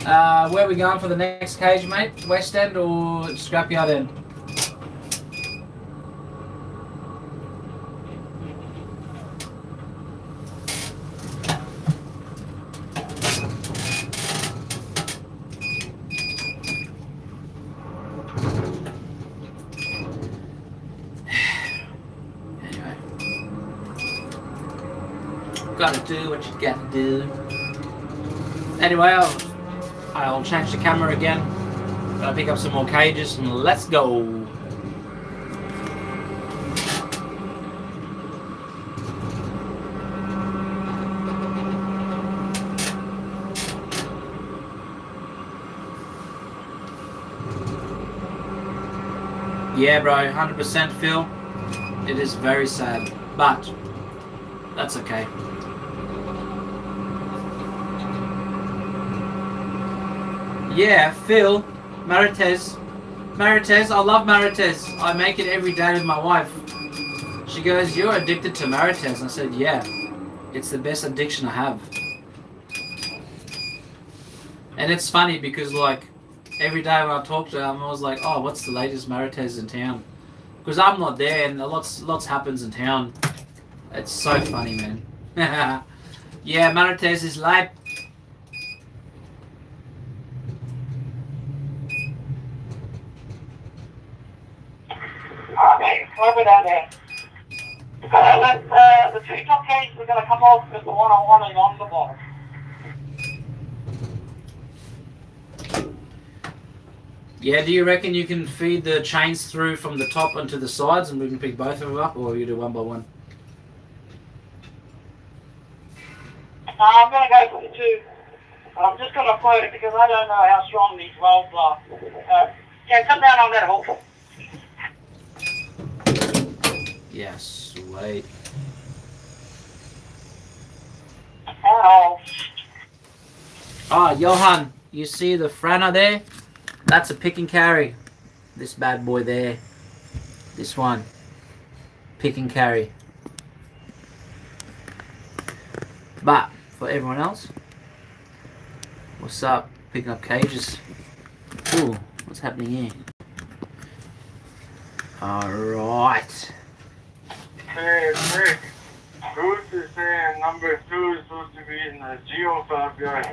Speaker 1: Where are we going for the next cage, mate? West End or Scrapyard End? Anyway. Gotta do what you gotta do. Anyway, I'll change the camera again. Gotta pick up some more cages and let's go. Yeah, bro, 100% Phil. It is very sad, but that's okay. Yeah, Phil, Marites, I love Marites. I make it every day with my wife. She goes, "You're addicted to Marites." I said, "Yeah, it's the best addiction I have." And it's funny because, like, every day when I talk to her, I'm always like, "Oh, what's the latest Marites in town?" Because I'm not there, and lots happens in town. It's so funny, man. Yeah, Marites is live.
Speaker 2: Okay, over down there. The two top cages are going to come off with the one-on-one and on the bottom.
Speaker 1: Yeah, do you reckon you can feed the chains through from the top onto the sides and we can pick both of them up, or you do one by one?
Speaker 2: I'm going to go for the two. I'm just going to float it because I don't know how strong these welds are. Yeah, come down on that hole.
Speaker 1: Yeah, sweet.
Speaker 2: Hello.
Speaker 1: Oh, Johan, you see the Franna there? That's a pick and carry. This bad boy there. This one. Pick and carry. But, for everyone else, what's up? Picking up cages. Ooh, what's happening here? Alright.
Speaker 3: Hey, Rick. Bruce is saying number 2 is supposed to be in the Geo Fab yard.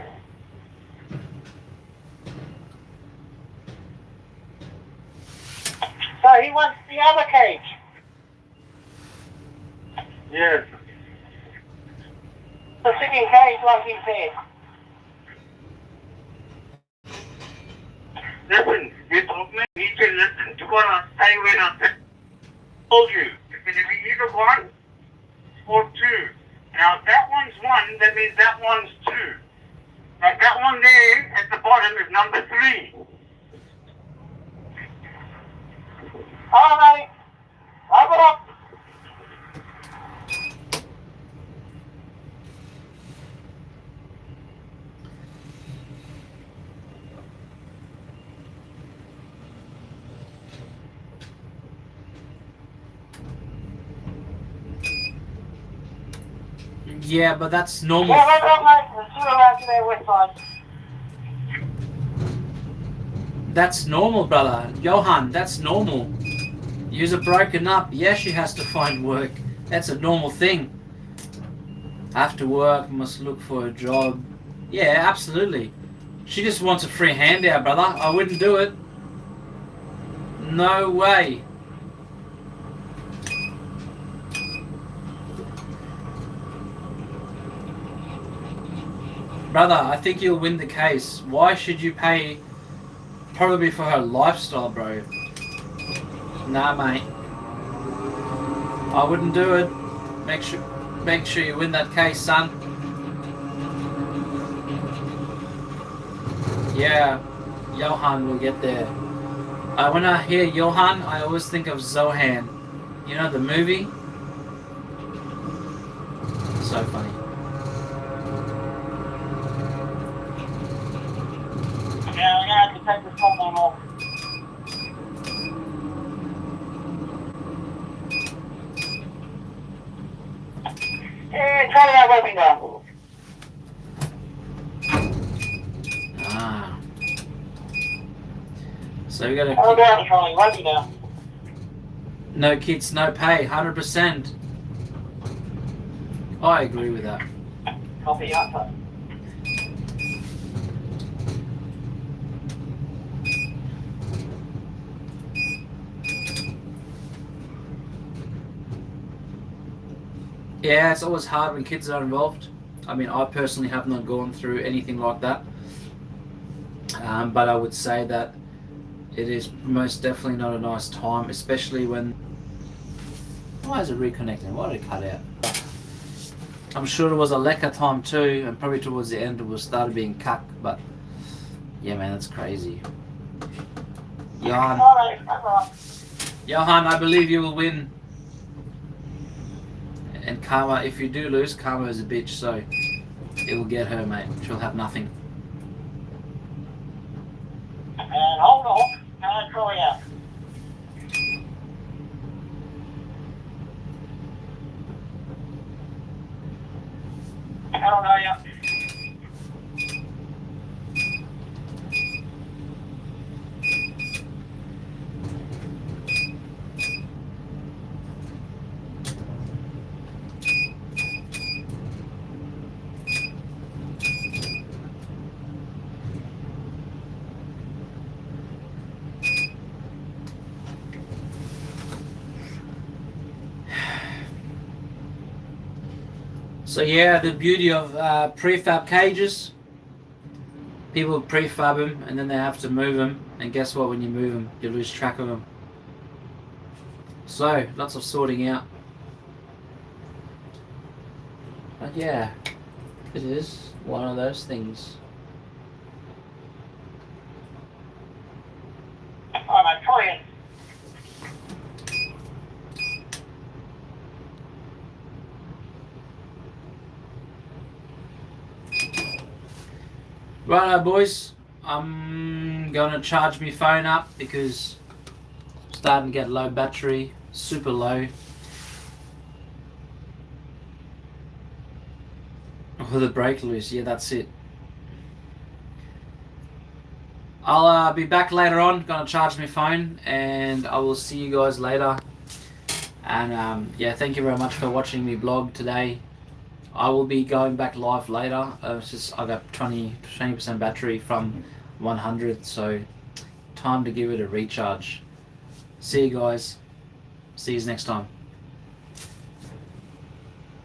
Speaker 2: So he wants the other cage.
Speaker 3: Yes.
Speaker 2: The singing cage like he said.
Speaker 3: Listen, you told me you can listen. You gotta stay with us. I told you. If it be either one or two. Now if that one's 1, that means that one's 2. Like that one there at the bottom is number 3.
Speaker 2: All right, wrap it up.
Speaker 1: Yeah, but that's normal.
Speaker 2: Yeah, wrap it up, mate. Let's do it around to their west side.
Speaker 1: That's normal, brother. Johan, that's normal. You're broken up. Yeah, she has to find work. That's a normal thing. After work, must look for a job. Yeah, absolutely. She just wants a free handout, brother. I wouldn't do it. No way. Brother, I think you'll win the case. Why should you pay? Probably for her lifestyle, bro. Nah, mate. I wouldn't do it. Make sure you win that case, son. Yeah, Johan will get there. When I hear Johan, I always think of Zohan. You know the movie? So funny.
Speaker 2: take the top one off. Yeah, try that weapon gun.
Speaker 1: Ah. So we got
Speaker 2: How
Speaker 1: to
Speaker 2: about Charlie? Weapon gun.
Speaker 1: no kids, no pay, 100%. I agree with that.
Speaker 2: Copy outside.
Speaker 1: Yeah, it's always hard when kids are involved. I mean, I personally have not gone through anything like that. But I would say that it is most definitely not a nice time, especially when... Why is it reconnecting? Why did it cut out? I'm sure it was a lekker time too, and probably towards the end it was started being cut, but yeah man, that's crazy. Johan, I believe you will win. And Karma, if you do lose, Karma is a bitch, so it will get her, mate. She'll have nothing.
Speaker 2: And hold on, and Troy out. I don't know yet.
Speaker 1: So yeah, the beauty of prefab cages, people prefab them and then they have to move them, and guess what, when you move them you lose track of them. So lots of sorting out, but yeah, it is one of those things.
Speaker 2: All right, Troy in.
Speaker 1: Righto boys, I'm gonna charge my phone up because I'm starting to get low battery, super low. Oh, the brake loose, yeah that's it. I'll be back later on, gonna charge my phone, and I will see you guys later. And yeah, thank you very much for watching me blog today. I will be going back live later. It's just I got 20% battery from 100, so time to give it a recharge. See you guys. See you next time.